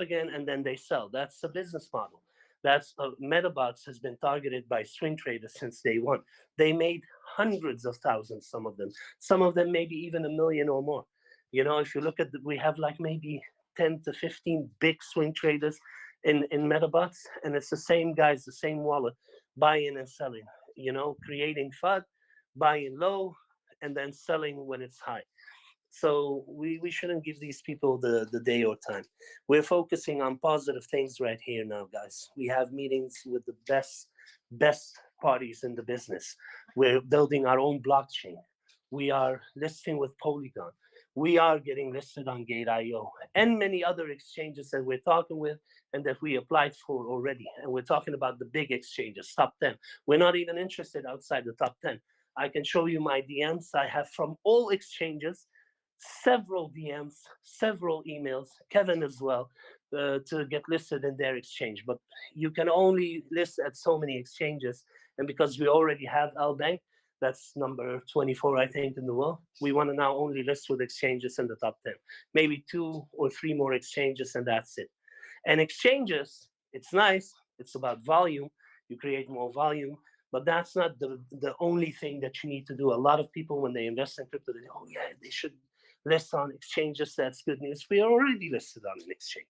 again, and then they sell. That's the business model. That's Medabots has been targeted by swing traders since day one. They made hundreds of thousands, some of them maybe even a million or more. You know, if you look at we have like maybe 10 to 15 big swing traders in Medabots, and it's the same guys, the same wallet, buying and selling. You know, creating FUD, buying low, and then selling when it's high. So we shouldn't give these people the day or time. We're focusing on positive things right here now, guys. We have meetings with the best parties in the business. We're building our own blockchain. We are listing with Polygon. We are getting listed on Gate.io and many other exchanges that we're talking with and that we applied for already. And we're talking about the big exchanges, top 10. We're not even interested outside the top 10. I can show you my DMs I have from all exchanges, several DMs, several emails, Kevin as well, to get listed in their exchange. But you can only list at so many exchanges. And because we already have Bank, that's number 24, I think, in the world, we want to now only list with exchanges in the top 10. Maybe 2 or 3 more exchanges, and that's it. And exchanges, it's nice. It's about volume. You create more volume. But that's not the only thing that you need to do. A lot of people, when they invest in crypto, they go, oh, yeah, they should list on exchanges. That's good news. We are already listed on an exchange.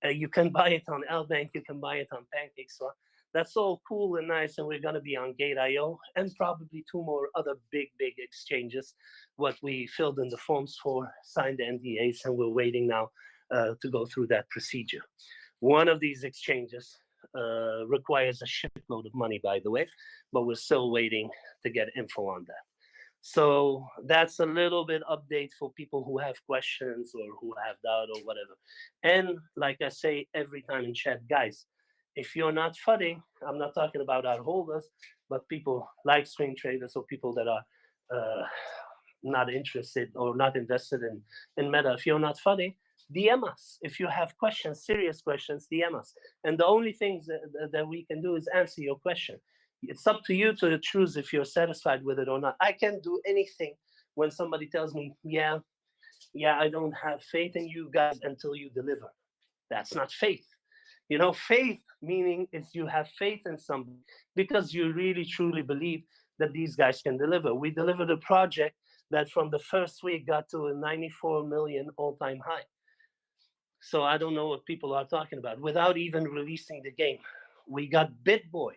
You can buy it on Bank. You can buy it on PancakeSwap. That's all cool and nice, and we're going to be on Gate.io and probably 2 more other big exchanges, what we filled in the forms for, signed the NDAs, and we're waiting now to go through that procedure. One of these exchanges requires a shitload of money, by the way, but we're still waiting to get info on that. So that's a little bit update for people who have questions or who have doubt or whatever. And like I say every time in chat, guys, if you're not FUDing, I'm not talking about our holders, but people like swing traders or people that are not interested or not invested in Meta. If you're not FUDing, DM us. If you have questions, serious questions, DM us. And the only things that we can do is answer your question. It's up to you to choose if you're satisfied with it or not. I can't do anything when somebody tells me, yeah, I don't have faith in you guys until you deliver. That's not faith. You know, faith meaning is you have faith in somebody because you really truly believe that these guys can deliver. We delivered a project that from the first week got to a 94 million all-time high. So I don't know what people are talking about without even releasing the game. We got BitBoy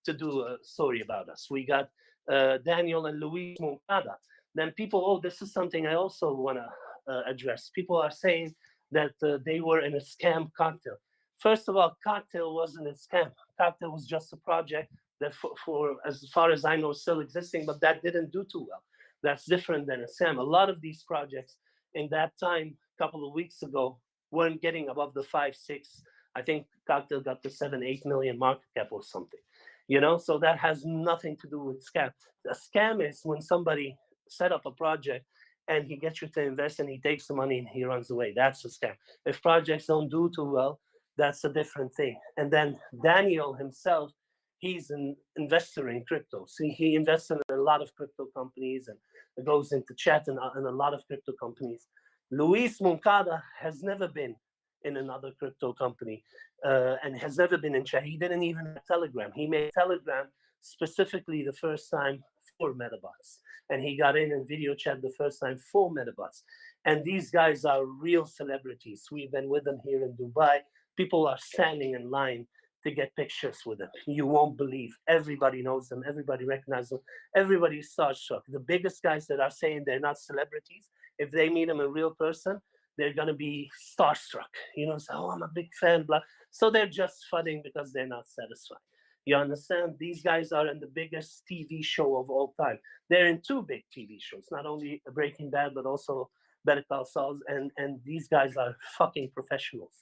to do a story about us. We got Daniel and Luis Moncada. Then people, oh, this is something I also want to address. People are saying that they were in a scam cocktail. First of all, Cocktail wasn't a scam. Cocktail was just a project that, for as far as I know, still existing, but that didn't do too well. That's different than a scam. A lot of these projects in that time, a couple of weeks ago, weren't getting above the 5, 6. I think Cocktail got to 7, 8 million market cap or something. You know, so that has nothing to do with scam. A scam is when somebody set up a project and he gets you to invest and he takes the money and he runs away. That's a scam. If projects don't do too well, that's a different thing. And then Daniel himself, he's an investor in crypto. See, he invests in a lot of crypto companies and goes into chat in a lot of crypto companies. Luis Moncada has never been in another crypto company and has never been in chat. He didn't even have Telegram. He made Telegram specifically the first time for Medabots. And he got in video chat the first time for Medabots. And these guys are real celebrities. We've been with them here in Dubai. People are standing in line to get pictures with them. You won't believe. Everybody knows them. Everybody recognizes them. Everybody's starstruck. The biggest guys that are saying they're not celebrities, if they meet them in real person, they're going to be starstruck. You know, say, oh, I'm a big fan. Blah. So they're just fudding because they're not satisfied. You understand? These guys are in the biggest TV show of all time. They're in 2 big TV shows, not only Breaking Bad, but also Better Call Saul. And these guys are fucking professionals.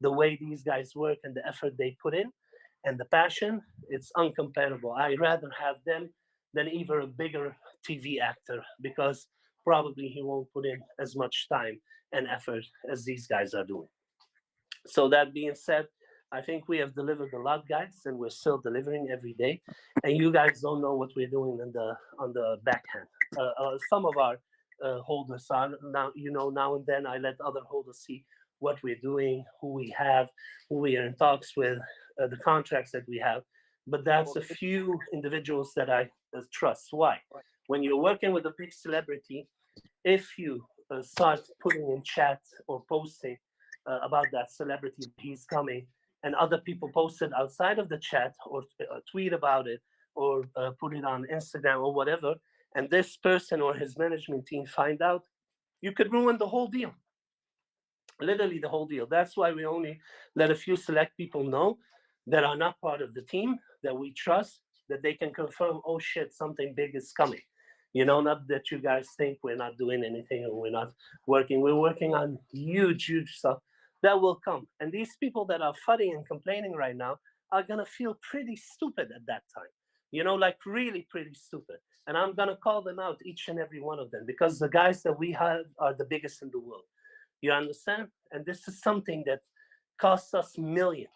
The way these guys work and the effort they put in and the passion, it's uncomparable. I'd rather have them than even a bigger TV actor because probably he won't put in as much time and effort as these guys are doing. So that being said, I think we have delivered a lot, guys, and we're still delivering every day. And you guys don't know what we're doing on the backhand. Some of our holders are now, you know, now and then I let other holders see what we're doing, who we have, who we are in talks with, the contracts that we have. But that's a few individuals that I trust. Why? When you're working with a big celebrity, if you start putting in chat or posting about that celebrity, he's coming, and other people posted outside of the chat or tweet about it or put it on Instagram or whatever, and this person or his management team find out, you could ruin the whole deal. Literally the whole deal. That's why we only let a few select people know that are not part of the team, that we trust, that they can confirm, oh shit, something big is coming. You know, not that you guys think we're not doing anything or we're not working. We're working on huge, huge stuff that will come. And these people that are fighting and complaining right now are gonna feel pretty stupid at that time. You know, like really pretty stupid. And I'm gonna call them out, each and every one of them, because the guys that we have are the biggest in the world. You understand? And this is something that costs us millions.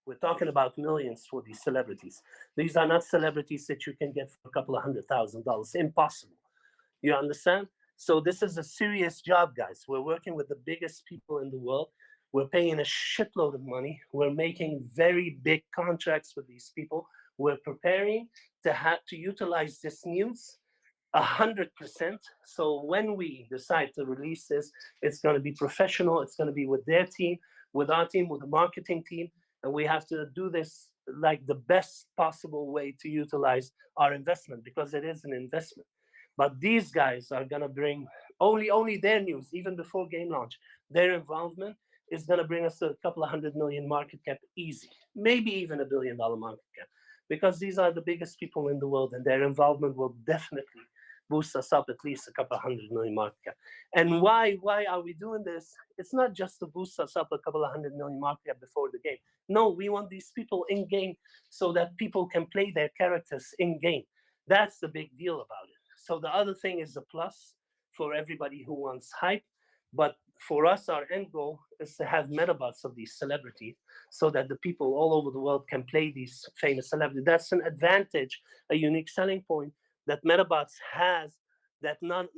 We're talking about millions for these celebrities. These are not celebrities that you can get for a couple of $100,000. Impossible. You understand? So this is a serious job, guys. We're working with the biggest people in the world. We're paying a shitload of money. We're making very big contracts with these people. We're preparing to have to utilize this news 100%. So when we decide to release this, it's going to be professional. It's going to be with their team, with our team, with the marketing team, and we have to do this like the best possible way to utilize our investment, because it is an investment. But these guys are going to bring only their news, even before game launch. Their involvement is going to bring us a couple of 100 million market cap easy, maybe even $1 billion market cap, because these are the biggest people in the world, and their involvement will definitely boost us up at least a couple of 100 million market cap. And why are we doing this? It's not just to boost us up a couple of 100 million market cap before the game. No, we want these people in game so that people can play their characters in game. That's the big deal about it. So the other thing is a plus for everybody who wants hype. But for us, our end goal is to have Medabots of these celebrities so that the people all over the world can play these famous celebrities. That's an advantage, a unique selling point that Medabots has that not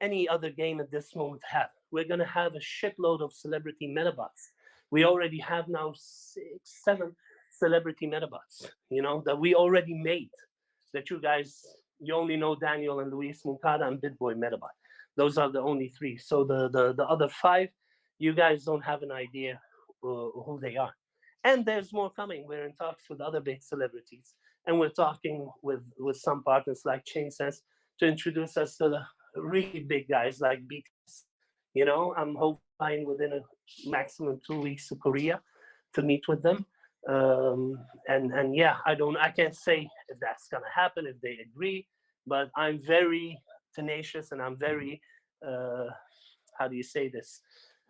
any other game at this moment have. We're going to have a shitload of celebrity Medabots. We already have now 6, 7 celebrity Medabots, you know, that we already made. That you only know Daniel and Luis Moncada and BitBoy Medabot. Those are the only 3. So the other 5, you guys don't have an idea who they are. And there's more coming. We're in talks with other big celebrities, and we're talking with some partners like ChainSense to introduce us to the really big guys like BTS. You know, I'm hoping within a maximum 2 weeks to Korea to meet with them. And yeah, I can't say if that's gonna happen, if they agree, but I'm very tenacious, and I'm very how do you say this?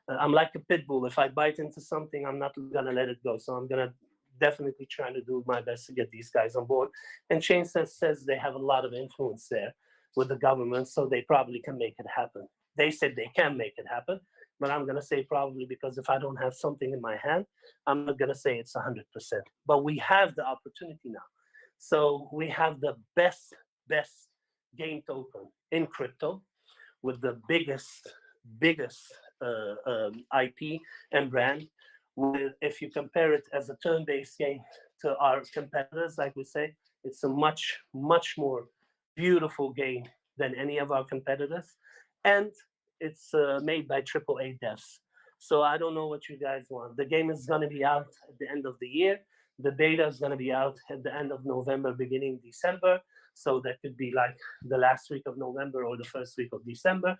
I'm like a pit bull. If I bite into something, I'm not gonna let it go. So I'm gonna definitely try to do my best to get these guys on board. And ChainSense says they have a lot of influence there with the government, so they probably can make it happen. They said they can make it happen, but I'm gonna say probably, because if I don't have something in my hand, I'm not gonna say it's 100%. But we have the opportunity now. So we have the best game token in crypto with the biggest IP and brand. With, if you compare it as a turn-based game to our competitors, like we say, it's a much more beautiful game than any of our competitors, and it's made by AAA devs. So I don't know what you guys want. The game is going to be out at the end of the year. The beta is going to be out at the end of November, beginning December. So that could be like the last week of November or the first week of December.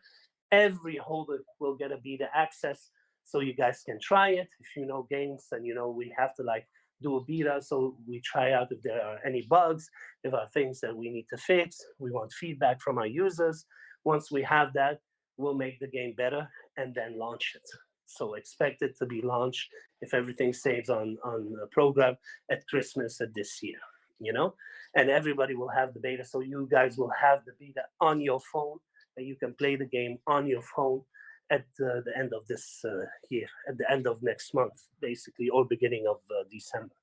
Every holder will get a beta access, so you guys can try it. If you know games, and you know we have to like do a beta, so we try out if there are any bugs, if there are things that we need to fix. We want feedback from our users. Once we have that, we'll make the game better and then launch it. So expect it to be launched, if everything stays on the program, at Christmas of this year, you know? And everybody will have the beta, so you guys will have the beta on your phone, and you can play the game on your phone at the end of this year, at the end of next month, basically, or beginning of December.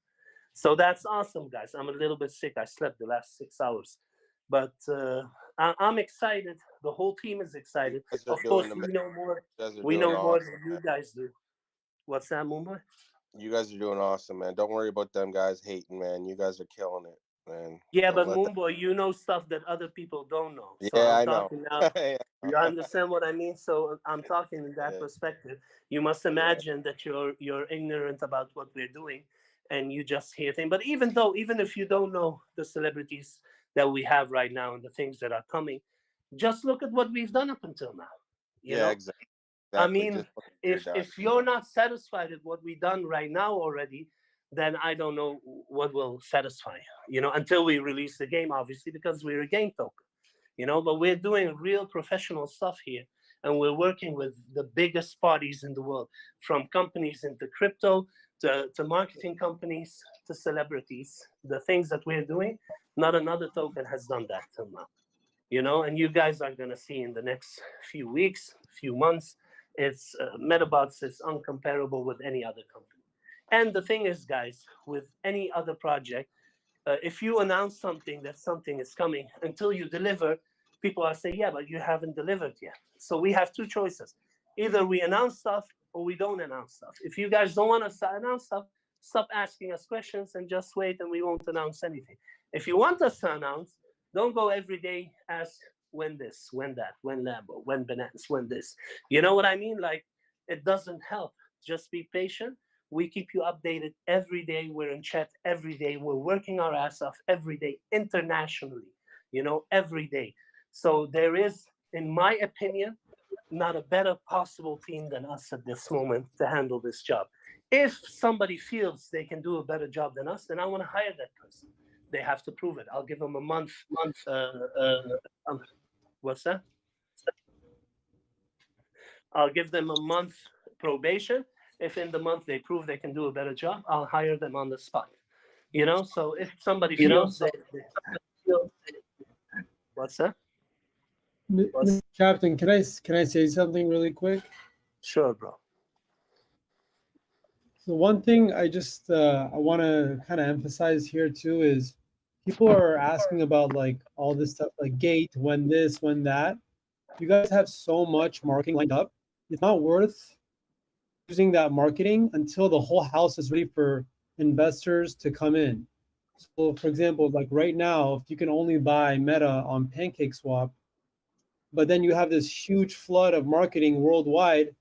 So that's awesome, guys. I'm a little bit sick. I slept the last 6 hours. But I'm excited. The whole team is excited. You guys are Of doing course, we know more. you guys are We doing know more awesome, than man. you guys do. What's that, Mumbai? You guys are doing awesome, man. Don't worry about them guys hating, man. You guys are killing it, man. Yeah, Don't but let that. Moonboy, you know stuff that other people don't know. So Yeah, I'm I know. talking now. Yeah, You understand what I mean? So I'm talking in that yeah, perspective. You must imagine that you're ignorant about what we're doing, and you just hear things. But even if you don't know the celebrities that we have right now and the things that are coming, just look at what we've done up until now. You yeah, know, exactly. I Exactly. mean, Just what you're if done. if you're not satisfied with what we've done right now already, then I don't know what will satisfy you. You know, until we release the game, obviously, because we're a game token. You know, but we're doing real professional stuff here, and we're working with the biggest parties in the world, from companies into crypto to marketing companies to celebrities. The things that we're doing, not another token has done that till now. You know, and you guys are going to see in the next few weeks, few months, it's Medabots is uncomparable with any other company. And the thing is, guys, with any other project, if you announce something that something is coming, until you deliver, people are saying, yeah, but you haven't delivered yet. So we have two choices: either we announce stuff or we don't announce stuff. If you guys don't want us to announce stuff, stop asking us questions and just wait, and we won't announce anything. If you want us to announce, don't go every day ask when this, when that, when Lambo, when Binance, when this. You know what I mean? Like, it doesn't help. Just be patient. We keep you updated every day. We're in chat every day. We're working our ass off every day internationally, every day. So there is, in my opinion, not a better possible team than us at this moment to handle this job. If somebody feels they can do a better job than us, then I want to hire that person. They have to prove it. I'll give them a month. Uh, uh, um, what's that? I'll give them a month probation. If in the month they prove they can do a better job, I'll hire them on the spot. So if somebody feels what's that? Captain, can I say something really quick? Sure, bro. So one thing I want to kind of emphasize here too is people are asking about like all this stuff like gate, when this, when that. You guys have so much marketing lined up. It's not worth using that marketing until the whole house is ready for investors to come in. So for example, like right now, if you can only buy Meta on PancakeSwap, but then you have this huge flood of marketing worldwide,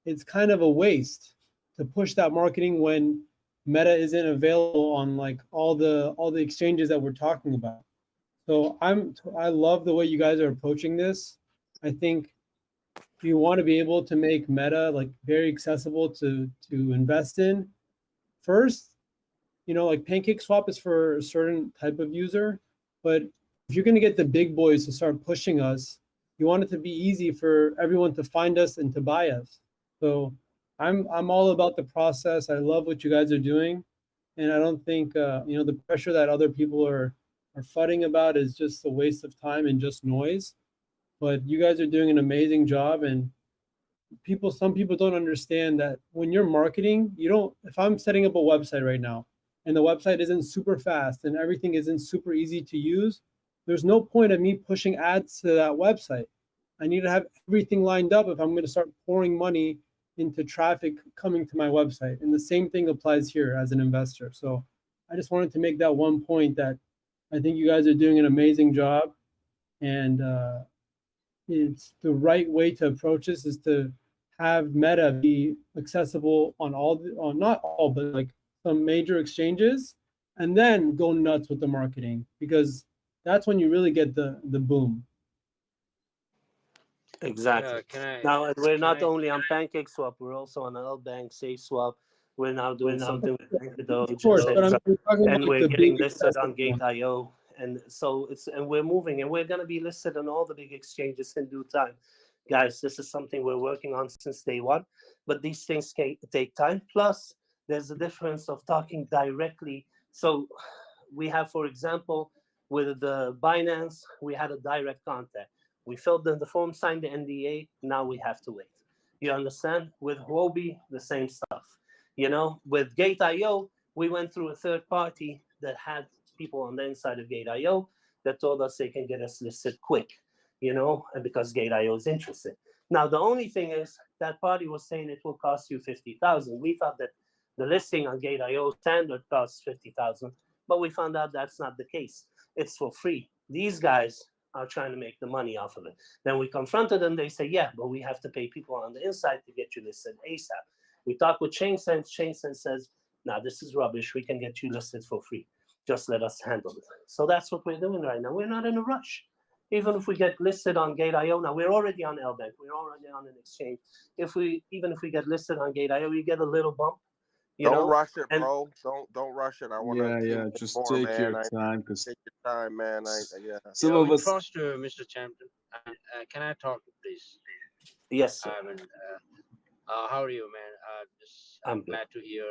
it's kind of a waste to push that marketing when Meta isn't available on like all the exchanges that we're talking about. So I love the way you guys are approaching this. I think you want to be able to make Meta like very accessible to invest in. First, like PancakeSwap is for a certain type of user, but if you're going to get the big boys to start pushing us, you want it to be easy for everyone to find us and to buy us. So I'm all about the process. I love what you guys are doing, and I don't think the pressure that other people are fudding about is just a waste of time and just noise. But you guys are doing an amazing job, and some people don't understand that when you're marketing, you don't if I'm setting up a website right now and the website isn't super fast and everything isn't super easy to use, there's no point of me pushing ads to that website. I need to have everything lined up if I'm going to start pouring money into traffic coming to my website. And the same thing applies here as an investor. So I just wanted to make that one point that I think you guys are doing an amazing job, and it's the right way to approach this is to have Meta be accessible on on not all, but like some major exchanges, and then go nuts with the marketing, because that's when you really get the boom. Exactly. Yeah, can I Now, and we're can not I only on PancakeSwap, we're also on LBank, SafeSwap. We're now doing something with Of Doge, course, but etc. we're talking about And like we're the getting big listed on accessible one. Gate.io. And so and we're moving, and we're going to be listed on all the big exchanges in due time. Guys, this is something we're working on since day one, but these things take time. Plus, there's a difference of talking directly. So we have, for example, with the Binance, we had a direct contact. We filled in the form, signed the NDA. Now we have to wait. You understand? With Huobi, the same stuff. With Gate.io, we went through a third party that had people on the inside of Gate.io that told us they can get us listed quick, and because Gate.io is interested. Now, the only thing is that party was saying it will cost you 50,000. We thought that the listing on Gate.io standard costs 50,000, but we found out that's not the case. It's for free. These guys are trying to make the money off of it. Then we confronted them. They say, yeah, but we have to pay people on the inside to get you listed ASAP. We talked with ChainSense. ChainSense says, nah, this is rubbish. We can get you listed for free. Just let us handle it. So that's what we're doing right now. We're not in a rush. Even if we get listed on Gate.io, now we're already on LBank. We're already on an exchange. Even if we get listed on Gate.io, we get a little bump. Don't rush it, and bro. Don't rush it. I want to Yeah. Just more, take man. your time, because Take your time, man. Yeah. some Yeah, of we us. trust Mr. Champion. Can I talk, please? yes, sir. I mean, how are you, man? I'm I'm good. glad to hear.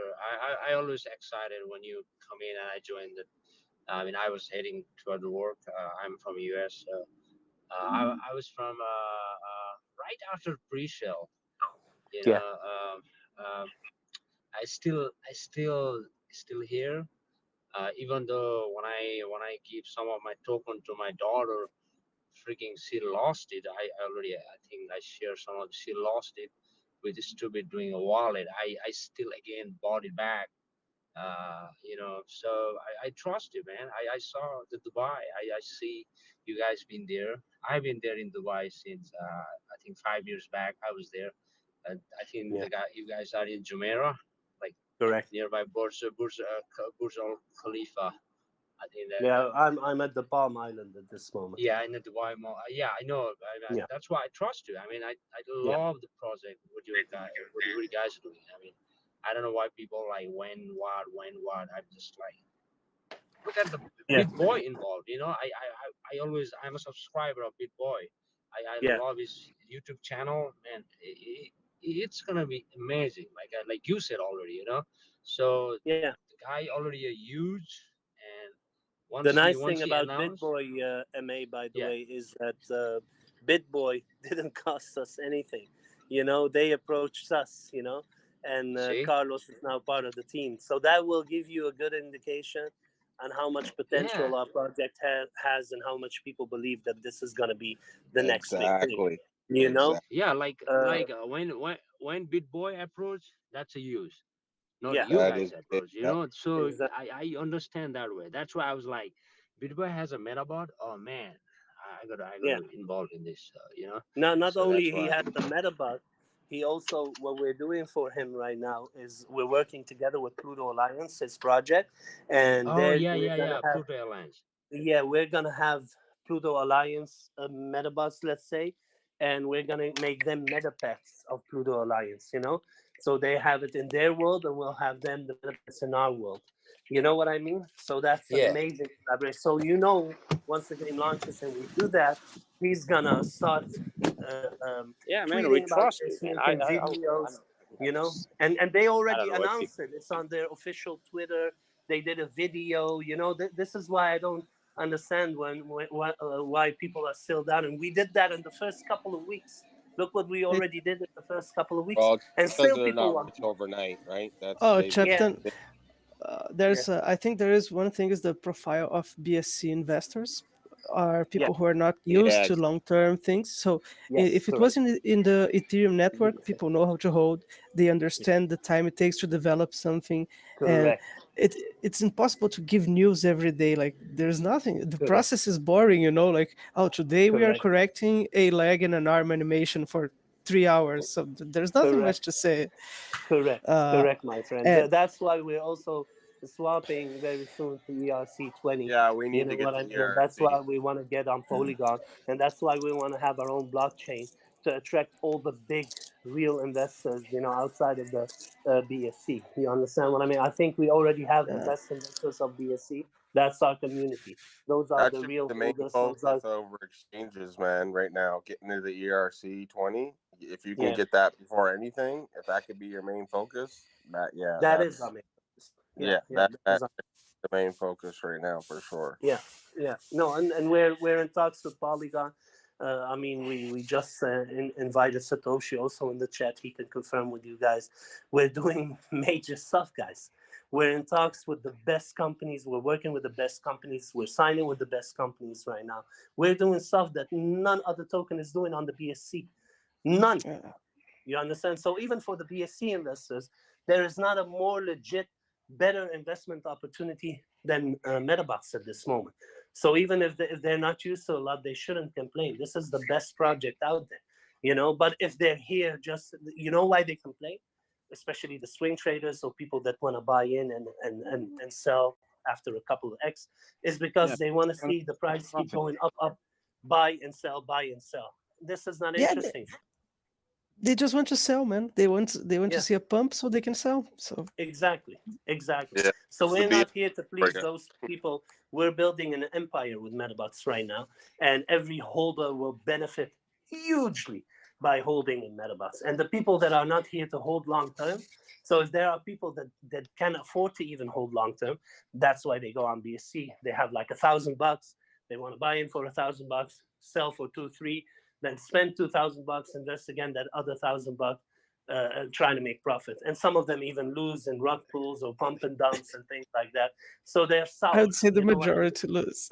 I always excited when you come in and I joined the. I mean, I was heading toward the work. I'm from US. I was from right after pre-sale. You Yeah. know, I still here. Even though when I give some of my token to my daughter, freaking she lost it. I think I share some of she lost it with this stupid doing a wallet. I still again bought it back. So I trust you, man. I saw the Dubai. I see you guys been there. I've been there in Dubai since I think 5 years back. I was there. I think Yeah. you guys are in Jumeirah, like Correct. nearby Burj Al Khalifa. I think that. Yeah, I'm at the Palm Island at this moment. Yeah, in the Dubai Mall. Yeah, I know. Yeah. That's why I trust you. I mean, I Yeah. love the project. What you guys are doing. I mean, I don't know why people like when what. I'm just like, look at the Yeah. Big Boy involved. I'm a subscriber of Big Boy. I Yeah. love his YouTube channel, and it's gonna be amazing. Like you said already, So Yeah. the guy already a huge, and The nice once thing he about announced, BitBoy MA, by the yeah. way, is that BitBoy didn't cost us anything. They approached us. And See, Carlos is now part of the team, so that will give you a good indication on how much yeah. potential our project has and how much people believe that this is going to be the next big thing. Exactly. You know, Exactly. Yeah, uh, when Bit Boy approach, that's a use, not yeah, you That guys is it. approach. Yep. So exactly. I understand that way. That's why I was like, Bit Boy has a Metabot. Oh man, I gotta Yeah. involved in this. Not So that's only he why. has the Medabot, he also, what we're doing for him right now is we're working together with Pluto Alliance, his project, and Oh there yeah, we're yeah, gonna yeah. have Pluto Airlines. we're gonna have Pluto Alliance Medabots, let's say, and we're gonna make them Medapets of Pluto Alliance. So they have it in their world, and we'll have them the Medapets in our world. You know what I mean? So that's an Yeah, amazing collaboration. So once the game launches and we do that, he's gonna start yeah, man. We tweeting about trust you, this, man. making videos. And they I don't already know why announced people. it. It's on their official Twitter. They did a video. This is why I don't understand why people are still down. And we did that in the first couple of weeks. Look what we Hey, already did in the first couple of weeks, Well, and because still they're people not want rich to. overnight, right? That's oh, Yeah, Captain, they yeah, there's I think there is one thing is the profile of BSC investors are yeah, people who are not used yeah, to long-term things. So yes, if it was correct, in the Ethereum network, people know how to hold. They understand the time it takes to develop something, and correct, it it's impossible to give news every day. Like there's nothing. The correct, process is boring. Like, oh, today we are correct, correcting a leg and an arm animation for 3 hours. So there's nothing much correct. to say. Correct, Uh, correct, my friend. and That's why we're also swapping very soon to ERC20. yeah. We You need know to get what I to mean? And that's ERC. why we want to get on Polygon, and that's why we want to have our own blockchain to attract all the big, real investors. Outside of the BSC. You understand what I mean? I think we already have the uh, best investors of BSC. That's our community. Those are That the should be real the main holders. Those are focus over exchanges, man. Right now, getting to the ERC20. If you can yeah. get that before anything, if that could be your main focus, That is that's our main focus. Yeah, yeah, yeah. That is that's the main focus right now for sure. Yeah, yeah. No, and we're in talks with Polygon. I mean, we just invited Satoshi also in the chat. He can confirm with you guys. We're doing major stuff, guys. We're in talks with the best companies. We're working with the best companies. We're signing with the best companies right now. We're doing stuff that none other token is doing on the BSC. None. Yeah. You understand? So even for the BSC investors, there is not a more legit, better investment opportunity than Medabots at this moment. So even if they're not used to a lot, they shouldn't complain. This is the best project out there, you know. But if they're here, just you know why they complain, especially the swing traders or people that want to buy in and sell after a couple of X, is because they want to see the price keep going up, buy and sell, buy and sell. This is not Yeah, interesting. they just want to sell, man. They want Yeah. to see a pump so they can sell. So Exactly. Yeah, So it's the we're beat not here to please right now. those people. We're building an empire with Medabots right now, and every holder will benefit hugely by holding in Medabots. And the people that are not here to hold long term, so if there are people that can afford to even hold long term, that's why they go on BSC. They have like $1,000. They want to buy in for $1,000, sell for 2-3, then spend $2,000, invest again that other $1,000 trying to make profit. And some of them even lose in rug pulls or pump and dumps and things like that. So they're sour. I would say the You know what I mean? majority lose.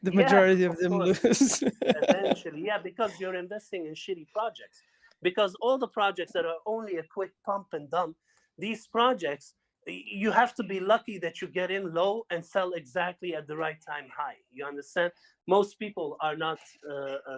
The Yeah, majority of of them course. lose. Eventually, yeah, because you're investing in shitty projects. Because all the projects that are only a quick pump and dump, these projects, you have to be lucky that you get in low and sell exactly at the right time high. You understand? Most people are not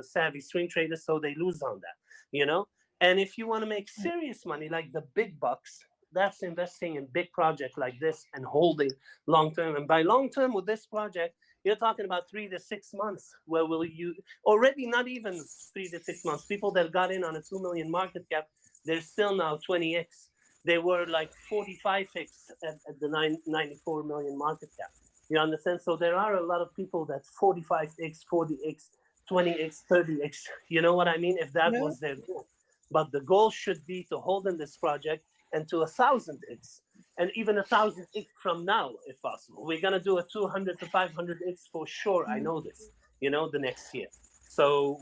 savvy swing traders, so they lose on that, you know? And if you want to make serious money, like the big bucks, that's investing in big projects like this and holding long term. And by long term with this project, you're talking about 3 to 6 months. Where will you already not even 3 to 6 months? People that got in on a 2 million market cap, they're still now 20x. They were like 45x at the 94 million market cap. You understand? So there are a lot of people that 45x, 40x, 20x, 30x. You know what I mean? If that Yeah. was their goal. But the goal should be to hold in this project and to 1,000x, and even 1,000x from now, if possible. We're gonna do a 200 to 500x for sure. I know this. You know, the next year. So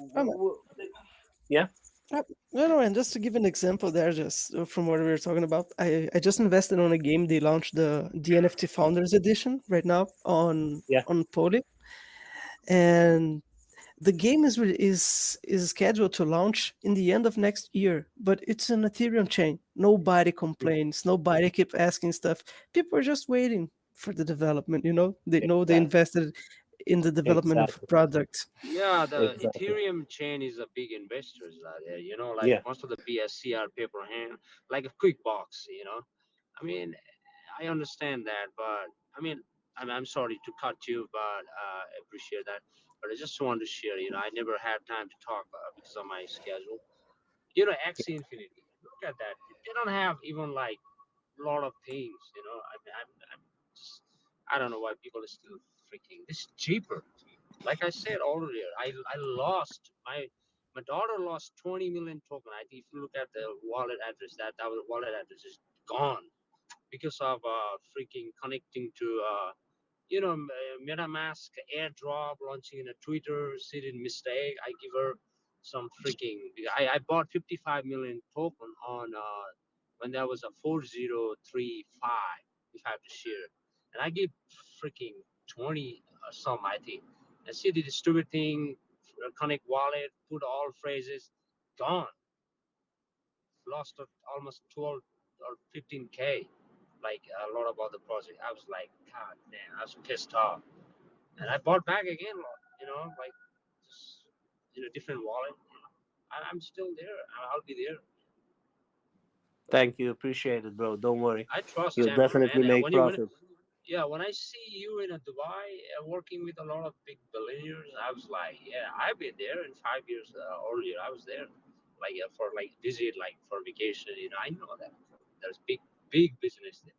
yeah. No, and just to give an example there, just from what we were talking about, I just invested on a game. They launched the NFT Founders Edition right now on Yeah. Poly, and the game is scheduled to launch in the end of next year. But it's an Ethereum chain. Nobody complains. Nobody keep asking stuff. People are just waiting for the development. You know, they know they Exactly. invested in the development of product. Yeah, the Exactly. Ethereum chain is a big investors out there. You know, like Yeah. most of the BSC are paper hand, like a quick box. You know, I mean, I understand that, but I mean, I'm sorry to cut you, but I appreciate that. But I just want to share. You know, I never had time to talk because of my schedule. You know, X Infinity. Look at that. They don't have even like a lot of things. You know, I'm just I don't know why people are still freaking. This is cheaper. Like I said earlier, I lost my daughter lost 20 million token. I think if you look at the wallet address, that wallet address is gone because of freaking connecting to MetaMask airdrop launching in a Twitter city mistake. I give her some freaking. I bought 55 million token on when there was a 4035. If I have to share, and I give freaking 20 some I think. And see the stupid thing, connect wallet, put all phrases, gone. Lost almost 12 or 15K. Like a lot about the project. I was like, God damn, I was pissed off. And I bought back again, like just different wallet. I'm still there. I'll be there. Thank you. Appreciate it, bro. Don't worry. I trust You'll Chamber, definitely man. And make profit. when I see you in a Dubai working with a lot of big billionaires, I was like, yeah, I've been there in 5 years earlier. I was there, like for like visit, like for vacation. I know that there's big business there.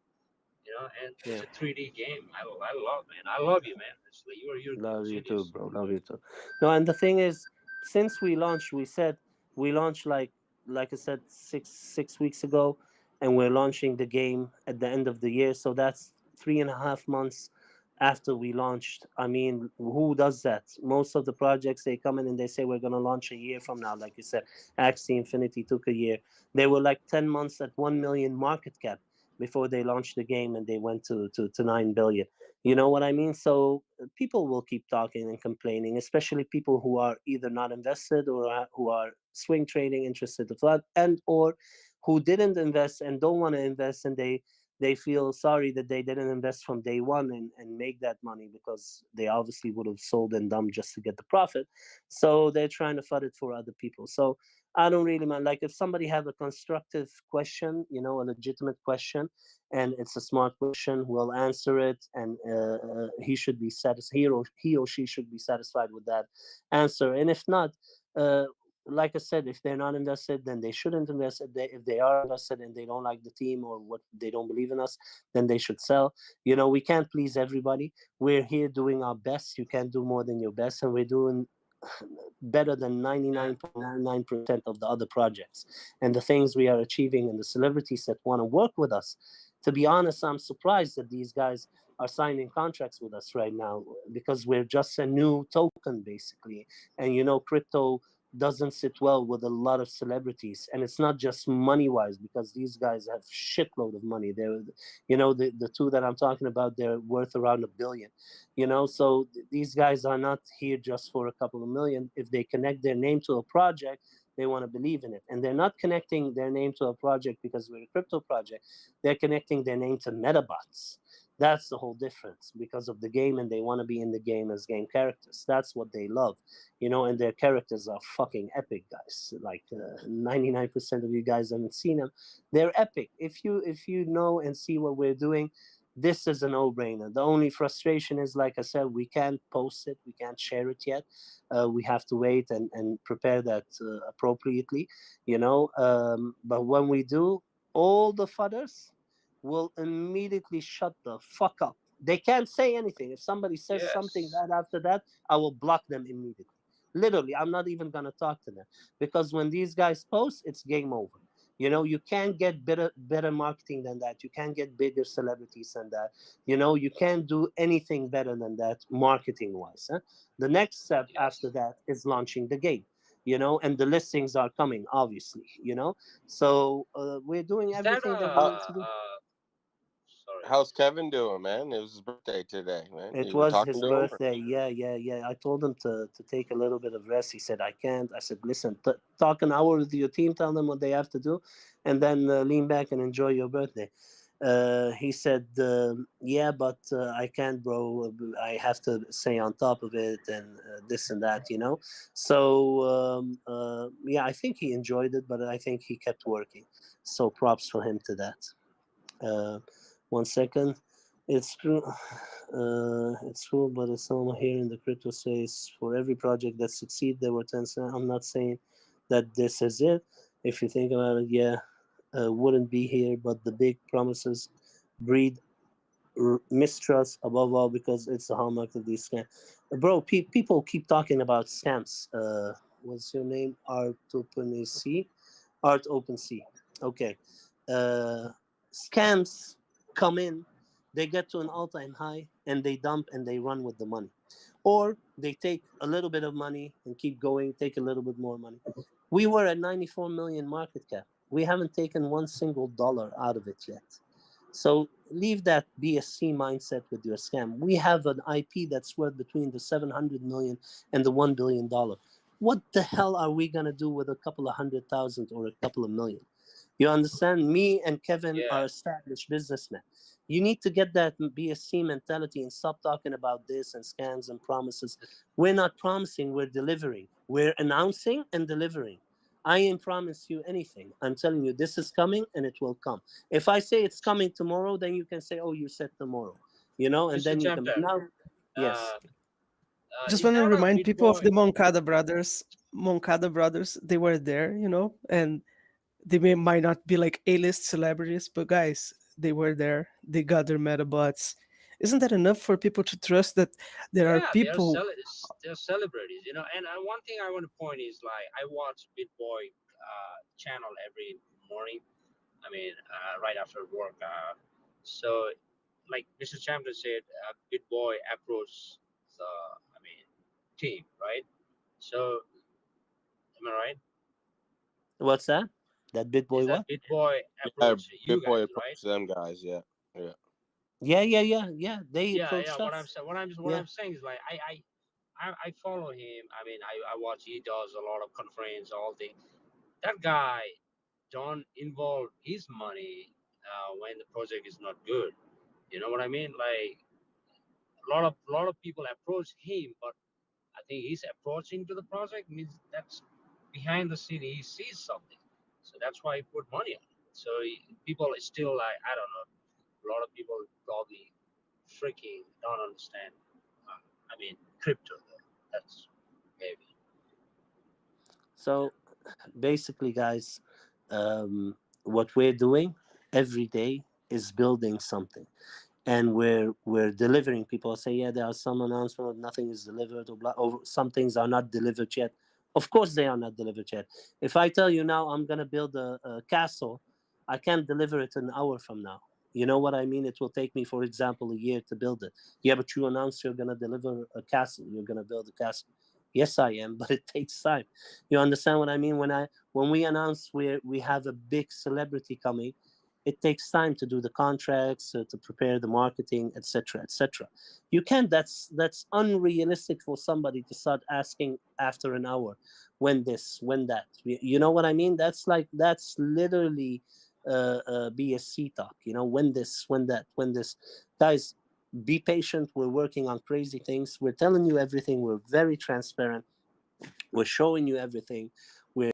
And it's Yeah. a 3D game. I love, man. I love you, man. It's like you're Love you too, genius. bro. Love you too. No, and the thing is, since we launched, we launched like I said, six weeks ago, and we're launching the game at the end of the year. So that's 3.5 months after we launched. I mean, who does that? Most of the projects, they come in and they say we're gonna launch a year from now. Like you said, Axie Infinity took a year. They were like 10 months at 1 million market cap. before they launched the game and they went to 9 billion. You know what I mean? So people will keep talking and complaining, especially people who are either not invested or who are swing trading, interested to flood, and or who didn't invest and don't want to invest, and they feel sorry that they didn't invest from day one and make that money, because they obviously would have sold and dumped just to get the profit. So they're trying to flood it for other people. So I don't really mind. Like, if somebody have a constructive question, you know, a legitimate question, and it's a smart question, we'll answer it, and he should be satisfied. He or she should be satisfied with that answer. And if not, uh, like I said, if they're not invested, then they shouldn't invest. If they are invested and they don't like the team or what, they don't believe in us, then they should sell. You know, we can't please everybody. We're here doing our best. You can't do more than your best, and we're doing better than 99.99% of the other projects. And the things we are achieving and the celebrities that want to work with us, to be honest, I'm surprised that these guys are signing contracts with us right now, because we're just a new token basically. And you know, crypto doesn't sit well with a lot of celebrities, and it's not just money wise, because these guys have shitload of money. They're, you know, the two that I'm talking about, they're worth around $1 billion. You know, so these guys are not here just for a couple of million. If they connect their name to a project, they want to believe in it. And they're not connecting their name to a project because we're a crypto project. They're connecting their name to Medabots. That's the whole difference, because of the game, and they want to be in the game as game characters. That's what they love, you know, and their characters are fucking epic, guys. Like 99% of you guys haven't seen them. They're epic. If you know and see what we're doing, this is a no-brainer. The only frustration is, like I said, we can't post it, we can't share it yet. We have to wait and prepare that appropriately, you know. But when we do, all the fudders will immediately shut the fuck up. They can't say anything. If somebody says something Yes. bad after that, I will block them immediately. Literally, I'm not even gonna talk to them, because when these guys post, it's game over. You know, you can't get better marketing than that. You can't get bigger celebrities than that. You know, you can't do anything better than that marketing wise. Huh? The next step after Yes. that is launching the game. You know, and the listings are coming, obviously. You know, so we're doing Is that everything that we How, need to do. sorry. how's Kevin doing, man? It was his birthday today, man. It You were was talking his to him? Or? birthday. Yeah, yeah, yeah. I told him to take a little bit of rest. He said, I can't. I said, listen, talk an hour with your team, tell them what they have to do, and then lean back and enjoy your birthday. He said, yeah, but I can't, bro. I have to stay on top of it and this and that, you know? So, yeah, I think he enjoyed it, but I think he kept working. So props for him to that. Uh, 1 second. It's true. It's true, but it's normal here in the crypto space. For every project that succeeds, there were 10 cents. I'm not saying that this is it. If you think about it, yeah, wouldn't be here. But the big promises breed mistrust above all, because it's the hallmark of these scams. Bro, people keep talking about scams. What's your name? Art OpenSea. Art OpenSea. Okay. Uh, Scams come in, they get to an all-time high, and they dump and they run with the money, or they take a little bit of money and keep going, take a little bit more money. We were at 94 million market cap. We haven't taken one single dollar out of it yet. So leave that BSC mindset with your scam. We have an IP that's worth between the 700 million and the $1 billion. What the hell are we gonna do with a couple of 100,000 or a couple of million? You understand? Me and Kevin are Yes. established businessmen. You need to get that BSC mentality and stop talking about this and scams and promises. We're not promising, we're delivering. We're announcing and delivering. I ain't promised you anything. I'm telling you, this is coming and it will come. If I say it's coming tomorrow, then you can say, oh, you said tomorrow. You know, and Mr. then you can. But Champion, now, yes. uh, Just is want to that a remind people of Bitboy? the Moncada brothers. Moncada brothers, they were there, you know, and might not be like A-list celebrities, but guys, they were there. They got their Medabots. Isn't that enough for people to trust that there are Yeah, people? they're celebrities, you know. And one thing I want to point is, like, I watch Bitboy channel every morning. I mean, right after work. So, like Mr. Champion said, Bitboy approached the, I mean, team, right? So, am I right? What's that? That Bit Boy Is that what? BitBoy Yeah, approach you Bit Boy guys, right? approached them guys. Yeah, yeah. Yeah. They Yeah, yeah. approached us. What Yeah. I'm saying is like I follow him. I mean, I watch. He does a lot of conference, all things. That guy don't involve his money when the project is not good. You know what I mean? Like a lot of people approach him, but I think he's approaching to the project means that's behind the scene. He sees something, so that's why he put money on it. So people are still like I don't know. A lot of people probably freaking don't understand. I mean, crypto. Though. That's maybe. So basically, guys, what we're doing every day is building something, and we're delivering. People say, yeah, there are some announcements, nothing is delivered, or, blah, or some things are not delivered yet. Of course, they are not delivered yet. If I tell you now I'm gonna build a castle, I can't deliver it an hour from now. You know what I mean? It will take me, for example, a year to build it. Yeah, but you announce you're gonna deliver a castle. You're gonna build a castle. Yes, I am, but it takes time. You understand what I mean? When we announce we have a big celebrity coming, it takes time to do the contracts, to prepare the marketing, etc., etc. You can't. That's unrealistic for somebody to start asking after an hour, when this, when that. You know what I mean? That's literally BSC talk. You know, when this, when that, when this. Guys, be patient. We're working on crazy things. We're telling you everything. We're very transparent. We're showing you everything. We're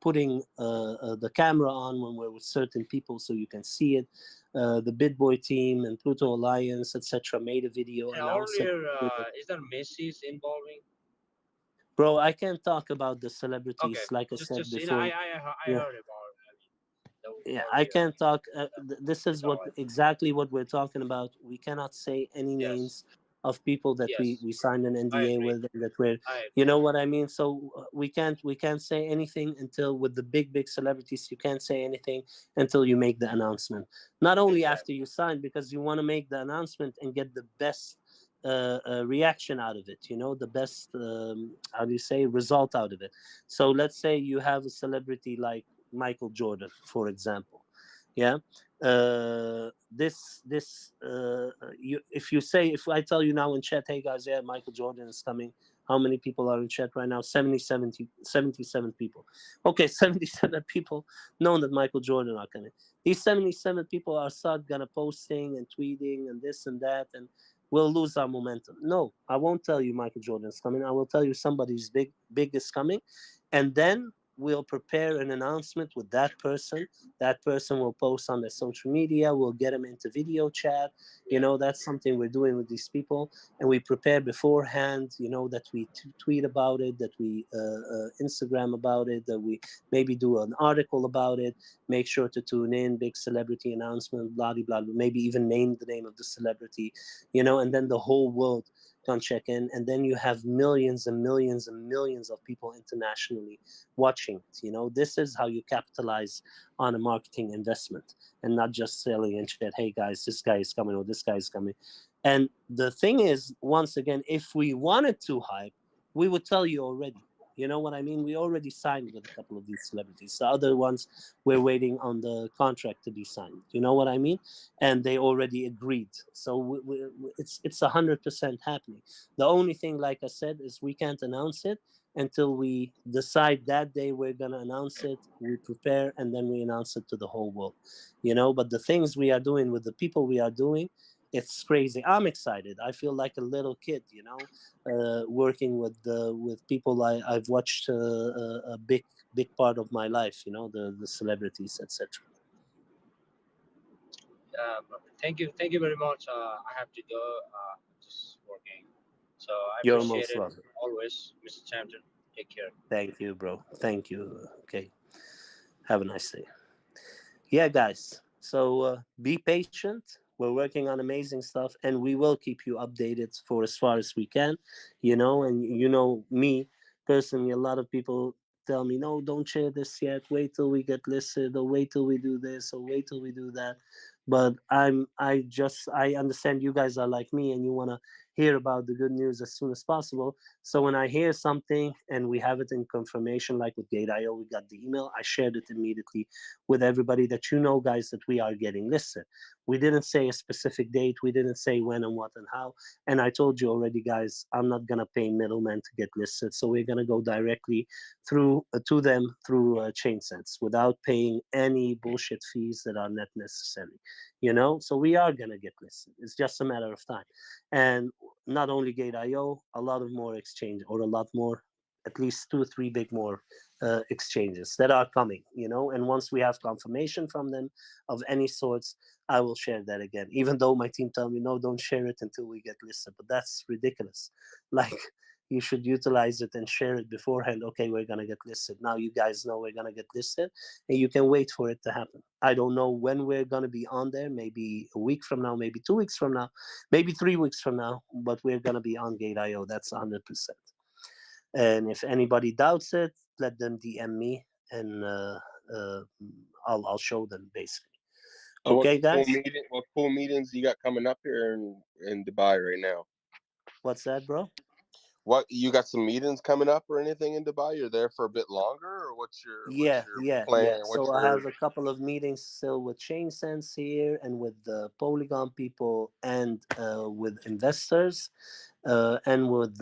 putting the camera on when we're with certain people so you can see it. The BitBoy team and Pluto Alliance, etc., made a video And announcing. earlier, is that Messi's involving? Bro, I can't talk about the Okay, celebrities, like I said just you know, I before. I I Yeah, heard about. I mean, the yeah, I earlier can't talk. This is what Medawheel. exactly what we're talking about. We cannot say any Yes, names of people that we yes, we signed an I NDA agree. with, and that we're, I you agree. know what I mean. So we can't say anything until, with the big celebrities, you can't say anything until you make the announcement. Not only after Exactly. you sign, because you want to make the announcement and get the best reaction out of it. You know, the best how do you say, result out of it. So let's say you have a celebrity like Michael Jordan, for example. Yeah. If you say, if I tell you now in chat, hey guys, yeah, Michael Jordan is coming. How many people are in chat right now? 77 people. Okay, 77 people know that Michael Jordan are coming. These 77 people are start gonna posting and tweeting and this and that, and we'll lose our momentum. No, I won't tell you Michael Jordan is coming. I will tell you somebody's big is coming, and then we'll prepare an announcement with that person. That person will post on their social media. We'll get them into video chat. You Yeah. know, that's something we're doing with these people, and we prepare beforehand. You know, that we tweet about it, that we Instagram about it, that we maybe do an article about it. Make sure to tune in. Big celebrity announcement, blah blah blah. Maybe even name the name of the celebrity. You know, and then the whole world can check in, and then you have millions and millions and millions of people internationally watching it. You know, this is how you capitalize on a marketing investment, and not just selling and shit. Hey guys, this guy is coming, or this guy is coming. And the thing is, once again, if we wanted to hype, we would tell you already. You know what I mean? We already signed with a couple of these celebrities. The other ones, we're waiting on the contract to be signed. You know what I mean? And they already agreed. So it's 100% happening. The only thing, like I said, is we can't announce it until we decide that day we're going to announce it. We prepare, and then we announce it to the whole world. You know, but the things we are doing with the people we are doing, it's crazy. I'm excited. I feel like a little kid, you know, working with people I've watched a big part of my life. You know, the celebrities, etc. Thank you very much. I have to go. Just working. So I You're appreciate most it welcome. always, Mr. Champion. Take care. Thank you, bro. Thank you. Okay. Have a nice day. Yeah, guys. So be patient. We're working on amazing stuff, and we will keep you updated for as far as we can. You know, and you know me personally. A lot of people tell me, "No, don't share this yet. Wait till we get listed, or wait till we do this, or wait till we do that." But I understand you guys are like me, and you wanna hear about the good news as soon as possible. So when I hear something and we have it in confirmation, like with Gate.io, we got the email, I shared it immediately with everybody that you know, guys, that we are getting listed. We didn't say a specific date. We didn't say when and what and how. And I told you already, guys, I'm not going to pay middlemen to get listed. So we're going to go directly through to them through ChainSense without paying any bullshit fees that are not necessary. So we are going to get listed. It's just a matter of time. And not only Gate.io, a lot of more exchange, or a lot more, at least 2 or 3 big more exchanges that are coming, and once we have confirmation from them of any sorts, I will share that again, even though my team tell me, no, don't share it until we get listed. But that's ridiculous. Like, you should utilize it and share it beforehand. Okay, we're going to get listed. Now you guys know we're going to get listed, and you can wait for it to happen. I don't know when we're going to be on there, maybe a week from now, maybe 2 weeks from now, maybe 3 weeks from now, but we're going to be on Gate.io. That's 100%. And if anybody doubts it, let them DM me, and I'll show them, basically. So Okay, guys? what cool meetings you got coming up here in Dubai right now? What's that, bro? What, you got some meetings coming up or anything in Dubai? You're there for a bit longer, or what's your plan? So I have a couple of meetings still with ChainSense here, and with the Polygon people, and with investors, and with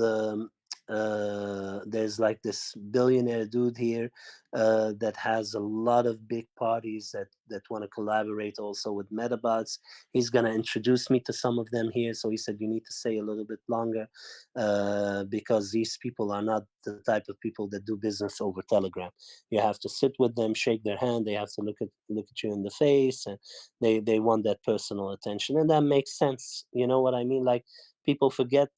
there's like this billionaire dude here that has a lot of big parties that want to collaborate also with Medabots. He's going to introduce me to some of them here. So he said, you need to stay a little bit longer because these people are not the type of people that do business over Telegram. You have to sit with them, shake their hand. They have to look at you in the face, and they want that personal attention. And that makes sense. You know what I mean? Like, people forget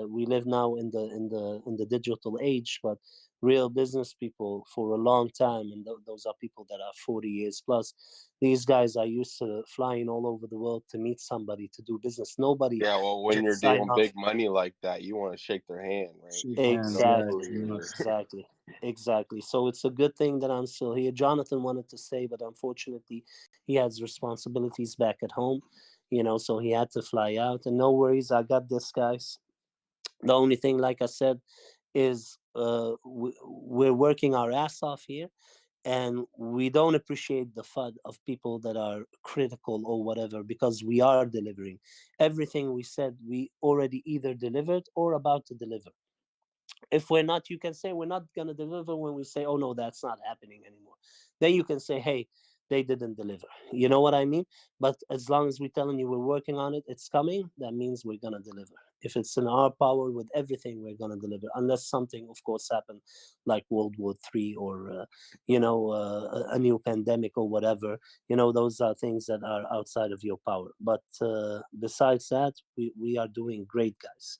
we live now in the digital age, but real business people for a long time, and those are people that are 40 years plus. These guys are used to flying all over the world to meet somebody, to do business. Nobody Yeah, well, when you're just sign doing off. big money like that, you want to shake their hand, right? Shake hands, yeah, Exactly. So it's a good thing that I'm still here. Jonathan wanted to stay, but unfortunately, he has responsibilities back at home, so he had to fly out. And no worries, I got this, guys. The only thing, like I said, is we're working our ass off here, and we don't appreciate the FUD of people that are critical or whatever, because we are delivering everything we said. We already either delivered or about to deliver. If we're not, you can say we're not going to deliver. When we say, oh no, that's not happening anymore, then you can say, hey, they didn't deliver. You know what I mean? But as long as we're telling you we're working on it, it's coming, that means we're going to deliver. If it's in our power with everything, we're going to deliver, unless something, of course, happened like World War III, or a new pandemic or whatever. Those are things that are outside of your power. But besides that, we are doing great, guys.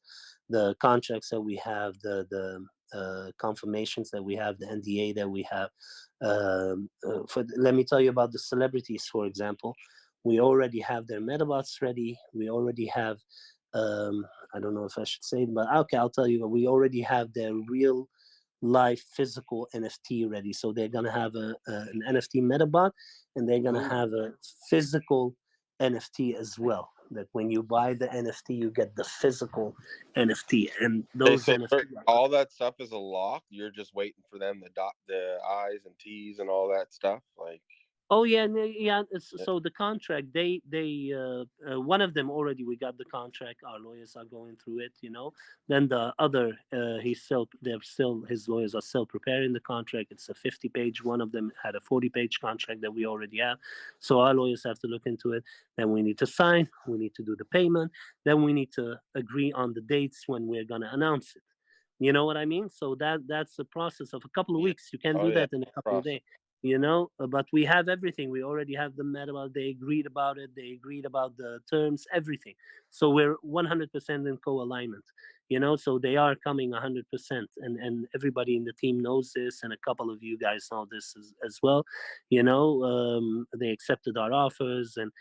The contracts that we have, the confirmations that we have, the NDA that we have. Let me tell you about the celebrities, for example. We already have their Medabots ready. We already have, I don't know if I should say it, but okay, I'll tell you. We already have their real life physical NFT ready. So they're going to have an NFT Medabot, and they're going to have a physical NFT as well. That when you buy the NFT, you get the physical NFT. And those NFT, all that stuff is a lock. You're just waiting for them to dot the I's and T's and all that stuff. Like, oh yeah, yeah. So the contract, they one of them already, we got the contract. Our lawyers are going through it. Then the other, his lawyers are still preparing the contract. It's a 50-page. One of them had a 40-page contract that we already have. So our lawyers have to look into it. Then we need to sign. We need to do the payment. Then we need to agree on the dates when we're gonna announce it. You know what I mean? So that's the process of a couple of weeks. You can do that in a couple of days. But we have everything. We already have the Medawheel. They agreed about it. They agreed about the terms, everything. So we're 100% in co-alignment. So they are coming 100%, and everybody in the team knows this, and a couple of you guys know this as well. They accepted our offers, and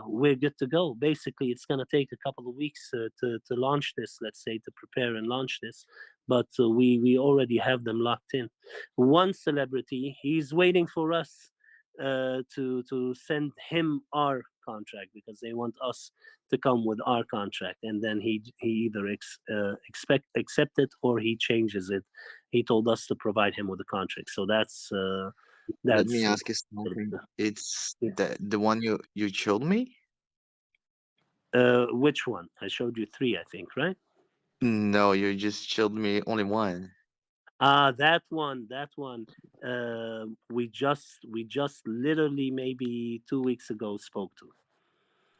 we're good to go. Basically, it's going to take a couple of weeks to launch this, let's say, to prepare and launch this. But we already have them locked in. One celebrity, he's waiting for us to send him our contract because they want us to come with our contract, and then he either accept it or he changes it. He told us to provide him with a contract, so that's Let me ask you something. It's the one you showed me? Which one? I showed you 3, I think, right? No, you just showed me only one. That one. We just literally maybe 2 weeks ago spoke to.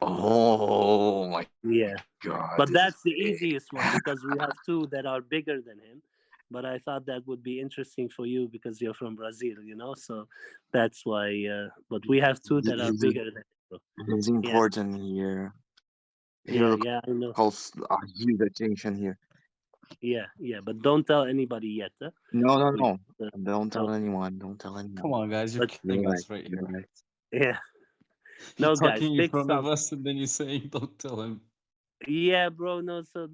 Oh my Yeah, God. but this that's is the big. easiest one because we have 2 that are bigger than him. But I thought that would be interesting for you because you're from Brazil, so that's why. But we have 2 that are He's, bigger than him. he's Yeah, important here. yeah, I know. Calls a huge attention here. Yeah, but don't tell anybody yet. Huh? No. Uh, Don't tell okay. anyone. Don't tell anyone. Come on, guys, you're But killing You're us right. right You're here. right. yeah, You're no, guys, talking in big front of stuff. us, and then you're saying, "Don't tell him." Yeah, bro. No, so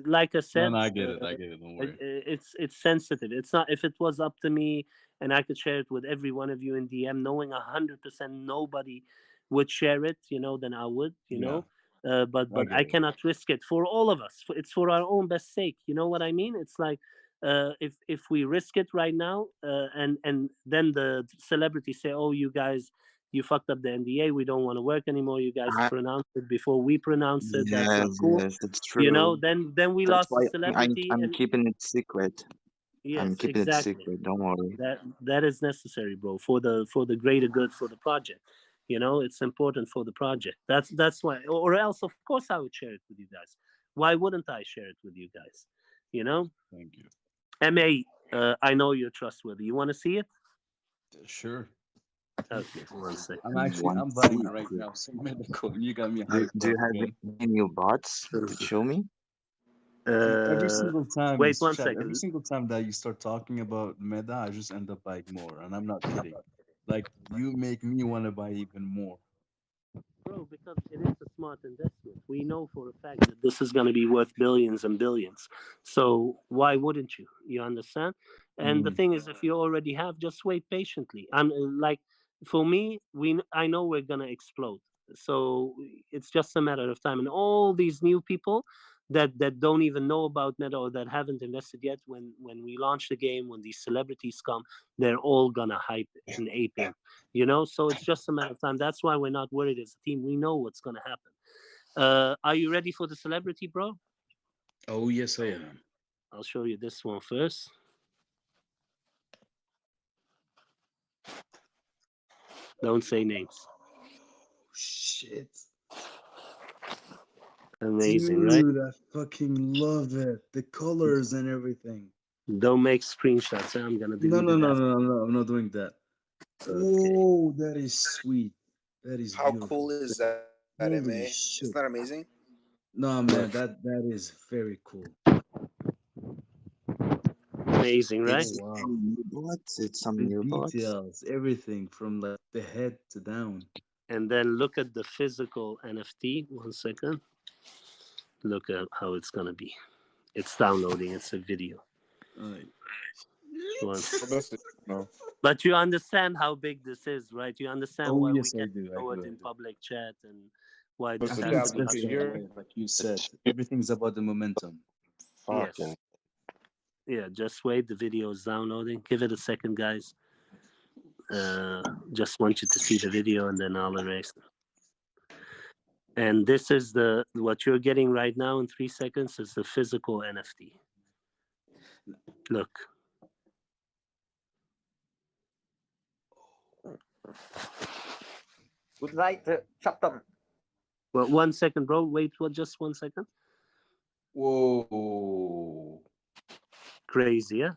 like I No, said, no, I get it. I get it. Don't worry. it's sensitive. It's not. If it was up to me and I could share it with every one of you in DM, knowing 100% nobody would share it, then I would, Yeah, but I get I it. cannot risk it for all of us. It's for our own best sake. You know what I mean? It's like if we risk it right now, and then the celebrities say, "Oh, you guys, you fucked up the NDA. We don't want to work anymore. You guys I, pronounce it before we pronounce it. That's not yes, cool." yes, that's true. Then we That's lost the why celebrity, I'm and keeping it secret. I'm yes, keeping it exactly. secret. Don't worry. That is necessary, bro, for the greater good for the project. It's important for the project. That's why, or else, of course, I would share it with you guys. Why wouldn't I share it with you guys? Thank you. I know you're trustworthy. You want to see it? Sure. Okay, one second. I'm buying it right now. So Medacoin, you got me Do you hyped up, have man. any new bots to show me? Every single time, Wait one Chad, every second. single time that you start talking about Meda, I just end up buying more, and I'm not kidding. Like you make me want to buy even more. Bro, because it is a smart investment. We know for a fact that this is going to be worth billions and billions. So why wouldn't you? You understand? And the thing is, if you already have, just wait patiently. I'm like, for me, I know we're going to explode. So it's just a matter of time. And all these new people that don't even know about Meta or that haven't invested yet, when we launch the game, when these celebrities come, they're all gonna hype and ape in. So it's just a matter of time. That's why we're not worried as a team. We know what's gonna happen. Are you ready for the celebrity, bro? Oh yes, I am. I'll show you this one first. Don't say names. Shit. Amazing, Dude, right? I fucking love it. The colors and everything. Don't make screenshots. I'm gonna delete No, it after. I'm not doing that. Okay. Oh, that is sweet. That is How beautiful. cool is that, Holy MA? shit. Isn't that amazing? No, man, that is very cool. Amazing, right? It's Oh wow. some new bots. It's some The new bots. details, everything from like the head to down. And then look at the physical NFT. 1 second. Look at how it's gonna be. It's downloading. It's a video. Alright. One Well, that's it. No. But you understand how big this is, right? You understand Oh why yes, we I can't do. show it in public chat and why I this Listen, think has it's to be best Captain, that hush. you're way, like you said. Everything's about the momentum. Yes. fucking. Yeah, just wait. The video is downloading. Give it a second, guys. Just want you to see the video and then I'll erase it. And this is what you're getting right now in 3 seconds is the physical NFT. Look. Good night, chapter. Well, 1 second, bro. Wait, just 1 second. Whoa. Crazy, yeah?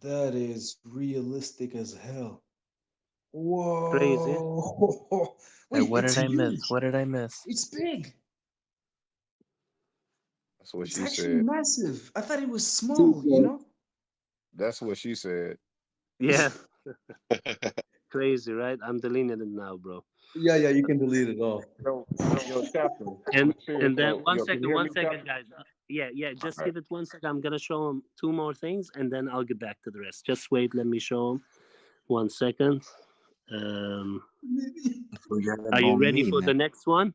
That is realistic as hell. Crazy. Whoa. Wait, Wait, what it's did I miss? huge. What did I miss? It's big. That's what It's she actually said. massive. I thought it was small, you know? That's what she said. Yeah. Crazy, right? I'm deleting it now, bro. Yeah, you can delete it all. Yo, Captain. And Serious then though. one Yo, can you second, hear one me, second, Captain? guys. Yeah. Just All right. give it 1 second. I'm gonna show him 2 more things, and then I'll get back to the rest. Just wait. Let me show him. 1 second. Forget Are you about ready me, for man. the next one?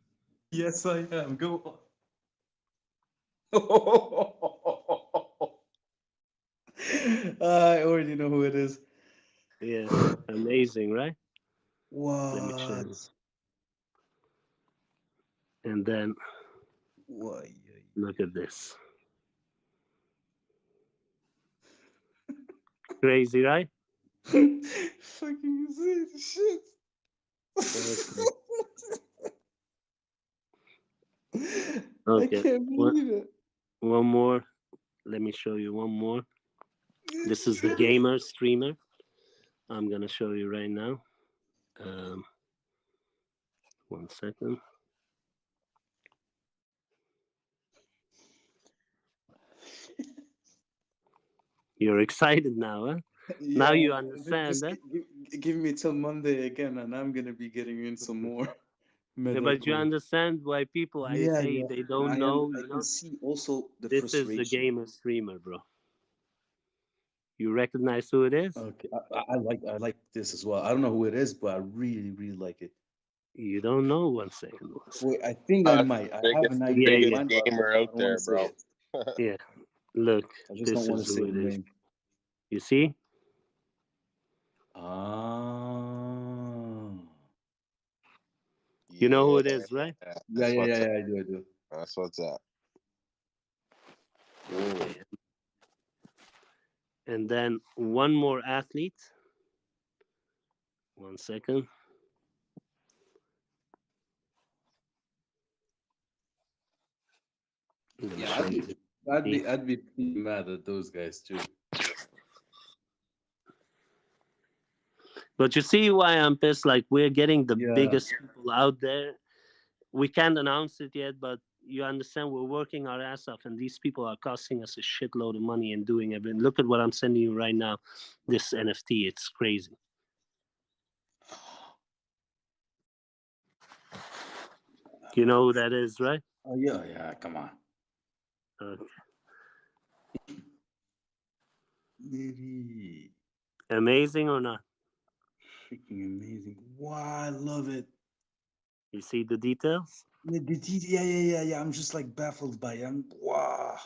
Yes, I am. Go on. I already know who it is. Yeah, amazing, right? What? Let me show you. And then What? look at this. Crazy, right? Fucking shit. Okay. I can't believe it. One more. Let me show you one more. This is the gamer streamer. I'm gonna show you right now. 1 second. You're excited now, huh? Yeah, Now you understand just that? give me till Monday again, and I'm gonna be getting in some more. Yeah, but you Medacoin. understand why people I Yeah, say yeah. they don't know, I you can know? see also the This is the frustration. gamer streamer, bro. You recognize who it is? Okay, I like this as well. I don't know who it is, but I really like it. You don't know. 1 second. Wait, I think I might. I have an idea in Yeah. mind, but gamer I out don't want there, to say bro. it. Yeah. Look, I just this don't want is to say who the it is. name. You see? Ah. You know who it is, right? Yeah, I do. That's what's up. Okay. And then one more athlete. 1 second. Yeah, I'd be pretty mad at those guys too. But you see why I'm pissed? Like, we're getting the Yeah. biggest people out there. We can't announce it yet, but you understand we're working our ass off, and these people are costing us a shitload of money and doing everything. Look at what I'm sending you right now. This NFT, it's crazy. You know who that is, right? Oh yeah, come on. Okay. Freaking Amazing or not? amazing. Wow, I love it. You see the details? Yeah. I'm just like baffled by it. Wow.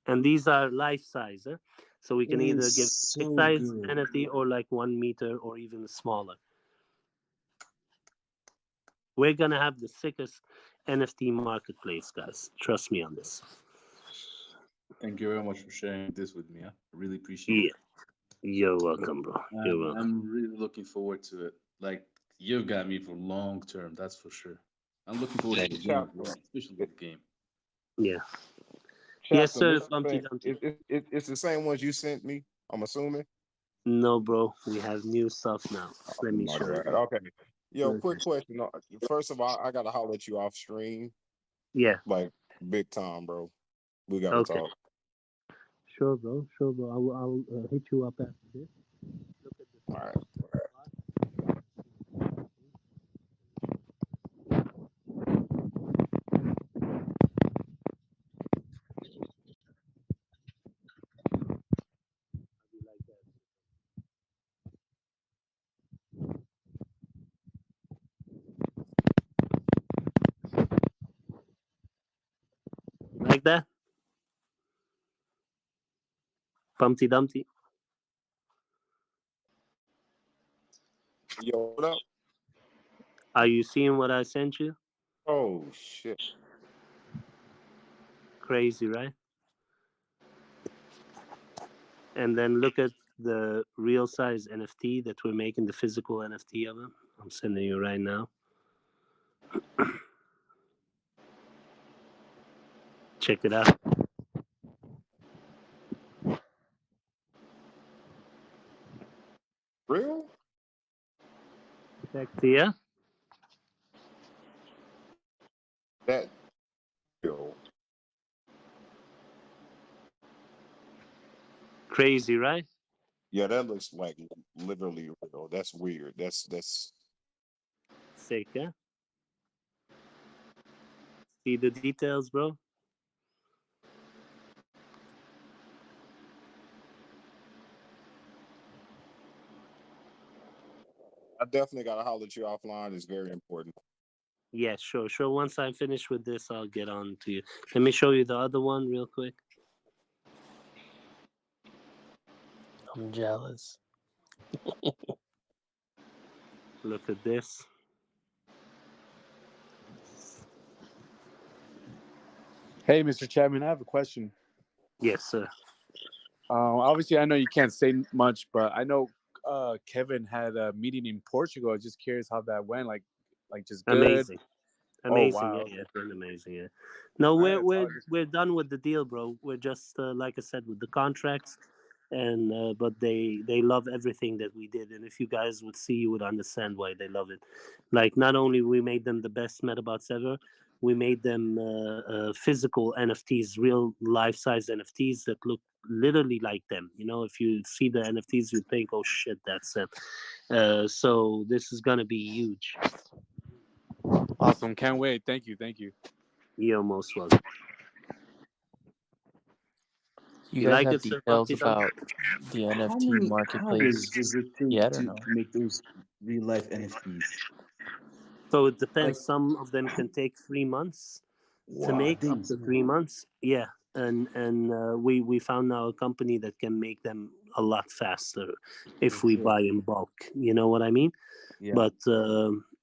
And these are life size, eh? So we can either give So life size good. NFT or like 1 meter or even smaller. We're gonna have the sickest NFT marketplace, guys. Trust me on this. Thank you very much for sharing this with me. I really appreciate it. You're welcome, bro. You're welcome. I'm really looking forward to it. Like, you got me for long term, that's for sure. I'm looking forward to the game as well, especially the game. Yeah. Chapter, Yes, sir. this Bumpty thing, Dumpty. it's the same ones you sent me, I'm assuming. No, bro. We have new stuff now. Let me My show bad. you. Okay. Yo, Okay. quick question. First of all, I gotta holler at you off stream, Yeah. like big time, bro. We gotta Okay. talk. Sure, bro. Sure, bro. I'll hit you up after this. Look at this. All right. You like that? You like that? Bumpty Dumpty. Yo, what up? Are you seeing what I sent you? Oh shit. Crazy, right? And then look at the real size NFT that we're making, the physical NFT of them. I'm sending you right now. Check it out. Real? Sexy, yeah? That real. Crazy, right? Yeah, that looks like literally real. That's weird. That's Sick, yeah? See the details, bro? I definitely got to holler at you offline. It's very important. Yeah, sure. Once I'm finished with this, I'll get on to you. Let me show you the other one real quick. I'm jealous. Look at this. Hey, Mr. Chapman, I have a question. Yes, sir. Obviously, I know you can't say much, but I know Kevin had a meeting in Portugal. Just curious how that went. Like just good. Amazing. Amazing, wow. yeah, been amazing, yeah. No, we're done with the deal, bro. We're just like I said, with the contracts, and but they love everything that we did, and if you guys would see, you would understand why they love it. Like, not only we made them the best Medabots ever, we made them physical NFTs, real life-size NFTs that look literally like them. You know, if you see the NFTs, you think, oh shit, that's it. So this is gonna be huge. Awesome. Can't wait. Thank you. You're most welcome. You guys like have it, sir, details Partizan? about the How NFT many marketplace hours does it take yet or to no? make those real life NFTs? So it Like, depends. Some of them can take 3 months to wow, make, up days. to 3 months. Yeah, and we found now a company that can make them a lot faster if For we sure. buy in bulk. You know what I mean? Yeah. But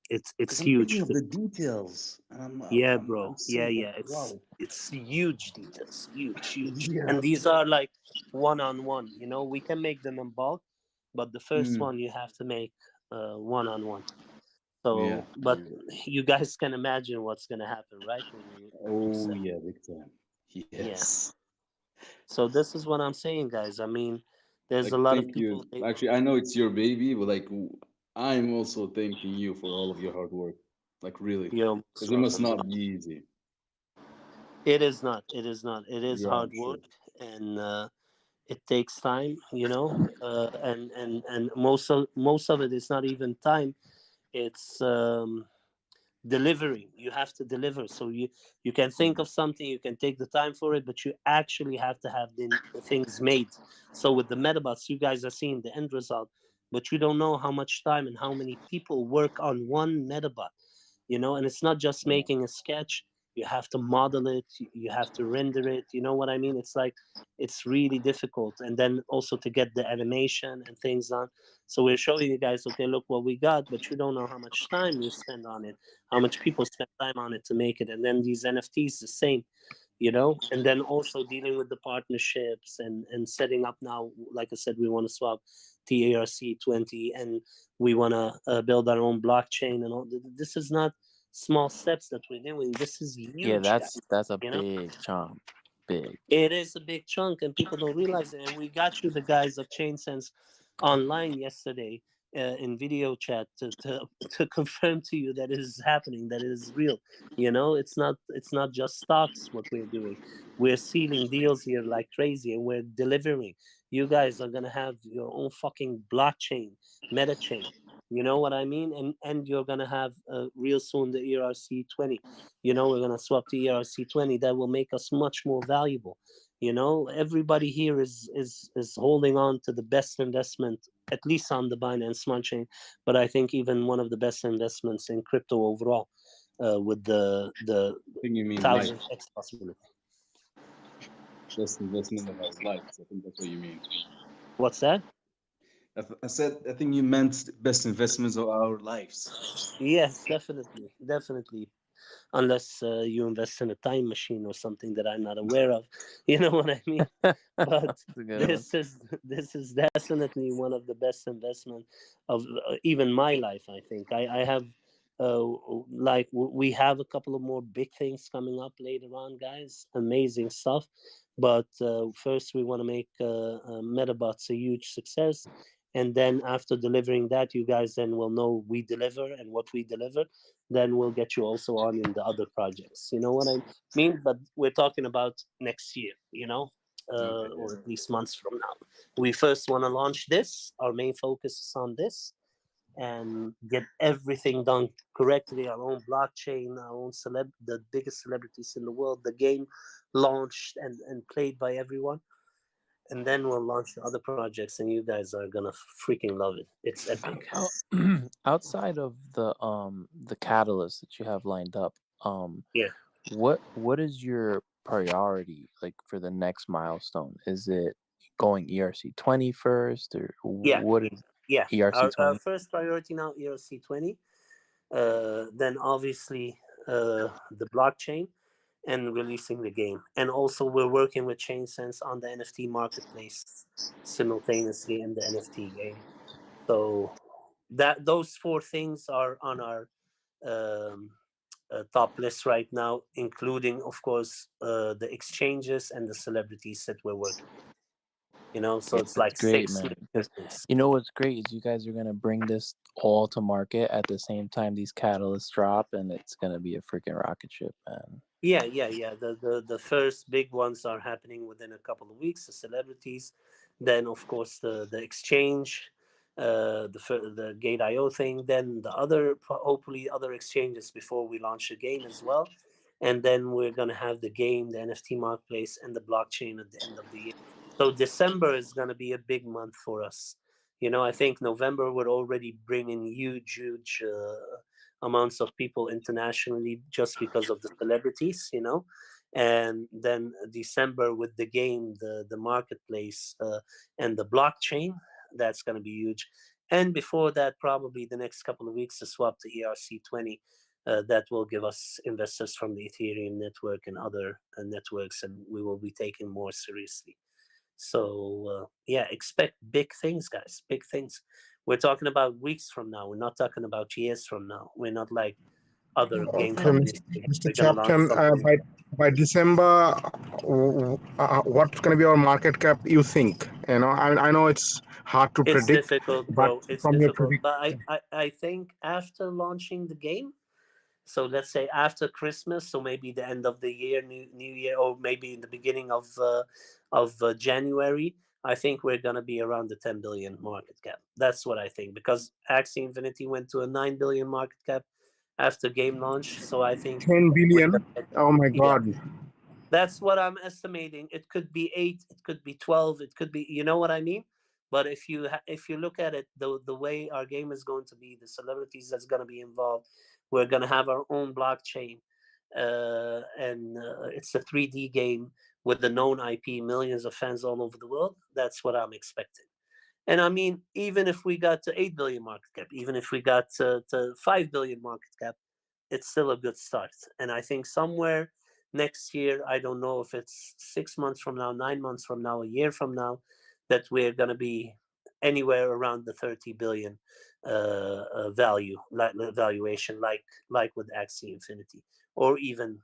it's 'Cause I'm huge. thinking of the details, and Yeah, I'm bro. so Yeah, like, wow. it's huge details, huge. Yeah. And these are like one-on-one. You know, we can make them in bulk, but the first one you have to make one-on-one. So, Yeah. but you guys can imagine what's gonna happen, right? When you Oh sell. yeah, big time. Yeah. Yes. So this is what I'm saying, guys. I mean, there's a Like, lot of thank people. you. Actually, I know it's your baby, but like, I'm also thanking you for all of your hard work. Like, really, You're most because it must welcome, bro. not be easy. It is not. It is not. It is Yeah, hard I'm sure. work, and it takes time. You know, and most of it is not even time. It's delivering. You have to deliver. So you can think of something, you can take the time for it, but you actually have to have the things made. So with the Medabots, you guys are seeing the end result, but you don't know how much time and how many people work on one Medabot. You know, and it's not just Yeah. making a sketch. You have to model it, you have to render it. You know what I mean? It's like, it's really difficult, and then also to get the animation and things on. So we're showing you guys, okay, look what we got, but you don't know how much time we spend on it, how much people spend time on it to make it. And then these NFTs the same, you know. And then also dealing with the partnerships and setting up now, like I said, we want to swap TARC20, and we want to build our own blockchain and all. This is not small steps that we're doing. This is huge, Yeah, guys, that's a you know. big chunk. Big. It is a big chunk, and people don't realize it. And we got you, the guys of ChainSense, online yesterday in video chat to confirm to you that it is happening, that it is real. You know, it's not just stocks. What we're doing, we're sealing deals here like crazy, and we're delivering. You guys are gonna have your own fucking blockchain, meta chain. You know what I mean? And you're gonna have real soon the ERC20. You know, we're gonna swap to ERC20. That will make us much more valuable. You know, everybody here is holding on to the best investment, at least on the Binance Smart Chain, but I think even one of the best investments in crypto overall, with the I think you mean life. 1000x possibility. Best investment of our lives. I think that's what you mean. What's that? I said, I think you meant best investments of our lives. Yes, definitely. Unless you invest in a time machine or something that I'm not aware of, you know what I mean. But this is definitely one of the best investment of even my life. I think I have like we have a couple of more big things coming up later on, guys. Amazing stuff. But first, we want to make Medabots a huge success. And then after delivering that, you guys then will know we deliver and what we deliver. Then we'll get you also on in the other projects. You know what I mean? But we're talking about next year, you know, or at least months from now. We first want to launch this. Our main focus is on this, and get everything done correctly. Our own blockchain, our own the biggest celebrities in the world, the game launched and played by everyone. and then we'll launch the other projects, and you guys are gonna freaking love it. It's epic. Outside of the catalyst that you have lined up, yeah, what is your priority like for the next milestone? Is it going ERC20 first, or yeah, what is yeah. Our ERC20? first priority now, ERC20. Then obviously the blockchain and releasing the game. And also we're working with ChainSense on the NFT marketplace simultaneously in the NFT game. So those four things are on our um, top list right now, including, of course, the exchanges and the celebrities that we're working with. You know, so it's like That's great, 6 man. major Because things. you know what's great is you guys are gonna bring this all to market at the same time these catalysts drop, and it's gonna be a freaking rocket ship, man. Yeah. The first big ones are happening within a couple of weeks. The celebrities, then of course the exchange, the Gate.io thing, then the other hopefully other exchanges before we launch the game as well, and then we're gonna have the game, the NFT marketplace, and the blockchain at the end of the year. So December is gonna be a big month for us. You know, I think November would already bring in huge amounts of people internationally just because of the celebrities, you know. And then December with the game, the marketplace, and the blockchain, that's going to be huge. And before that, probably the next couple of weeks to swap to ERC20. That will give us investors from the Ethereum network and other networks, and we will be taken more seriously. So yeah, expect big things, guys. Big things. We're talking about weeks from now. We're not talking about years from now. We're not like other game Okay, companies. Mr. We're gonna launch Captain, something. by December, what's going to be our market cap? You think? You know, I know it's hard to It's predict, difficult, but bro. It's from your difficult. prediction, But I think after launching the game, so let's say after Christmas, so maybe the end of the year, New Year, or maybe in the beginning of January, I think we're gonna be around the 10 billion market cap. That's what I think, because Axie Infinity went to a 9 billion market cap after game launch. So I think 10 we're billion. gonna, Oh my yeah, God! that's what I'm estimating. It could be 8, it could be 12, it could be, you know what I mean. But if you look at it, the way our game is going to be, the celebrities that's going to be involved, we're going to have our own blockchain, and it's a 3D game with the known IP, millions of fans all over the world. That's what I'm expecting. And I mean, even if we got to 8 billion market cap, even if we got to 5 billion market cap, it's still a good start. And I think somewhere next year, I don't know if it's 6 months from now, 9 months from now, a year from now, that we're going to be anywhere around the 30 billion valuation, like with Axie Infinity, or even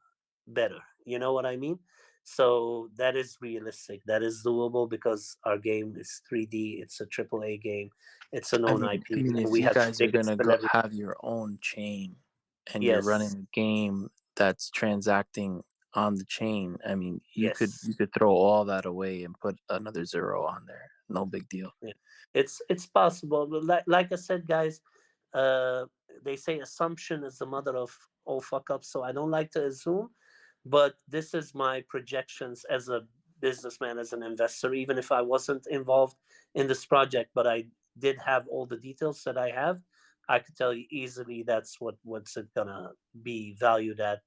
better. You know what I mean? So that is realistic. That is doable because our game is 3D. It's a AAA game. It's a known IP, I mean, and if we you have the guys are biggest gonna go celebrity. have your own chain and you're running Yes, a game that's transacting on the chain, I mean, you could yes. throw all that away and put another zero on there. No big deal. Yeah. It's possible. But like I said, guys, uh, they say assumption is the mother of all fuck ups. So I don't like to assume, but this is my projections as a businessman, as an investor. Even if I wasn't involved in this project, but I did have all the details that I have, I could tell you easily that's what's it gonna be valued at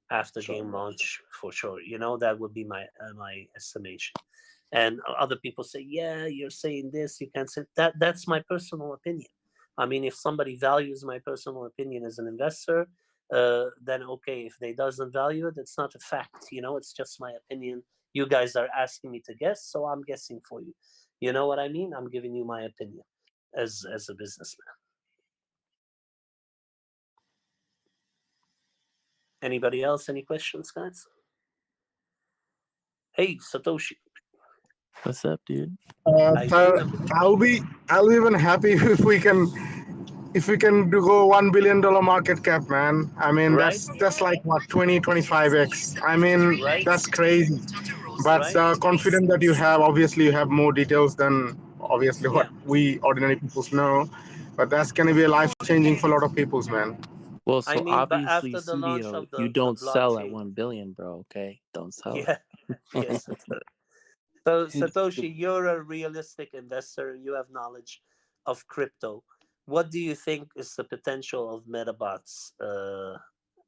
after game launch for sure. You know, that would be my estimation. And other people say, yeah, you're saying this, you can't say that. That's my personal opinion. I mean, if somebody values my personal opinion as an investor, then okay. If they doesn't value it, it's not a fact. You know, it's just my opinion. You guys are asking me to guess, so I'm guessing for you. You know what I mean? I'm giving you my opinion as a businessman. Anybody else? Any questions, guys? Hey, Satoshi. What's up, dude? How you So doing? I'll be even happy if we can do go $1 billion market cap, man. I mean, Right, that's like what 20-25x. I mean, right, that's crazy. But right. confident that you have. Obviously, you have more details than obviously Yeah. what we ordinary people know. But that's gonna be a life changing for a lot of people's, man. Well, I so mean, but obviously, after the launch CDO, of you the don't sell at blockchain, 1 billion, bro. Okay, don't sell yeah, it. yes. So Satoshi, you're a realistic investor. You have knowledge of crypto. What do you think is the potential of Medabots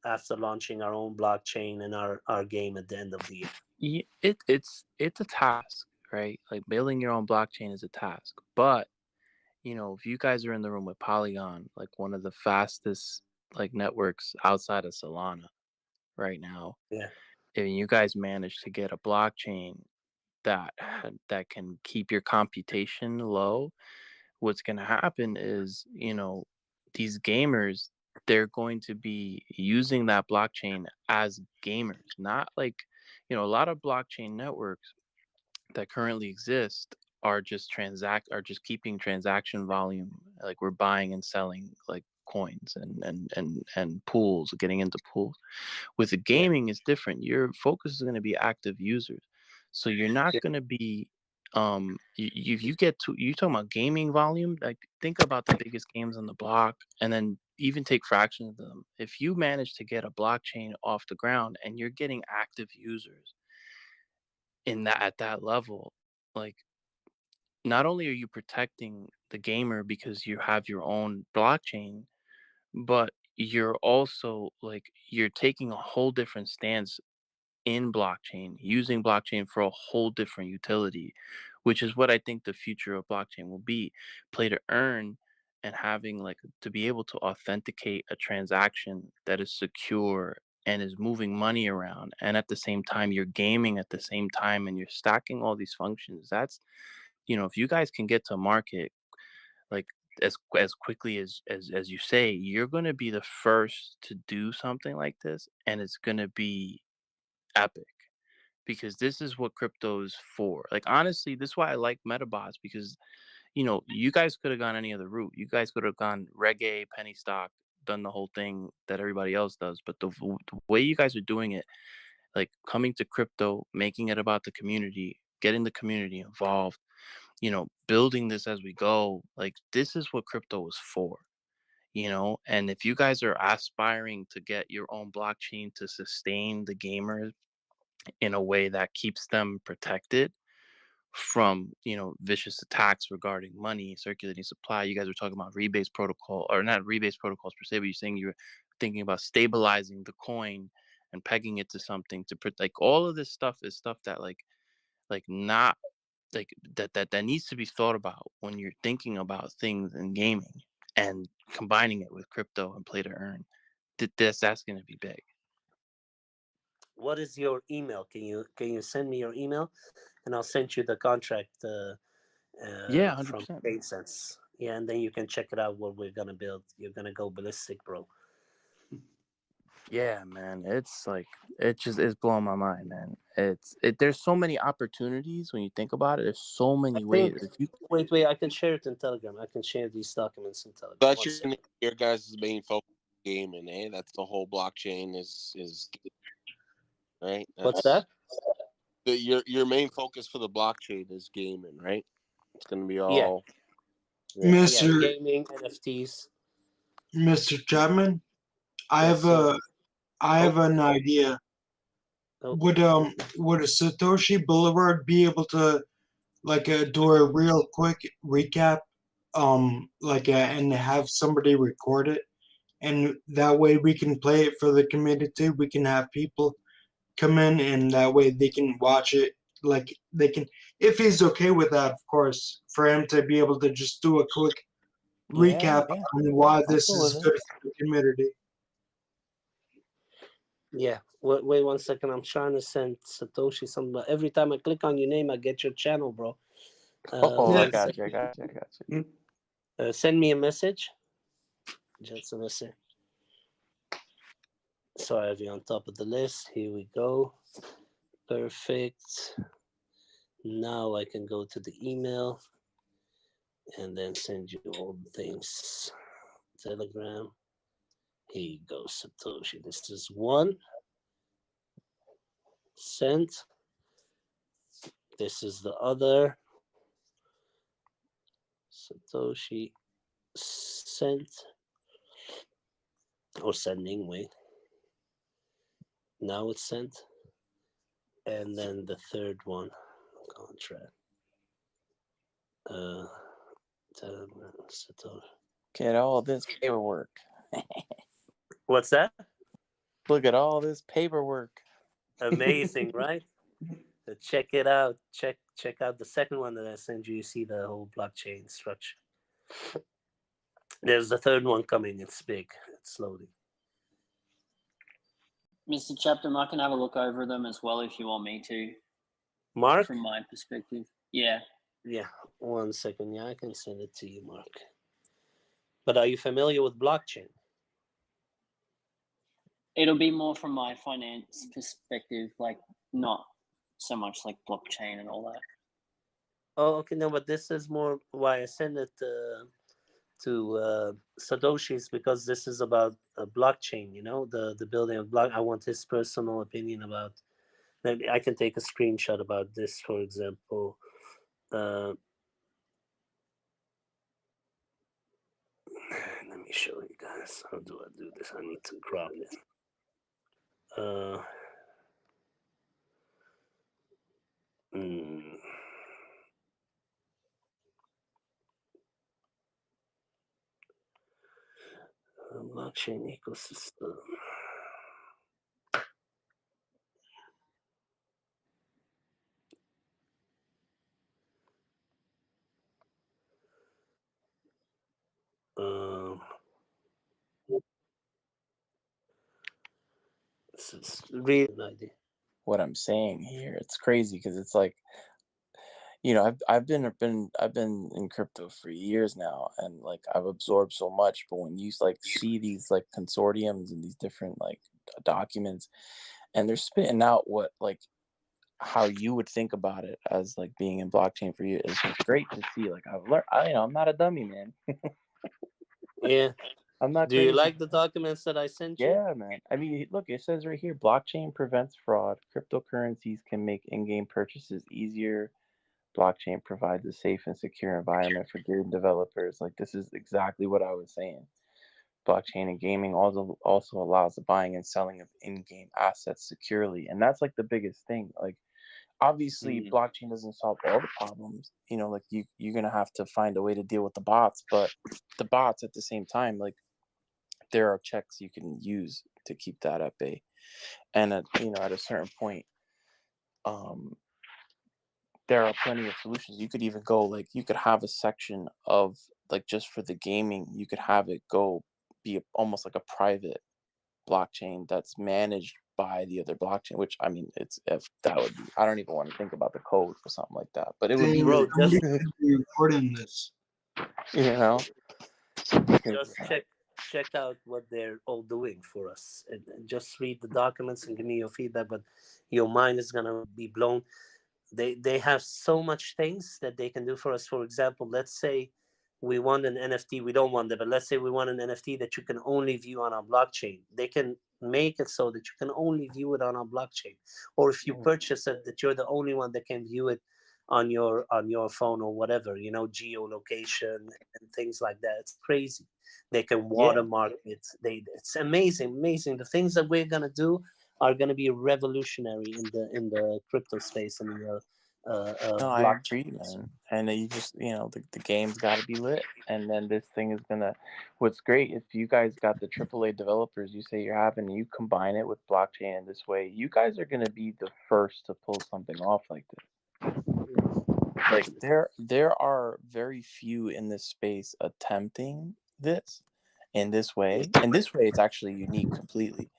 after launching our own blockchain and our game at the end of the year? It's a task, right? Like building your own blockchain is a task. But if you guys are in the room with Polygon, like one of the fastest like networks outside of Solana right now, yeah, and you guys manage to get a blockchain that can keep your computation low, what's going to happen is, these gamers, they're going to be using that blockchain as gamers, not like, a lot of blockchain networks that currently exist are just keeping transaction volume, like we're buying and selling like coins and pools, getting into pools. With the gaming is different. Your focus is going to be active users, so you're not going to be you get to, you talking about gaming volume, like think about the biggest games on the block and then even take fractions of them. If you manage to get a blockchain off the ground and you're getting active users at that level, like not only are you protecting the gamer because you have your own blockchain, but you're also like you're taking a whole different stance in blockchain, using blockchain for a whole different utility, which is what I think the future of blockchain will be. Play to earn, and having like to be able to authenticate a transaction that is secure and is moving money around, and at the same time you're gaming at the same time and you're stacking all these functions. That's, if you guys can get to market like as quickly as you say, you're going to be the first to do something like this, and it's going to be epic, because this is what crypto is for. Like honestly, this is why I like Medabots, because you guys could have gone any other route. You guys could have gone reggae, penny stock, done the whole thing that everybody else does. But the way you guys are doing it, like coming to crypto, making it about the community, getting the community involved, building this as we go, like this is what crypto is for. And if you guys are aspiring to get your own blockchain to sustain the gamers in a way that keeps them protected from vicious attacks regarding money, circulating supply. You guys were talking about rebase protocol, or not rebase protocols per se, but you're saying you're thinking about stabilizing the coin and pegging it to something to put, like all of this stuff is stuff that not like that needs to be thought about when you're thinking about things in gaming, and combining it with crypto and play to earn. That's going to be big. What is your email? Can you send me your email, and I'll send you the contract Yeah, from 100%. TradeSense. Yeah, and then you can check it out what we're gonna build. You're gonna go ballistic, bro. Yeah, man, it's like it's blowing my mind, man. There's so many opportunities when you think about it. There's so many ways. Wait, I can share it in Telegram. I can share these documents in Telegram. That's your guys' main focus, gaming, eh? That's the whole blockchain is right. What's that? Your main focus for the blockchain is gaming, right? It's gonna be all Mr. gaming, NFTs. Mr. Chapman, I have an idea. Would a Satoshi Boulevard be able to do a real quick recap, and have somebody record it, and that way we can play it for the community. We can have people come in, and that way they can watch it. Like they can, if he's okay with that, of course, for him to be able to just do a quick recap on why this is good for the community. Yeah. Wait 1 second. I'm trying to send Satoshi something. But every time I click on your name, I get your channel, bro. I got you. Send me a message. Just a message. So I have you on top of the list. Here we go. Perfect. Now I can go to the email and then send you all the things. Telegram. Here you go, Satoshi. This is one. Sent. This is the other. Satoshi sent. Or sending, wait. Now it's sent. And then the third one. contract. Get all this paperwork. What's that? Look at all this paperwork. Amazing, right? Check it out. Check out the second one that I sent you. You see the whole blockchain structure. There's the third one coming. It's big. It's slowly. Mr. Chapter, I can have a look over them as well if you want me to. Mark? From my perspective. Yeah. Yeah. 1 second. Yeah, I can send it to you, Mark. But are you familiar with blockchain? It'll be more from my finance perspective, like not so much like blockchain and all that. Oh, okay. No, but this is more why I send it to Satoshi's, because this is about a blockchain, the building of block. I want his personal opinion about. Maybe I can take a screenshot about this, for example. Let me show you guys. How do I do this? I need to crop it. Blockchain ecosystem. This is really an idea. What I'm saying here, it's crazy because it's like, I've been in crypto for years now, and like I've absorbed so much. But when you like see these like consortiums and these different like documents, and they're spitting out what like how you would think about it as like being in blockchain for you, it's just great to see. Like I've learned, I'm not a dummy, man. Yeah. I'm not. Do crazy. you like the documents that I sent you? Yeah, man. I mean, look, it says right here, blockchain prevents fraud. Cryptocurrencies can make in-game purchases easier. Blockchain provides a safe and secure environment for game developers. Like, this is exactly what I was saying. Blockchain and gaming also allows the buying and selling of in-game assets securely. And that's like the biggest thing. Like, obviously, blockchain doesn't solve all the problems. Like you're going to have to find a way to deal with the bots, but the bots at the same time, like, there are checks you can use to keep that at bay. And at a certain point, there are plenty of solutions. You could even go, like, you could have a section of, like, just for the gaming, you could have it go be almost like a private blockchain that's managed by the other blockchain, which, I mean, I don't even want to think about the code for something like that, but it would be really recording this. Just check out what they're all doing for us, and just read the documents and give me your feedback. But your mind is gonna be blown. They have so much things that they can do for us. For example, let's say we want an NFT. We don't want that, but let's say we want an NFT that you can only view on our blockchain. They can make it so that you can only view it on our blockchain, or if you purchase it, that you're the only one that can view it on your phone or whatever, geolocation and things like that. It's crazy. They can watermark it. It's amazing. The things that we're gonna do are gonna be revolutionary in the crypto space and the No, I agree, man. And you just, the game's got to be lit. And then this thing is going to, what's great, if you guys got the AAA developers you say you're having, you combine it with blockchain in this way, you guys are going to be the first to pull something off like this. Like, there are very few in this space attempting this in this way. In this way, it's actually unique completely.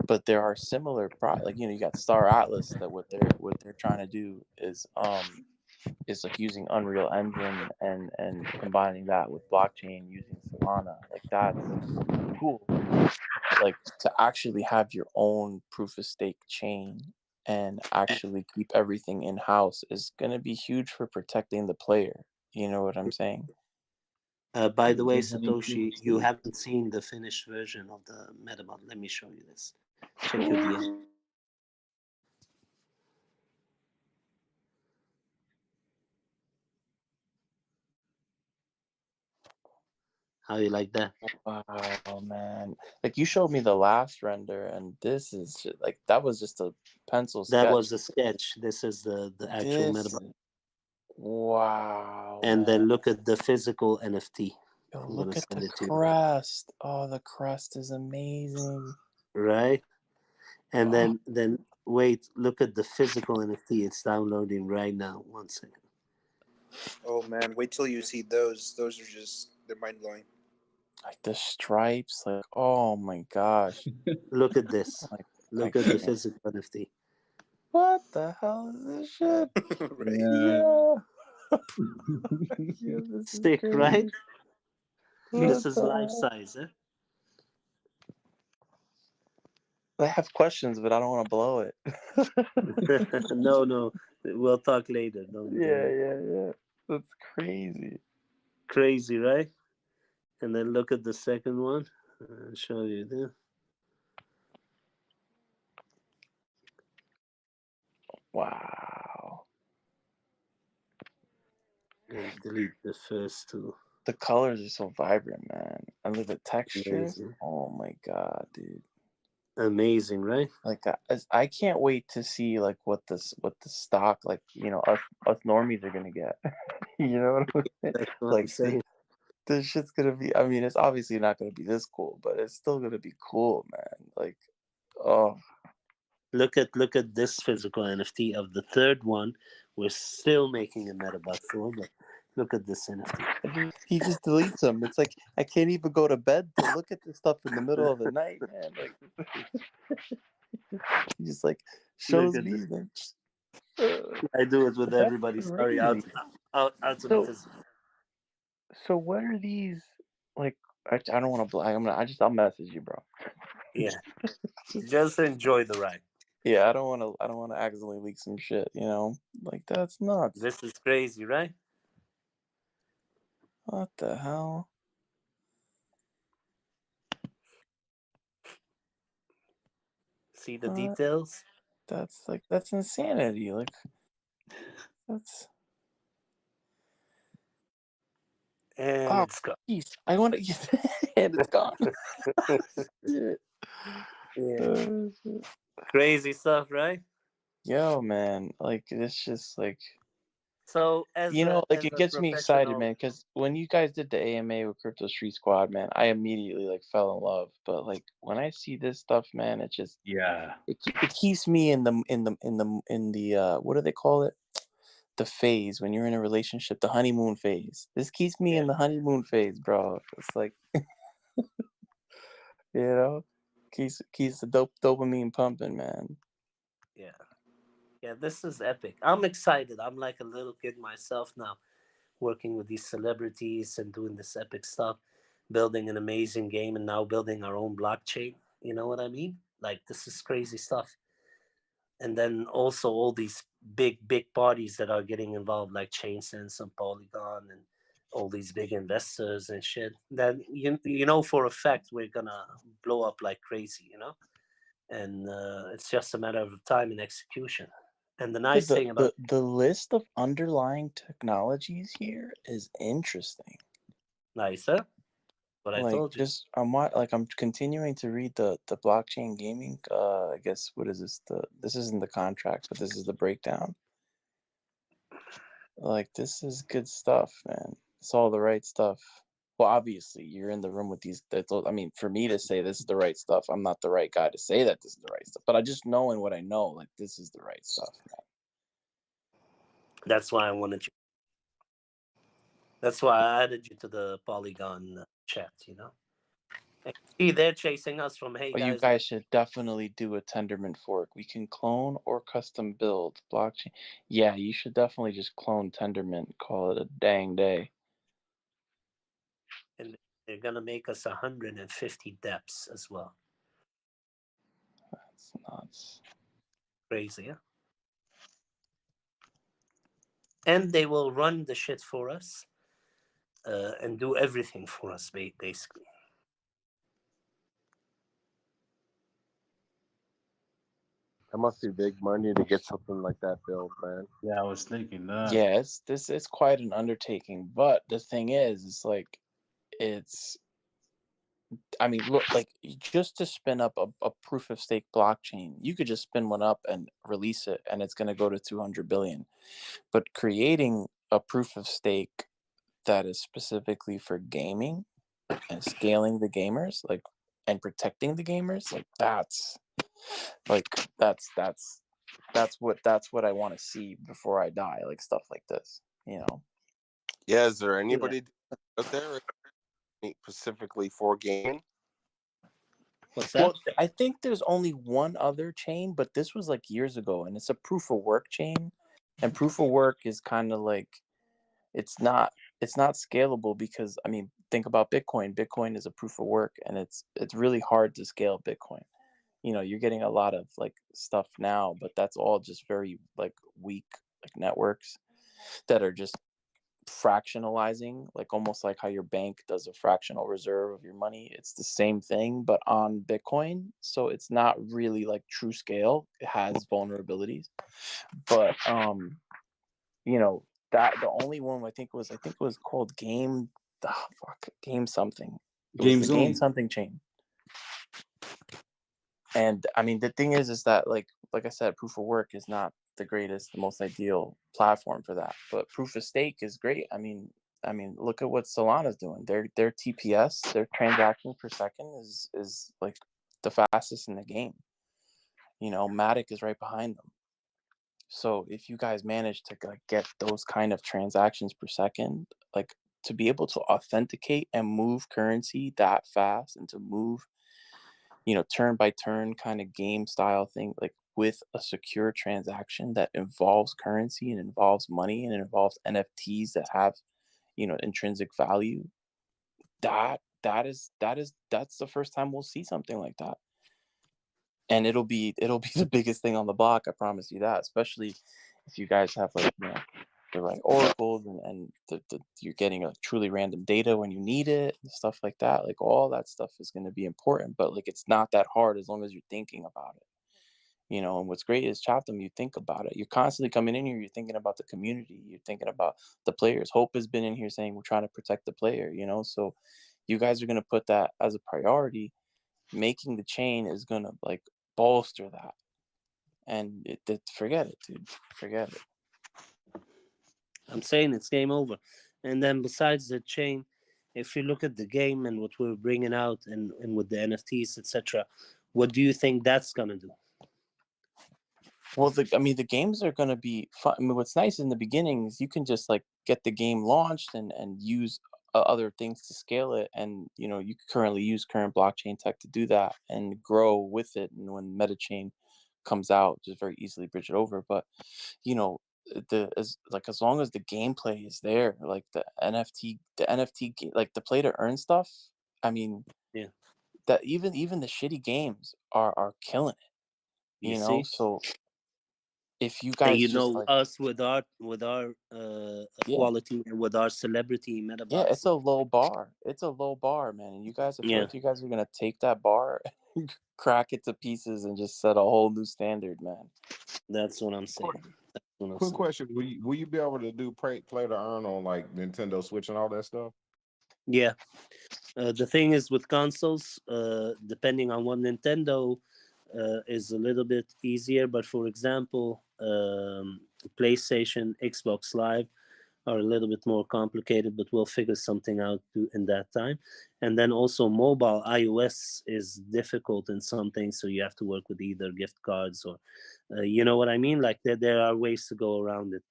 But there are similar like, you got Star Atlas, that what they're trying to do is like using Unreal Engine and combining that with blockchain using Solana. Like, that's cool. Like, to actually have your own proof of stake chain and actually keep everything in house is going to be huge for protecting the player. You know what I'm saying? By the way, Satoshi, you haven't seen the finished version of the Medabot. Let me show you this. Check your DM. How you like that? Wow, man! Like, you showed me the last render, and this is just, like, that was just a pencil sketch. That was a sketch. This is the actual Medabot. Wow. And then man. look at the physical NFT. Yo, I'm look gonna at send the it to you. crest. Oh, the crest is amazing. Right? And then wait, look at the physical NFT. It's downloading right now. 1 second. Oh man, wait till you see those. Those are just, they're mind blowing. Like the stripes, like, oh my gosh. Look at this. Like, Look I at the can't. physical NFT. What the hell is this shit? Right? Yeah. Yeah, this is Sick, crazy. right? This What is the life hell? size, eh? I have questions, but I don't want to blow it. No, we'll talk later. Yeah. That's crazy. Crazy, right? And then look at the second one. I'll show you there. Wow. And delete the first two. The colors are so vibrant, man. And look at the textures. Amazing. Oh my god, dude. Amazing, right? Like I can't wait to see like what the stock, like, you know, us normies are gonna get. You know what I'm saying? That's what I'm Like saying. this shit's gonna be. I mean, it's obviously not gonna be this cool, but it's still gonna be cool, man. Like, oh, Look at this physical NFT of the third one. We're still making a Medabot for, but look at this NFT. he just deletes them. It's like I can't even go to bed to look at this stuff in the middle of the night, man. Like he just like shows Look at me. this. Then, I do it with that's everybody. Sorry, out crazy. to the physical. So what are these? Like, I don't want to. I'll message you, bro. Yeah, just enjoy the ride. Yeah, I don't want to accidentally leak some shit. You know, like that's nuts. This is crazy, right? What the hell? See the details? That's insanity. Like that's. And it's gone. Geez, I want to get and it's gone. Yeah. Crazy stuff, right? Yo, man, like it's just like, so as you know, like as it a gets me excited, professional, man. Because when you guys did the AMA with Crypto Street Squad, man, I immediately like fell in love. But like when I see this stuff, man, it just it keeps me in the what do they call it? The phase when you're in a relationship, the honeymoon phase. This keeps me in the honeymoon phase, bro. It's like, you know, keeps the dopamine pumping, man. Yeah, this is epic. I'm excited. I'm like a little kid myself now, working with these celebrities and doing this epic stuff, building an amazing game, and now building our own blockchain. You know what I mean? Like this is crazy stuff. And then also all these big parties that are getting involved, like Chainsense and Polygon and all these big investors and shit. Then you know for a fact we're gonna blow up like crazy. And it's just a matter of time and execution. And the nice thing about the list of underlying technologies here is interesting. Nice, huh? What I Like told you. just I'm continuing to read the blockchain gaming. I guess what is this? This isn't the contract, but this is the breakdown. Like this is good stuff, man. It's all the right stuff. Well, obviously, you're in the room with these. I mean, for me to say this is the right stuff, I'm not the right guy to say that this is the right stuff. But I just knowing what I know, like this is the right stuff, man. That's why I wanted you. That's why I added you to the Polygon chat. And see, they're chasing us from hey But guys. you guys should definitely do a Tendermint fork. We can clone or custom build blockchain. Yeah, you should definitely just clone Tendermint. Call it a dang day. And they're gonna make us 150 depths as well. That's nuts. Crazy, yeah. And they will run the shit for us and do everything for us, basically. That must be big money to get something like that built, man. Yeah, I was thinking that. Yeah, it's quite an undertaking. But the thing is, I mean, look, like just to spin up a proof of stake blockchain, you could just spin one up and release it, and it's going to go to 200 billion. But creating a proof of stake that is specifically for gaming and scaling the gamers, like, and protecting the gamers, like that's what I want to see before I die, like stuff like this, you know. Yeah, is there anybody out there specifically for gaming? What's that? Well, I think there's only one other chain, but this was like years ago, and it's a proof of work chain. And proof of work is kind of like, it's not scalable, because I mean, think about Bitcoin. Bitcoin is a proof of work, and it's really hard to scale Bitcoin. You know, you're getting a lot of like stuff now, but that's all just very like weak like networks that are just fractionalizing, like almost like how your bank does a fractional reserve of your money. It's the same thing, but on Bitcoin. So it's not really like true scale. It has vulnerabilities, but you know, that the only one I think it was called Game something. It was the Game something chain. And I mean, the thing is that like I said, proof of work is not the greatest, the most ideal platform for that. But proof of stake is great. I mean, look at what Solana's doing. Their TPS, their transactions per second is like the fastest in the game. You know, Matic is right behind them. So if you guys manage to like get those kind of transactions per second, like to be able to authenticate and move currency that fast, and to move, you know, turn by turn kind of game style thing, like with a secure transaction that involves currency and involves money and involves NFTs that have, you know, intrinsic value, that's the first time we'll see something like that. And it'll be the biggest thing on the block, I promise you that, especially if you guys have like, you know, the right oracles, and you're getting like truly random data when you need it and stuff like that. Like all that stuff is going to be important, but like it's not that hard as long as you're thinking about it, you know. And what's great is Chaptem, you think about it. You're constantly coming in here, you're thinking about the community, you're thinking about the players. Hope has been in here saying we're trying to protect the player, you know. So you guys are going to put that as a priority. Making the chain is going to like bolster that. And forget it, dude. Forget it. I'm saying it's game over. And then besides the chain, if you look at the game and what we're bringing out, and with the NFTs, etc., what do you think that's gonna do? Well, the games are going to be fun. I mean, what's nice in the beginning is you can just like get the game launched and use other things to scale it. And, you know, you currently use current blockchain tech to do that and grow with it. And when Metachain comes out, just very easily bridge it over. But, you know, as long as the gameplay is there, like the NFT, like the play to earn stuff. I mean, yeah, that even the shitty games are killing it. You know, so if you guys, and you just know, like us with our quality and with our celebrity Medabots. Yeah, it's a low bar. It's a low bar, man. And you guys, I feel like you guys are gonna take that bar, crack it to pieces, and just set a whole new standard, man. That's what I'm saying. Quick question: Will you be able to do play to earn on like Nintendo Switch and all that stuff? Yeah. The thing is with consoles, depending on what Nintendo is a little bit easier. But for example, PlayStation, Xbox Live are a little bit more complicated, but we'll figure something out in that time. And then also mobile iOS is difficult in some things, so you have to work with either gift cards or, you know what I mean? Like there are ways to go around it.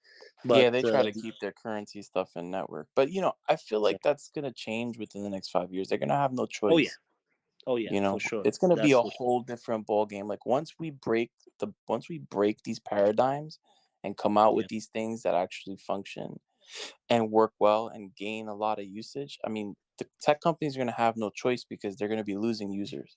But, yeah, they try to keep their currency stuff in network, but you know, I feel like that's gonna change within the next 5 years. They're gonna have no choice. Oh yeah, you know, for sure. It's gonna be That's a whole different ball game. Like once we break these paradigms and come out with these things that actually function and work well and gain a lot of usage, I mean, the tech companies are gonna have no choice because they're gonna be losing users.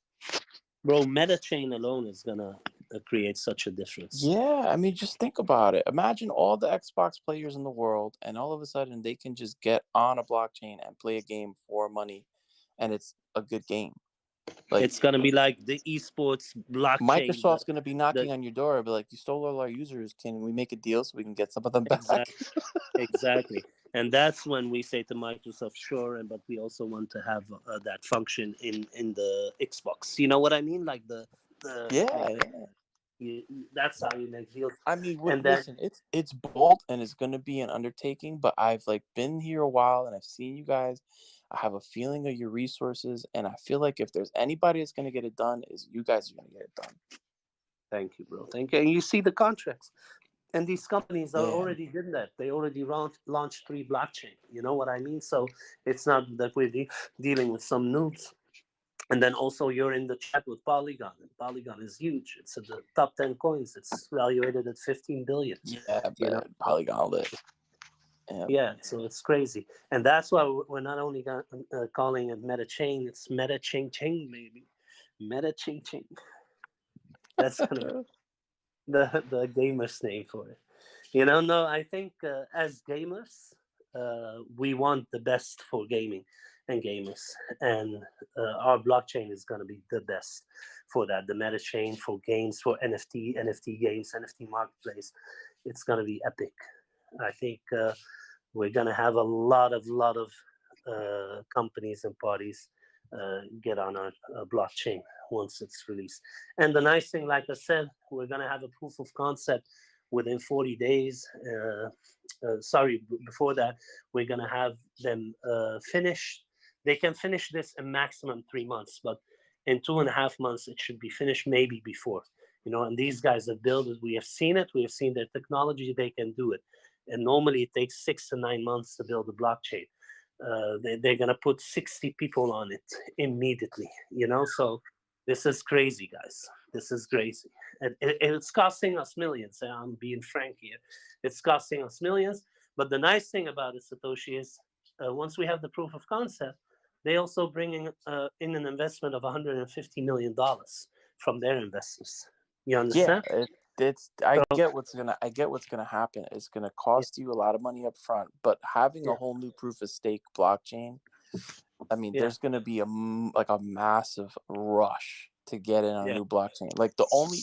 Bro, Metachain alone is gonna create such a difference. Yeah, I mean, just think about it. Imagine all the Xbox players in the world, and all of a sudden they can just get on a blockchain and play a game for money, and it's a good game. Like it's gonna be like the esports blockchain. Microsoft's gonna be knocking on your door, but like, you stole all our users. Can we make a deal so we can get some of them back? Exactly. And that's when we say to Microsoft, sure, but we also want to have that function in the Xbox. You know what I mean? Like the yeah. That's how you make deals. I mean, And then listen, it's bold and it's going to be an undertaking, but I've like been here a while and I've seen you guys. I have a feeling of your resources, and I feel like if there's anybody that's going to get it done, is you guys are going to get it done. thank you, bro. Thank you. And you see the contracts. And these companies are Yeah. already did that. They already launched 3 blockchain. You know what I mean? So it's not that we're dealing with some noobs. And then also you're in the chat with Polygon. And Polygon is huge. It's at the top 10 coins. It's valuated at 15 billion. Yeah, You know? Polygon lit. Yeah, so it's crazy. And that's why we're not only calling it Meta Chain, it's Meta Ching Ching, baby. Meta Ching Ching. That's kind of the gamer's name for it. You know, no, I think as gamers, we want the best for gaming and gamers. And our blockchain is going to be the best for that. The meta chain for games, for NFT games, NFT marketplace. It's going to be epic. I think we're going to have a lot of companies and parties get on our blockchain once it's released. And the nice thing, like I said, we're going to have a proof of concept within 40 days. Before that, we're going to have them finished. They can finish this in maximum 3 months, but in 2.5 months, it should be finished, maybe before. You know, and these guys that build it, we have seen it. We have seen their technology. They can do it. And normally it takes 6 to 9 months to build a blockchain. They're going to put 60 people on it immediately, you know? So this is crazy, guys. This is crazy. It's costing us millions. I'm being frank here. It's costing us millions. But the nice thing about it, Satoshi, is once we have the proof of concept, they also bring in an investment of $150 million from their investors. You understand? Yeah, I get what's gonna happen. It's gonna cost you a lot of money up front, but having a whole new proof of stake blockchain, I mean, there's gonna be a massive rush to get in on a new blockchain. Like the only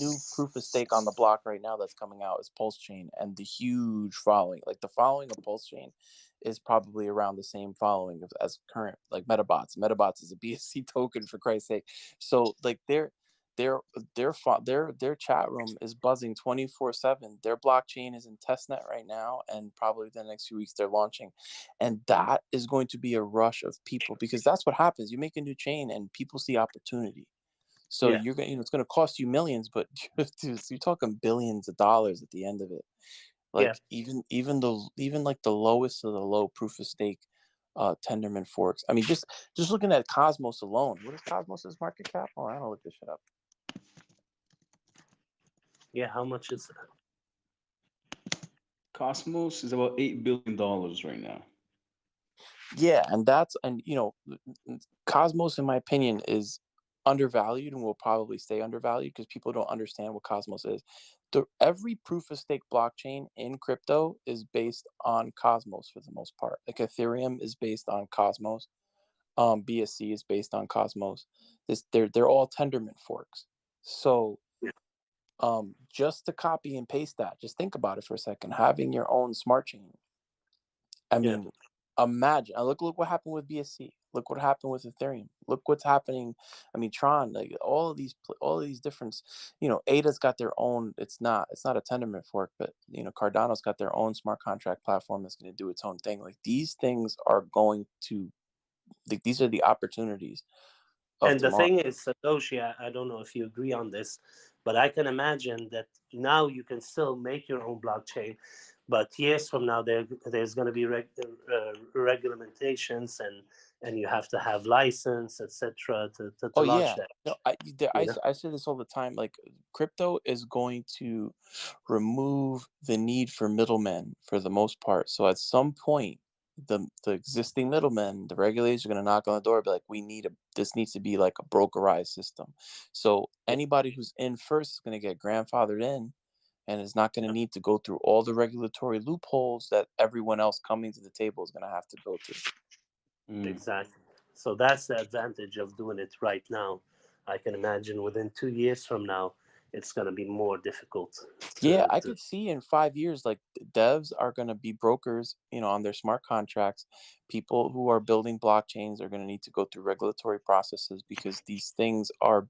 new proof of stake on the block right now that's coming out is Pulse Chain, and the huge following. Like the following of Pulse Chain is probably around the same following as current like Medabots. Medabots is a BSC token, for Christ's sake. So like their chat room is buzzing 24/7. Their blockchain is in testnet right now, and probably the next few weeks they're launching. And that is going to be a rush of people, because that's what happens. You make a new chain and people see opportunity. So you're going, it's going to cost you millions, but you're talking billions of dollars at the end of it. Like even like the lowest of the low proof of stake Tendermint forks. I mean, just looking at Cosmos alone, what is Cosmos's market cap? Oh, I don't look this shit up. Yeah, how much is it? Cosmos is about $8 billion right now. Yeah, and Cosmos, in my opinion, is undervalued and will probably stay undervalued because people don't understand what Cosmos is. Every proof of stake blockchain in crypto is based on Cosmos for the most part. Like Ethereum is based on Cosmos. BSC is based on Cosmos. They're all Tendermint forks. So just to copy and paste that, just think about it for a second. Having your own smart chain. I mean, imagine. Look what happened with BSC. Look what happened with Ethereum. Look what's happening. I mean, Tron. Like all of these different. ADA's got their own. It's not a Tendermint fork, but Cardano's got their own smart contract platform that's going to do its own thing. Like these things are going to. Like these are the opportunities. And the thing is, Satoshi, I don't know if you agree on this, but I can imagine that now you can still make your own blockchain, but years from now there's going to be regulamentations and you have to have license, etc. to launch that. No, I say this all the time. Like crypto is going to remove the need for middlemen for the most part. So at some point, the existing middlemen, the regulators are going to knock on the door and be like, this needs to be like a brokerized system. So anybody who's in first is going to get grandfathered in and is not going to need to go through all the regulatory loopholes that everyone else coming to the table is going to have to go through. Exactly. So that's the advantage of doing it right now. I can imagine within 2 years from now, it's going to be more difficult. I could see in 5 years, like devs are going to be brokers, on their smart contracts. People who are building blockchains are going to need to go through regulatory processes because these things are,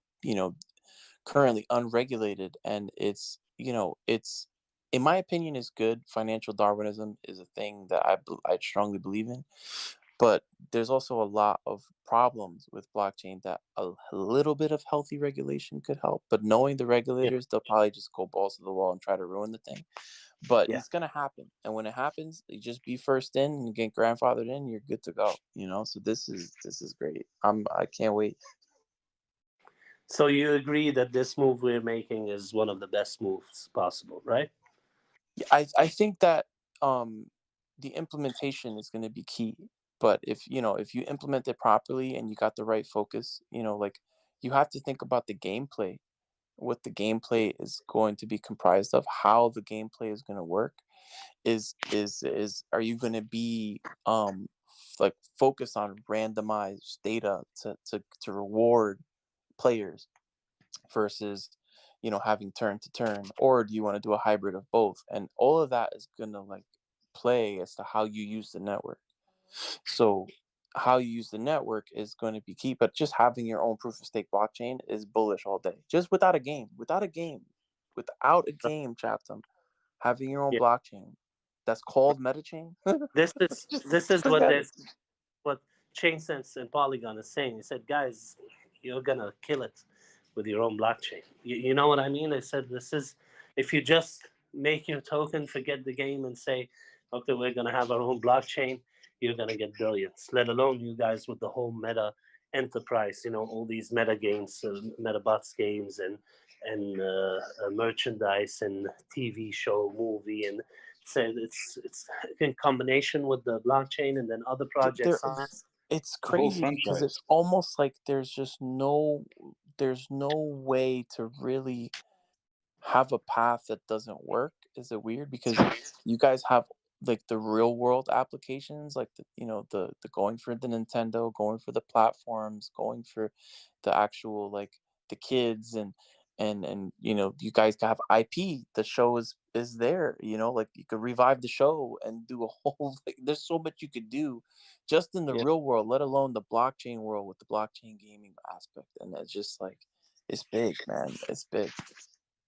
currently unregulated, and it's, it's, in my opinion, is good. Financial Darwinism is a thing that I strongly believe in, but there's also a lot of problems with blockchain that a little bit of healthy regulation could help. But knowing the Yeah. regulators, they'll probably just go balls to the wall and try to ruin the thing. But Yeah. it's gonna happen, and when it happens, you just be first in and get grandfathered in. You're good to go. So this is great. I can't wait. So you agree that this move we're making is one of the best moves possible, right? I think that the implementation is going to be key. But if you implement it properly and you got the right focus, like, you have to think about the gameplay, what the gameplay is going to be comprised of, how the gameplay is going to work. Is are you going to be like focused on randomized data to reward players versus having turn to turn, or do you want to do a hybrid of both? And all of that is going to like play as to how you use the network. So how you use the network is going to be key, but just having your own proof of stake blockchain is bullish all day. Just without a game, Chatham, having your own Yeah. blockchain that's called Metachain. This is this is what Forget it. this what ChainSense and Polygon is saying. He said, guys, you're gonna kill it with your own blockchain. You know what I mean? I said, this is, if you just make your token, forget the game, and say, okay, we're gonna have our own blockchain, you're gonna get billions. Let alone you guys with the whole meta enterprise. All these meta games, Medabots games, and merchandise and TV show, movie, and said it's in combination with the blockchain and then other projects on it. It's The whole crazy because franchise. it's almost like there's no way to really have a path that doesn't work. Is it weird? Because you guys have like the real world applications, like the going for the Nintendo, going for the platforms, going for the actual, like, the kids, and you guys have IP. The show is there. Like, you could revive the show and do a whole like, there's so much you could do just in the Yeah, real world, let alone the blockchain world with the blockchain gaming aspect. And it's just like, it's big, man. It's big.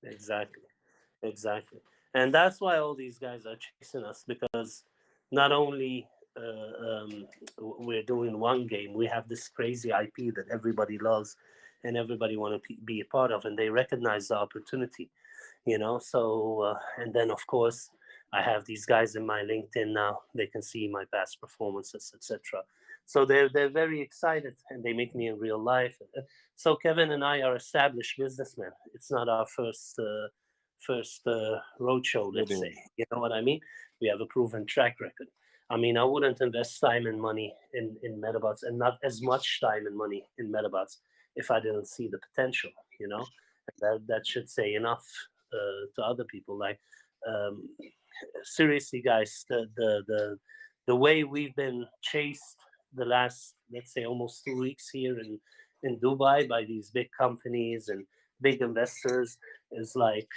exactly. Exactly. And that's why all these guys are chasing us, because not only we're doing one game, we have this crazy IP that everybody loves and everybody want to be a part of, and they recognize the opportunity. So and then of course I have these guys in my LinkedIn now. They can see my past performances, etc. So they're very excited, and they meet me in real life. So Kevin and I are established businessmen. It's not our first roadshow, let's say. You know what I mean? We have a proven track record. I mean, I wouldn't invest time and money in Medabots, and not as much time and money in Medabots, if I didn't see the potential. That should say enough to other people. Like, um, seriously, guys, the way we've been chased the last, let's say, almost 2 weeks here in Dubai by these big companies and big investors is like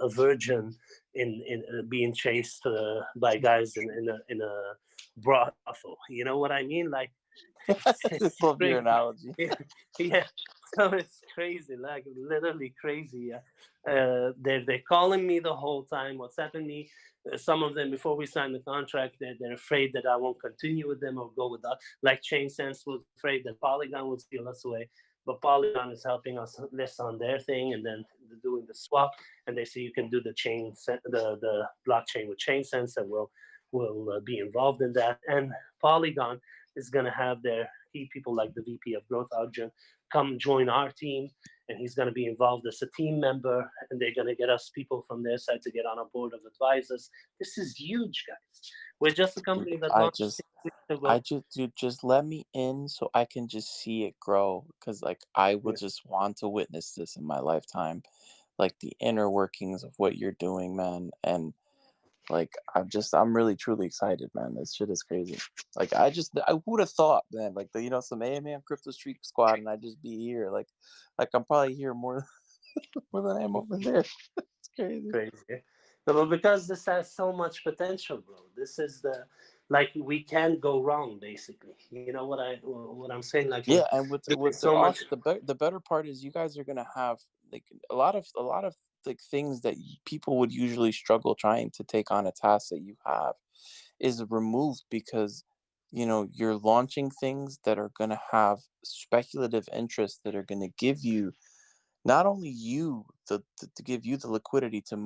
a virgin in being chased by guys in a brothel. You know what I mean? Like, I it's just love your crazy. analogy. Yeah. So it's crazy, like literally crazy. They're calling me the whole time, WhatsApping me. Some of them, before we sign the contract, they're afraid that I won't continue with them or go with that. Like ChainSense was afraid that Polygon would steal us away, but Polygon is helping us list on their thing, and then they're doing the swap. And they say you can do the blockchain with ChainSense, and we'll be involved in that. And Polygon is going to have their key people like the VP of Growth, Arjun, come join our team, and he's going to be involved as a team member, and they're going to get us people from their side to get on a board of advisors. This is huge, guys. We're just a company that I launched just 6 weeks ago. dude, just let me in so I can just see it grow, because like I would just want to witness this in my lifetime, like the inner workings of what you're doing, man. And like I'm really truly excited, man. This shit is crazy. Like I would have thought, man, like some AMM Crypto Street Squad, and I'd just be here, like I'm probably here more more than I am over there. It's crazy. Crazy. But because this has so much potential, bro. This is like we can't go wrong, basically. You know what I'm saying? Like Yeah, we're and with doing the so much. the better part is you guys are gonna have like a lot of like things that people would usually struggle trying to take on a task that you have is removed because you're launching things that are gonna have speculative interests that are gonna give you not only you to give you the liquidity to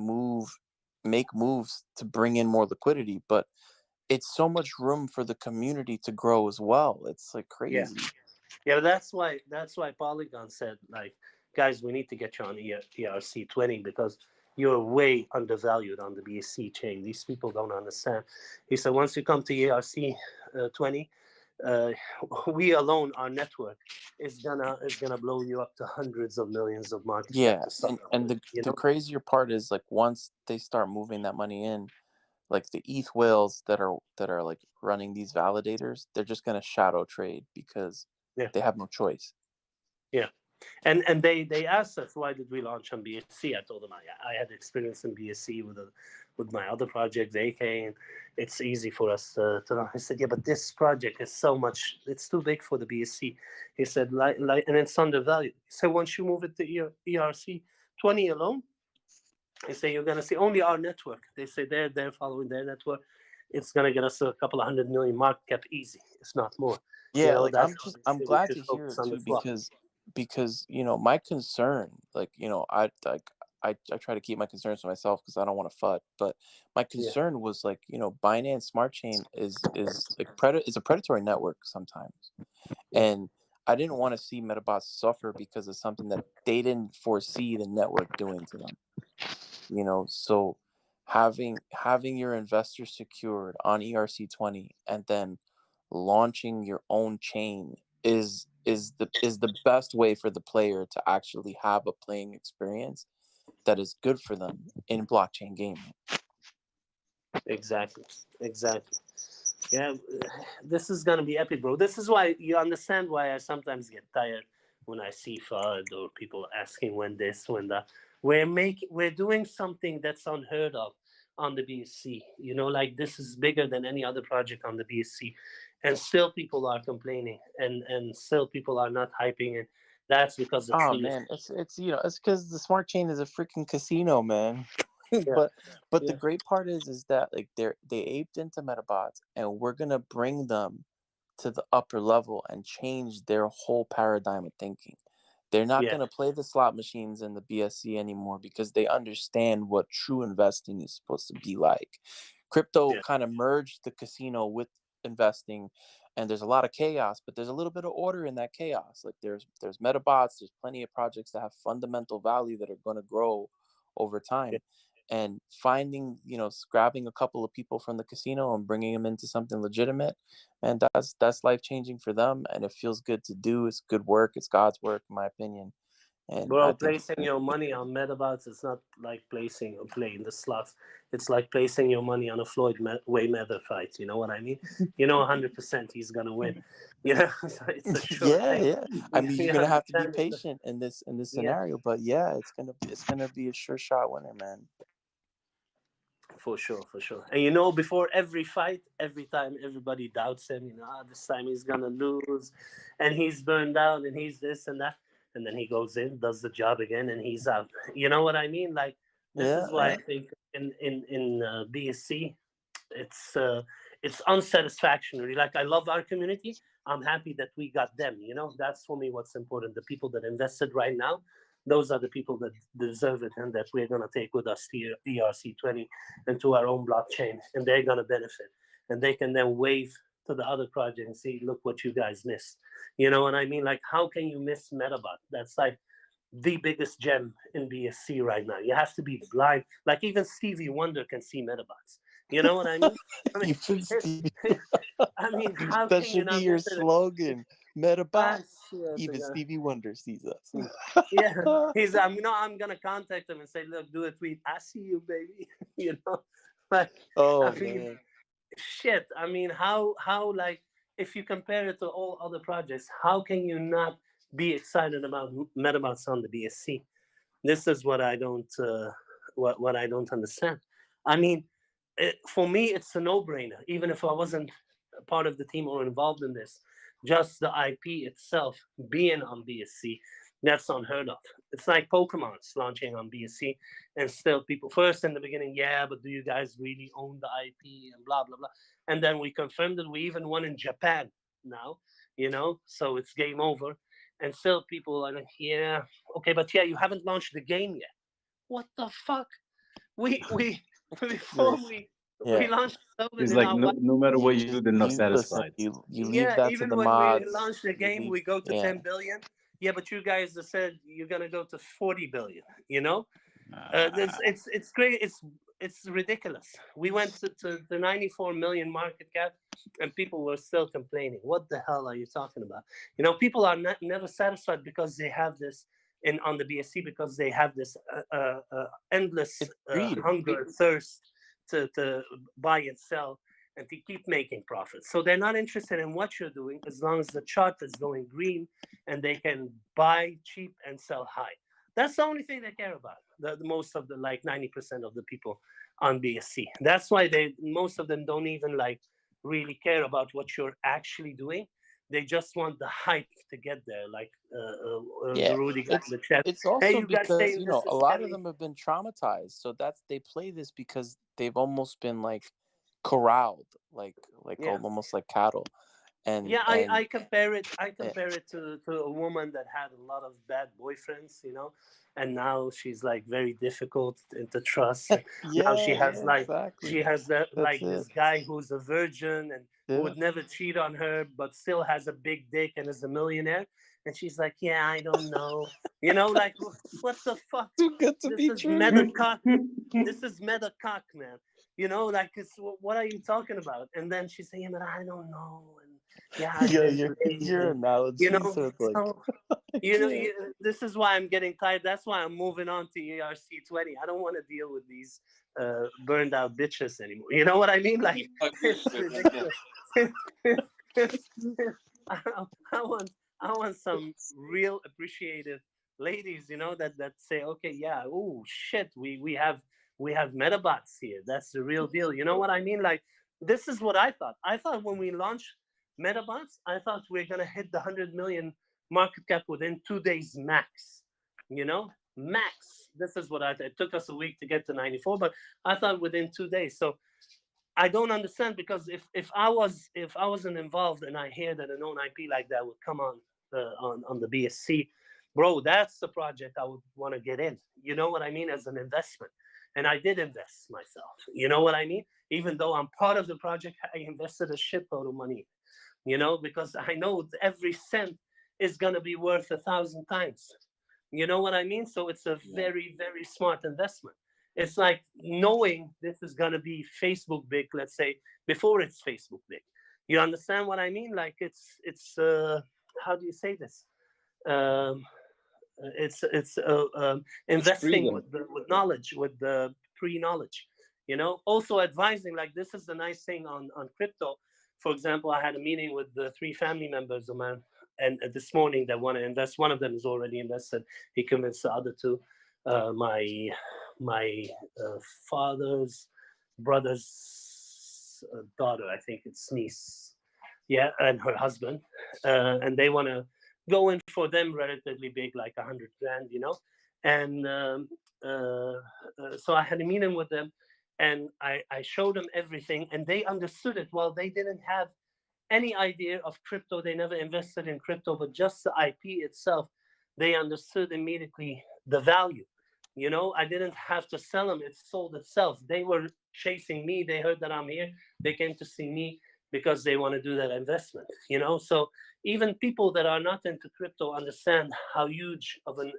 make moves to bring in more liquidity, but it's so much room for the community to grow as well. It's like Yeah. crazy. Yeah, that's why Polygon said, like, guys, we need to get you on ERC20 because you're way undervalued on the BSC chain. These people don't understand. He said once you come to ERC20, we alone, our network is gonna blow you up to hundreds of millions of market cap Yeah, to start off and with. the crazier part is like once they start moving that money in, like the ETH whales that are like running these validators, they're just gonna shadow trade because Yeah. they have no choice. Yeah. And they asked us why did we launch on BSC. I told them I had experience in BSC with my other project VK, and it's easy for us to launch. I said, yeah, but this project is so much, it's too big for the BSC. He said, like and it's undervalued. He said once you move it to ERC 20 alone, they say you're gonna see only our network. They say they're following their network. It's gonna get us a couple of 100 million market cap easy. It's not more. Yeah, like That's I'm we glad should to hear focus it on the too flop. because my concern, like I try to keep my concerns to myself because I don't want to FUD, but my Yeah. concern was like Binance Smart Chain is like is a predatory network sometimes, and I didn't want to see Medabots suffer because of something that they didn't foresee the network doing to them. So having your investors secured on ERC20 and then launching your own chain is the best way for the player to actually have a playing experience that is good for them in blockchain gaming. Exactly. Yeah, this is gonna be epic, bro. This is why you understand why I sometimes get tired when I see FUD or people asking when this, when that. We're doing something that's unheard of on the BSC. Like this is bigger than any other project on the BSC, and still people are complaining, and still people are not hyping it. That's because the Oh tree is. man, it's it's because the smart chain is a freaking casino, man. Yeah. but the Yeah. great part is that like they aped into Metabots, and we're gonna bring them to the upper level and change their whole paradigm of thinking. They're not Yeah. gonna play the slot machines in the BSC anymore because they understand what true investing is supposed to be like. Crypto Yeah. kind of merged the casino with investing, and there's a lot of chaos, but there's a little bit of order in that chaos. Like there's Medabots, there's plenty of projects that have fundamental value that are going to grow over Yeah. time, and finding grabbing a couple of people from the casino and bringing them into something legitimate, and that's life changing for them, and it feels good to do. It's good work. It's God's work, in my opinion. And I Bro, think placing your money on Medabots is not like placing or playing the slots. It's like placing your money on a Floyd Mayweather fight. You know what I mean? 100% he's gonna win. So it's a sure yeah, thing. yeah. I mean, You you're gonna have to be understand? patient in this Yeah, scenario, but yeah, it's gonna be a sure shot winner, man. for sure. And before every fight, every time everybody doubts him, this time he's gonna lose, and he's burned out, and he's this and that, and then he goes in, does the job again, and he's out. You know what I mean? Like this Yeah, is why I think in BSC, it's unsatisfactory. Like I love our community. I'm happy that we got them. That's for me what's important. The people that invested right now, those are the people that deserve it, and that we're gonna take with us to ERC20 and to our own blockchain, and they're gonna benefit, and they can then wave to the other project and say, look what you guys missed. You know what I mean? Like how can you miss Medabot? That's like the biggest gem in BSC right now. You have to be blind. Like even Stevie Wonder can see Metabots. You know what I mean? I mean, even Stevie. how That can you should be not your miss it? slogan, I Metabots. swear to Even God. Stevie Wonder sees us. Yeah, he's. I'm gonna contact him and say, look, do a tweet. I see you, baby. Like Oh I mean, man. shit. I mean, how like if you compare it to all other projects, how can you not be excited about Metabots on the BSC? This is what I don't what I don't understand. I mean, for me, it's a no-brainer. Even if I wasn't a part of the team or involved in this, just the IP itself being on BSC, that's unheard of. It's like Pokemon's launching on BSC, and still people first in the beginning, yeah, but do you guys really own the IP and blah blah blah? And then we confirmed that we even won in Japan now, so it's game over. And still people are like, yeah, okay, but yeah, you haven't launched the game yet. What the fuck? We before we launched It's in like our no matter You what you just do, they're not listen. satisfied. You leave yeah, that to even the when we mods. launched the You game, leave, we go to yeah. 10 billion. Yeah, but you guys have said you're gonna go to 40 billion. It's great. It's ridiculous. We went to the 94 million market cap, and people were still complaining. What the hell are you talking about? People are never satisfied because they have this on the BSC, because they have this endless hunger, thirst to buy and sell and to keep making profits. So they're not interested in what you're doing as long as the chart is going green and they can buy cheap and sell high. That's the only thing they care about. The most of the 90% of the people on BSC. That's why most of them don't even really care about what you're actually doing. They just want the hype to get there, like Rudy got in the chat. It's also hey, you guys because saying this a is lot of heavy. them have been traumatized, so they play this because they've almost been corralled, almost like cattle. And yeah, I compare it to a woman that had a lot of bad boyfriends, and now she's very difficult to trust. Now she has exactly. she has this guy who's a virgin and who would never cheat on her, but still has a big dick and is a millionaire. And she's like, yeah, I don't know. What the fuck? Too good to be true. This is Medacock, man. What are you talking about? And then she's saying, but I don't know. And yeah, your analogies are so, this is why I'm getting tired. That's why I'm moving on to ERC20. I don't want to deal with these burned out bitches anymore. You know what I mean? It's ridiculous. I want some real appreciative ladies, that say, okay, yeah, oh shit, we have Medabots here. That's the real deal. You know what I mean? This is what I thought. I thought when we launched Medabots, I thought we are gonna hit the 100 million market cap within 2 days max. Max. This is what it took us a week to get to 94, but I thought within 2 days. So I don't understand, because if I wasn't involved and I hear that a known IP like that would come on the BSC, bro, that's the project I would want to get in. You know what I mean? As an investment. And I did invest myself. You know what I mean? Even though I'm part of the project, I invested a shitload of money. Because I know every cent is gonna be worth 1,000 times. You know what I mean? So it's a very, very smart investment. It's like knowing this is gonna be Facebook big, let's say, before it's Facebook big. You understand what I mean? It's how do you say this? It's investing with knowledge, with the pre-knowledge. Also advising. This is the nice thing on crypto. For example, I had a meeting with the 3 family members of mine, and this morning they want to invest. One of them is already invested. He convinced the other 2. My father's brother's daughter, I think it's niece, and her husband, and they want to go in for them relatively big, like 100 grand, and so I had a meeting with them, and I showed them everything, and they understood it. Well, they didn't have any idea of crypto. They never invested in crypto, but just the IP itself, they understood immediately the value. I didn't have to sell them. It sold itself. They were chasing me. They heard that I'm here. They came to see me because they want to do that investment. So even people that are not into crypto understand how huge of an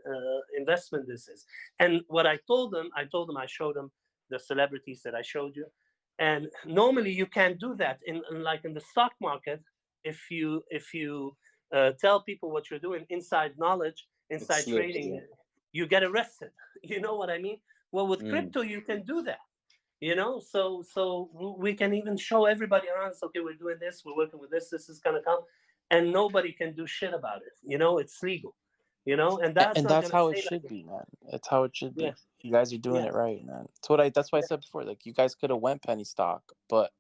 investment this is. And what I told them, I showed them the celebrities that I showed you. And normally you can't do that in the stock market. If you tell people what you're doing, inside knowledge, inside trading, you get arrested. You know what I mean? Well, with crypto, you can do that. So we can even show everybody around us, okay, we're doing this, we're working with this is gonna come, and nobody can do shit about it. It's legal. And that's And not that's gonna how it say should like, be, man. It's how it should yeah, be. You guys are doing yeah, it right, man. That's why I yeah, said before, like you guys could have went penny stock, but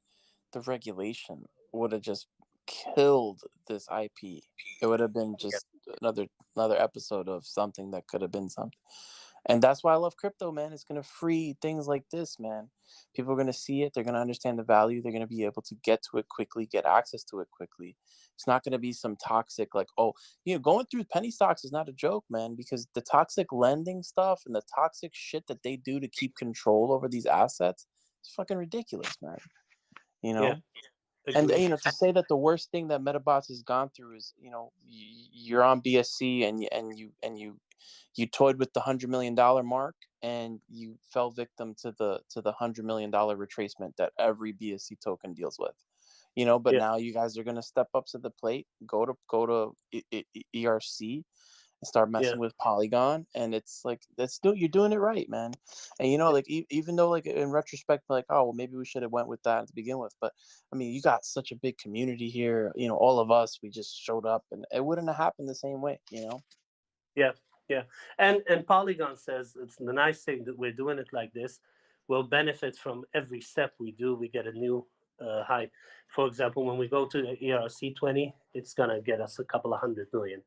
the regulation would have just killed this IP. It would have been yeah, just another episode of something that could have been something. And that's why I love crypto, man. It's gonna free things like this, man. People are gonna see it. They're gonna understand the value. They're gonna be able to get to it quickly, get access to it quickly. It's not gonna be some toxic, like, oh, going through penny stocks is not a joke, man, because the toxic lending stuff and the toxic shit that they do to keep control over these assets is fucking ridiculous, man. You yeah. know? And Agreed. to say that the worst thing that Medabots has gone through is, you're on BSC and you toyed with the $100 million mark and you fell victim to the $100 million retracement that every BSC token deals with. But Yeah, now you guys are gonna step up to the plate, go to ERC and start yeah, messing with Polygon, and it's like you're doing it right, man. And yeah, like even though like in retrospect, like, oh well, maybe we should have went with that to begin with, but I mean, you got such a big community here. All of us, we just showed up, and it wouldn't have happened the same way. yeah, yeah. And Polygon says it's the nice thing that we're doing it like this. We'll benefit from every step we do. We get a new high. For example, when we go to the ERC20, it's gonna get us a couple of $100 million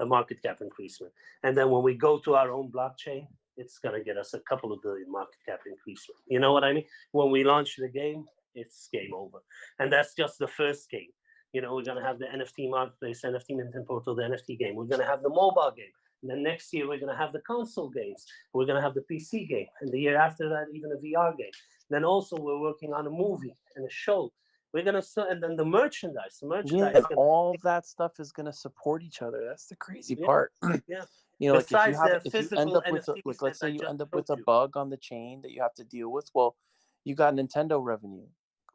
market cap increasement. And then when we go to our own blockchain, it's gonna get us a couple of billion market cap increasement. You know what I mean? When we launch the game, it's game over. And that's just the first game. We're gonna have the NFT marketplace, NFT Mint Portal, the NFT game. We're gonna have the mobile game. And then next year, we're going to have the console games. We're going to have the PC game. And the year after that, even a VR game. Then also, we're working on a movie and a show. We're going to, and then the merchandise. The merchandise. And all of that stuff is gonna support each other. That's the crazy part. Yeah. Like Besides if you end physical up with NFTs like, let's that say I you just end up showed with a you. bug on the chain that you have to deal with. Well, you got Nintendo revenue.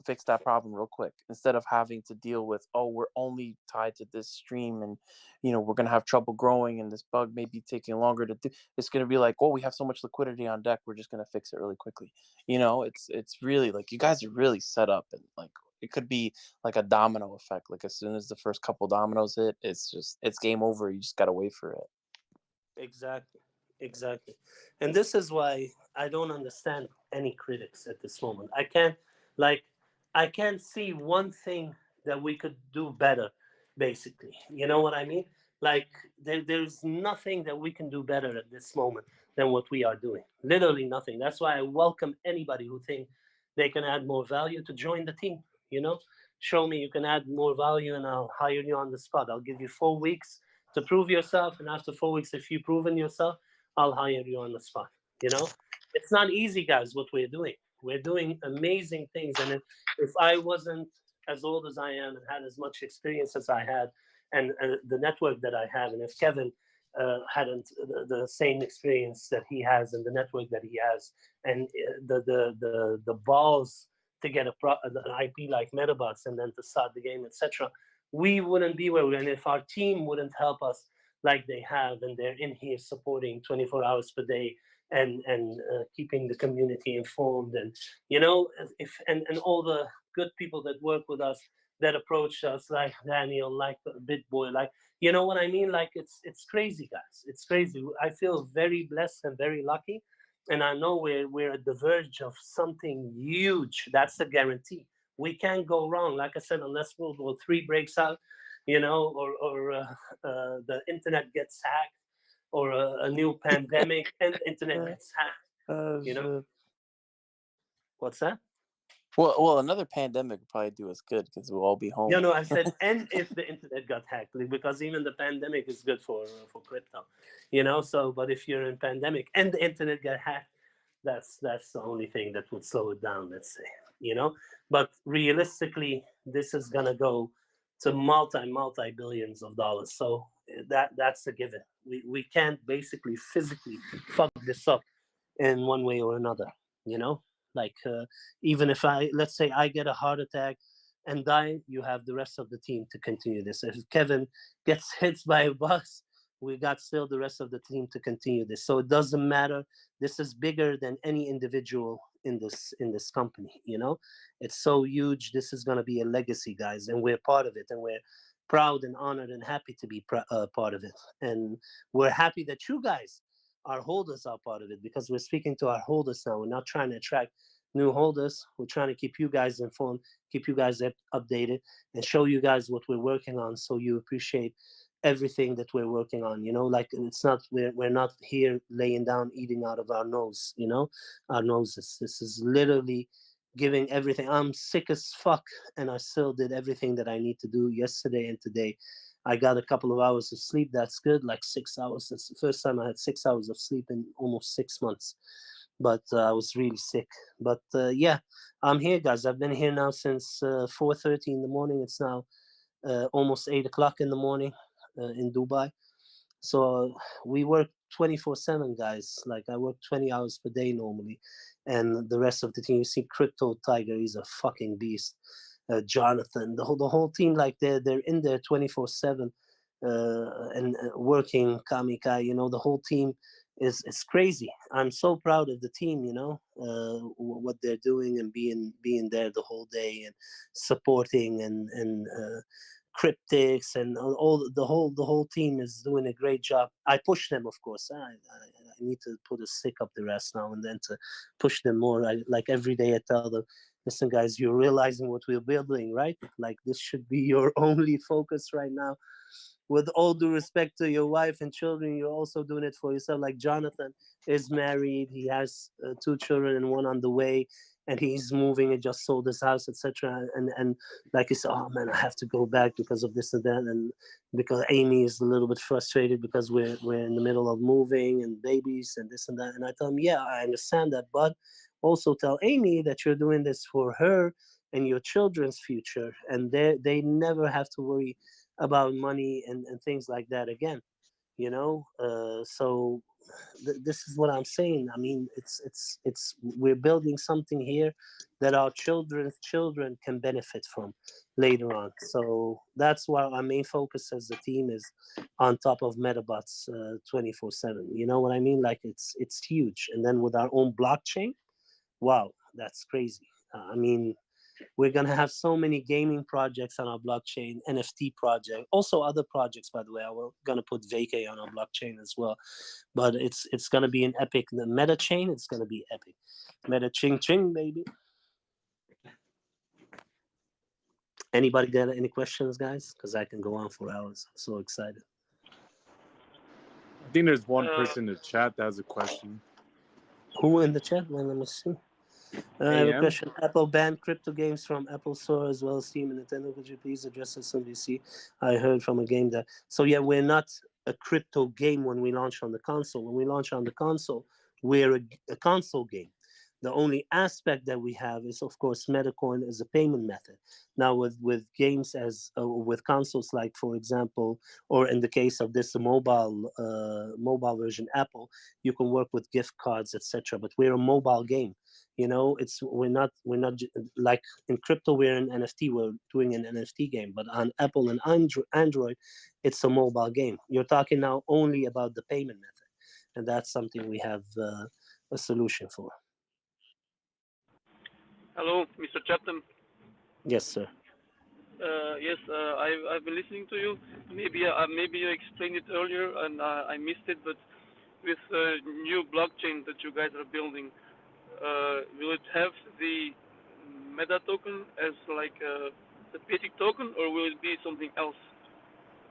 Fix that problem real quick instead of having to deal with, oh, we're only tied to this stream and we're gonna have trouble growing and this bug may be taking longer to do. It's gonna be like, oh, we have so much liquidity on deck, we're just gonna fix it really quickly. It's really like you guys are really set up, and like it could be like a domino effect. Like as soon as the first couple dominoes hit, it's game over. You just gotta wait for it. Exactly. And this is why I don't understand any critics at this moment. I can't see one thing that we could do better, basically. You know what I mean? Like there's nothing that we can do better at this moment than what we are doing. Literally nothing. That's why I welcome anybody who think they can add more value to join the team. Show me you can add more value and I'll hire you on the spot. I'll give you 4 weeks to prove yourself, and after 4 weeks, if you've proven yourself, I'll hire you on the spot. It's not easy, guys, what we're doing. We're doing amazing things. And if I wasn't as old as I am and had as much experience as I had, and the network that I have, and if Kevin hadn't the same experience that he has and the network that he has, and the balls to get an IP like Medabots and then to start the game, etc., we wouldn't be where we're. And if our team wouldn't help us like they have, and they're in here supporting 24 hours per day and keeping the community informed, and and all the good people that work with us that approach us, like Daniel, like BitBoy, like what I mean. Like it's crazy, guys. It's crazy. I feel very blessed and very lucky, and I know we're at the verge of something huge. That's a guarantee. We can't go wrong. Like I said, unless World War III breaks out, or the internet gets hacked, or a new pandemic and the internet gets hacked. What's that? Well, another pandemic would probably do us good because we'll all be home. No, I said, and if the internet got hacked, because even the pandemic is good for crypto, So, but if you're in pandemic and the internet got hacked, that's the only thing that would slow it down. Let's say, But realistically, this is gonna go to multi billions of dollars. So that's a given. We can't basically physically fuck this up in one way or another. Like even if let's say I get a heart attack and die, you have the rest of the team to continue this. If Kevin gets hit by a bus, we got still the rest of the team to continue this. So it doesn't matter. This is bigger than any individual in this company. It's so huge. This is going to be a legacy, guys, and we're part of it, and proud and honored and happy to be part of it. And we're happy that you guys, our holders, are part of it, because we're speaking to our holders now. We're not trying to attract new holders. We're trying to keep you guys informed, keep you guys updated, and show you guys what we're working on, so you appreciate everything that we're working on. Like, it's not, we're not here laying down eating out of our nose, our noses. This is literally giving everything. I'm sick as fuck, and I still did everything that I need to do yesterday and today. I got a couple of hours of sleep. That's good, like 6 hours. That's the first time I had 6 hours of sleep in almost 6 months. But I was really sick. But yeah, I'm here, guys. I've been here now since 4:30 in the morning. It's now almost 8 o'clock in the morning in Dubai. So we work 24/7, guys. Like, I work 20 hours per day normally, and the rest of the team. You see, Crypto Tiger, he's a fucking beast. Jonathan, the whole team, like they're in there 24/7, and working. Kamikai, the whole team is crazy. I'm so proud of the team. What they're doing, and being there the whole day and supporting and cryptics, and all the whole team is doing a great job. I push them, of course. I need to put a stick up their ass now and then to push them more. Like every day I tell them, listen, guys, you're realizing what we're building, right? Like, this should be your only focus right now. With all due respect to your wife and children, you're also doing it for yourself. Like, Jonathan is married. He has 2 children and 1 on the way, and he's moving and just sold his house, etc. And like, he said, oh man, I have to go back because of this and that, and because Amy is a little bit frustrated because we're in the middle of moving and babies and this and that. And I tell him, yeah, I understand that, but also tell Amy that you're doing this for her and your children's future, and they never have to worry about money and things like that again. So this is what I'm saying. I mean, it's we're building something here that our children's children can benefit from later on. So that's why our main focus as a team is on top of Medabots 24/7. You know what I mean? Like, it's huge. And then with our own blockchain, wow, that's crazy. I mean, we're going to have so many gaming projects on our blockchain, NFT project, also other projects, by the way. We're going to put Vacay on our blockchain as well. But it's going to be an epic. The meta chain, it's going to be epic. Meta ching ching, baby. Anybody got any questions, guys? Because I can go on for hours. I'm so excited. I think there's one person in the chat that has a question. Who in the chat? Well, let me see. I have a question. Apple banned crypto games from Apple Store as well as Steam and Nintendo. Could you please address this on DC? I heard from a game that. So yeah, we're not a crypto game when we launch on the console. When we launch on the console, we're a console game. The only aspect that we have is, of course, Medacoin as a payment method. Now, with games as with consoles, like, for example, or in the case of this mobile version, Apple, you can work with gift cards, etc. But we're a mobile game. We're not like in crypto. We're an NFT. We're doing an NFT game, but on Apple and Android, it's a mobile game. You're talking now only about the payment method, and that's something we have a solution for. Hello, Mr. Chatham. Yes, sir. Yes, I've been listening to you. Maybe you explained it earlier and I missed it. But with new blockchain that you guys are building, will it have the Meda token as like the basic token, or will it be something else?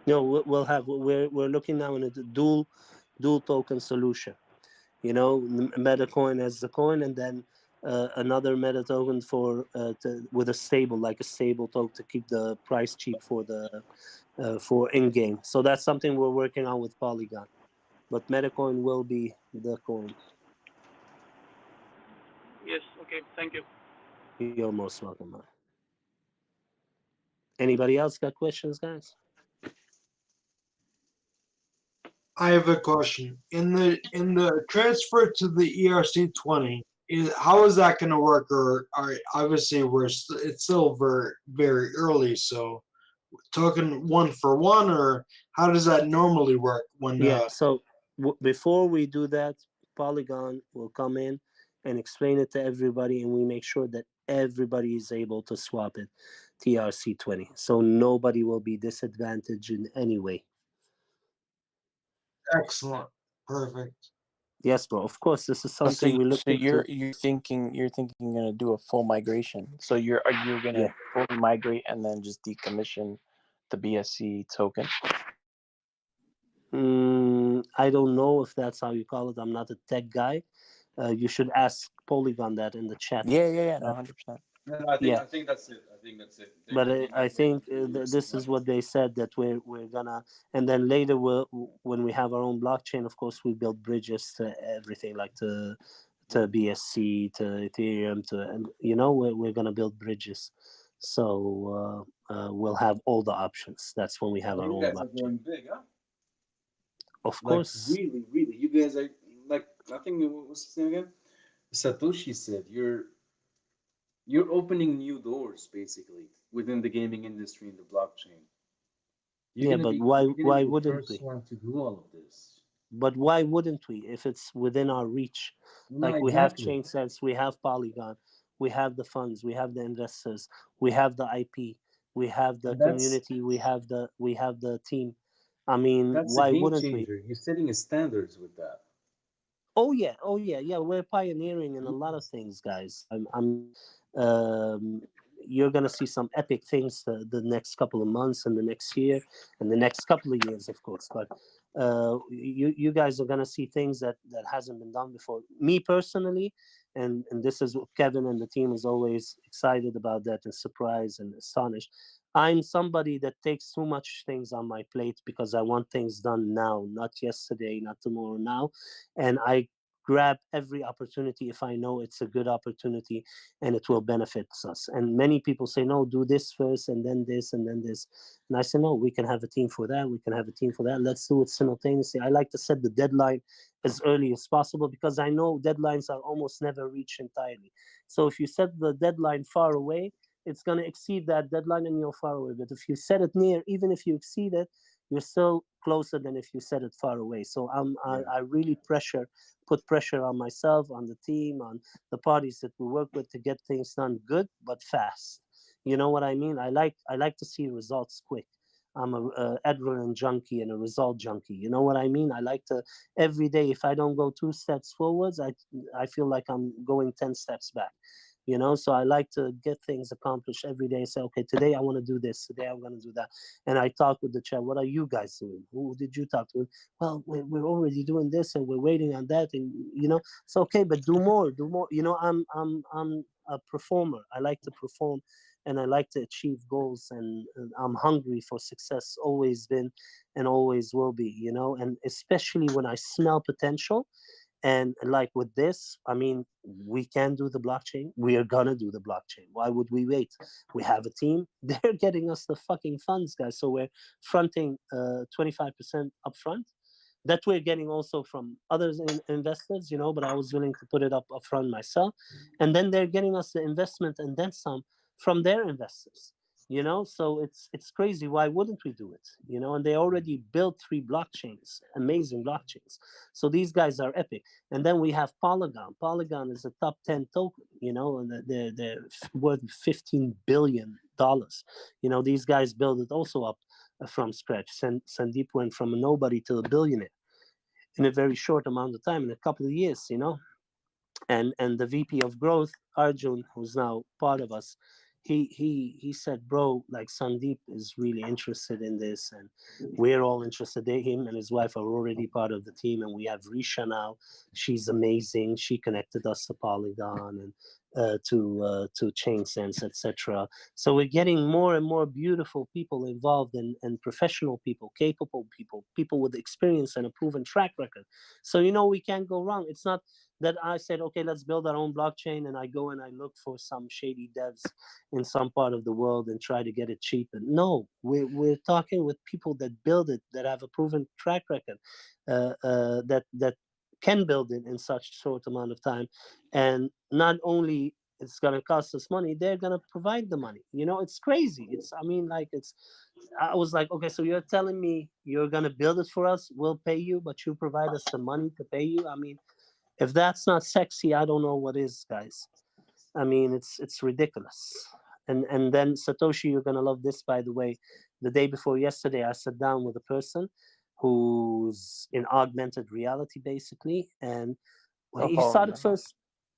No, we'll have. We're looking now at a dual token solution. Medacoin as the coin, and then another meta token with a stable token to keep the price cheap for in-game. So that's something we're working on with Polygon. But Medacoin will be the coin. Yes. Okay. Thank you. You're most welcome, man. Anybody else got questions, guys? I have a question. In the transfer to the ERC20, how is that going to work? Or obviously it's still very very early, so token 1 for 1, or how does that normally work when? Yeah. So before we do that, Polygon will come in and explain it to everybody, and we make sure that everybody is able to swap it TRC20, so nobody will be disadvantaged in any way. Excellent. Perfect. Yes, bro. Of course, this is So, something we look so into. you're thinking gonna do a full migration. So you're gonna Yeah. fully migrate and then just decommission the BSC token. I don't know if that's how you call it. I'm not a tech guy. You should ask Polygon that in the chat. Yeah, no, 100%. No, Yeah. I think that's it. I think that's it. They're But gonna be I think migrating to this is what they said, that we're gonna, and then later when we have our own blockchain, of course, we build bridges to everything, like to BSC, to Ethereum, and we're gonna build bridges. So we'll have all the options. That's when we have Oh, our you own guys are blockchain. going big, huh? Of Like course. really. You guys are like, I think what's his name again? Satoshi said you're opening new doors basically within the gaming industry and the blockchain. Yeah, but why The wouldn't first we? one to do all of this. But why wouldn't we if it's within our reach? No, Like we have exactly. chain sets, we have Polygon, we have the funds, we have the investors, we have the IP, we have the And that's community, we have the team. I mean, that's a why game wouldn't we? changer. You're setting a standards with that. Oh yeah. We're pioneering in a lot of things, guys. Um, you're gonna see some epic things the next couple of months and the next year and the next couple of years, of course. But you guys are gonna see things that hasn't been done before. Me personally, and this is what Kevin and the team is always excited about, that and surprised and astonished. I'm somebody that takes too much things on my plate because I want things done now, not yesterday, not tomorrow, now. And I grab every opportunity if I know it's a good opportunity and it will benefit us. And many people say, no, do this first and then this and then this. And I say, no, we can have a team for that. We can have a team for that. Let's do it simultaneously. I like to set the deadline as early as possible because I know deadlines are almost never reached entirely. So if you set the deadline far away, it's going to exceed that deadline and you're far away. But if you set it near, even if you exceed it, you're still closer than if you set it far away. So I really put pressure on myself, on the team, on the parties that we work with to get things done good but fast. You know what I mean? I like to see results quick. I'm a adrenaline junkie and a result junkie. You know what I mean? I like to every day. If I don't go 2 steps forwards, I feel like I'm going 10 steps back. So I like to get things accomplished every day. Say, okay, today I want to do this. Today I'm going to do that. And I talk with the chat. What are you guys doing? Who did you talk to? Well, we're already doing this and we're waiting on that. And it's okay, but do more. I'm a performer. I like to perform, and I like to achieve goals. And I'm hungry for success. Always been, and always will be. And especially when I smell potential. And like with this, I mean, we can do the blockchain. We are gonna do the blockchain. Why would we wait? We have a team. They're getting us the fucking funds, guys. So we're fronting 25% upfront. That we're getting also from others investors, but I was willing to put it up upfront myself. And then they're getting us the investment and then some from their investors. So it's crazy. Why wouldn't we do it? And they already built 3 blockchains, amazing blockchains. So these guys are epic. And then we have Polygon is a top 10 token, and they're worth $15 billion. These guys build it also up from scratch. Sandeep went from a nobody to a billionaire in a very short amount of time, in a couple of years. And the VP of growth, Arjun, who's now part of us, he said, bro, like Sandeep is really interested in this, and we're all interested. Him and his wife are already part of the team, and we have Risha now. She's amazing. She connected us to Polygon and to ChainSense, etc. So we're getting more and more beautiful people involved, and professional people, capable people with experience and a proven track record. So we can't go wrong. It's not that I said, okay, let's build our own blockchain, and I go and I look for some shady devs in some part of the world and try to get it cheap. And no, we're talking with people that build it, that have a proven track record, that can build it in such short amount of time. And not only it's going to cost us money, they're going to provide the money. It's crazy. I was like, okay, so you're telling me you're going to build it for us, we'll pay you, but you provide us the money to pay you? I mean, If that's not sexy, I don't know what is, guys. I mean, it's ridiculous. And then Satoshi, you're gonna love this, by the way. The day before yesterday, I sat down with a person who's in augmented reality, basically, and he started first.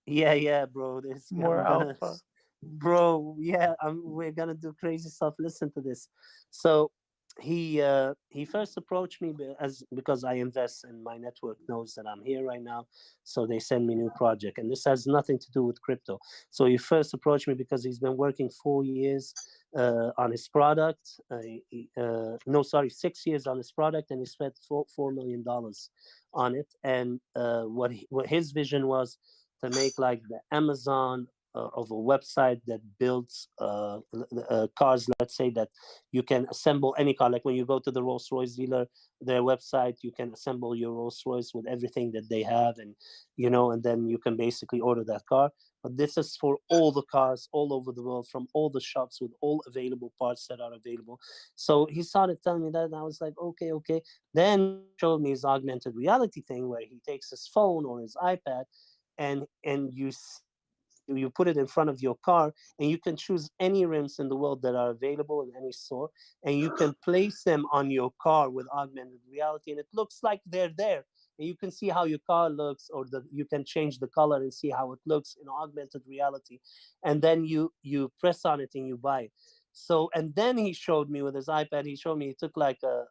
Yeah, bro. More alpha. Bro. Yeah, we're gonna do crazy stuff. Listen to this. So he first approached me because I invest and my network knows that I'm here right now, so they send me new project, and this has nothing to do with crypto. So he first approached me because he's been working 4 years on his product. No, sorry, 6 years on his product, and he spent $4 million on it. And what his vision was to make like the Amazon of a website that builds cars. Let's say that you can assemble any car. Like when you go to the Rolls-Royce dealer, their website, you can assemble your Rolls-Royce with everything that they have, and and then you can basically order that car. But this is for all the cars all over the world, from all the shops, with all available parts that are available. So he started telling me that, and I was like, okay. Then he showed me his augmented reality thing, where he takes his phone or his iPad, and you put it in front of your car, and you can choose any rims in the world that are available in any store, and you can place them on your car with augmented reality, and it looks like they're there, and you can see how your car looks, or you can change the color and see how it looks in augmented reality, and then you press on it and you buy it. So, and then he showed me with his iPad, he took like a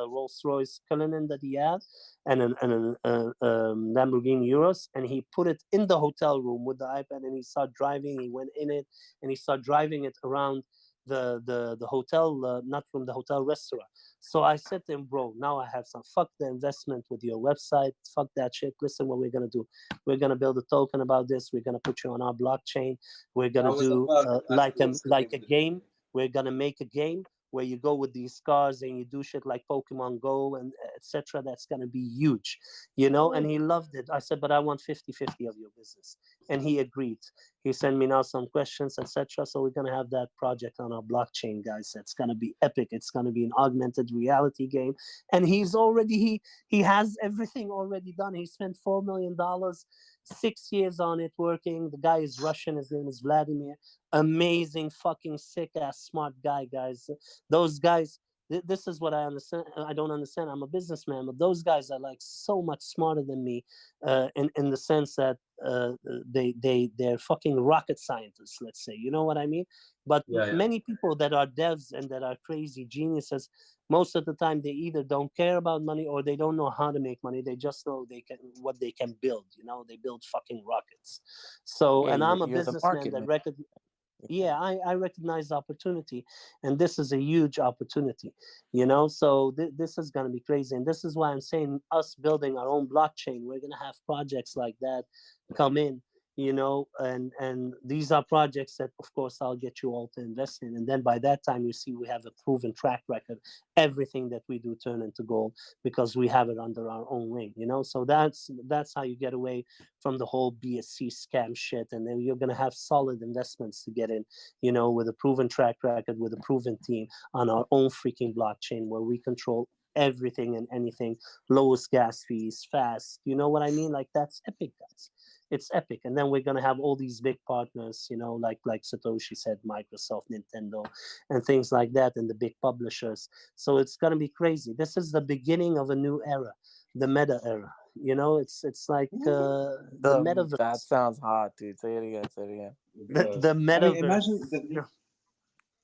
Rolls-Royce Cullinan that he had, and a Lamborghini Urus, and he put it in the hotel room with the iPad, and he started driving. He went in it, and he started driving it around the hotel, not from the hotel, restaurant. So I said to him, bro, now I have some. Fuck the investment with your website. Fuck that shit. Listen, what we're gonna do? We're gonna build a token about this. We're gonna put you on our blockchain. We're gonna do like a game. We're gonna make a game where you go with these cars and you do shit like Pokemon Go and etc. That's gonna be huge, And he loved it. I said, but I want 50-50 of your business, and he agreed. He sent me now some questions, etc. So we're gonna have that project on our blockchain, guys. That's gonna be epic. It's gonna be an augmented reality game, and he has everything already done. He spent $4 million, 6 years on it working. The guy is Russian. His name is Vladimir. Amazing, fucking sick ass smart guy, guys. Those guys. This is what I understand. I don't understand. I'm a businessman, but those guys are like so much smarter than me, in the sense that they're fucking rocket scientists. Let's say, you know what I mean. But many people that are devs and that are crazy geniuses, most of the time they either don't care about money or they don't know how to make money. They just know what they can build. They build fucking rockets. So, and I'm a businessman that I recognize the opportunity, and this is a huge opportunity, so this is going to be crazy. And this is why I'm saying us building our own blockchain, we're going to have projects like that come in, and these are projects that, of course, I'll get you all to invest in. And then by that time, you see we have a proven track record. Everything that we do turn into gold because we have it under our own wing, so that's how you get away from the whole BSC scam shit. And then you're going to have solid investments to get in, with a proven track record, with a proven team on our own freaking blockchain, where we control everything and anything, lowest gas fees, fast, you know what I mean? Like, that's epic, guys. It's epic. And then we're going to have all these big partners, like Satoshi said, Microsoft, Nintendo, and things like that, and the big publishers. So it's going to be crazy. This is the beginning of a new era, the meta era. It's like the metaverse. That sounds hot, dude. Say it again. The metaverse. I mean, imagine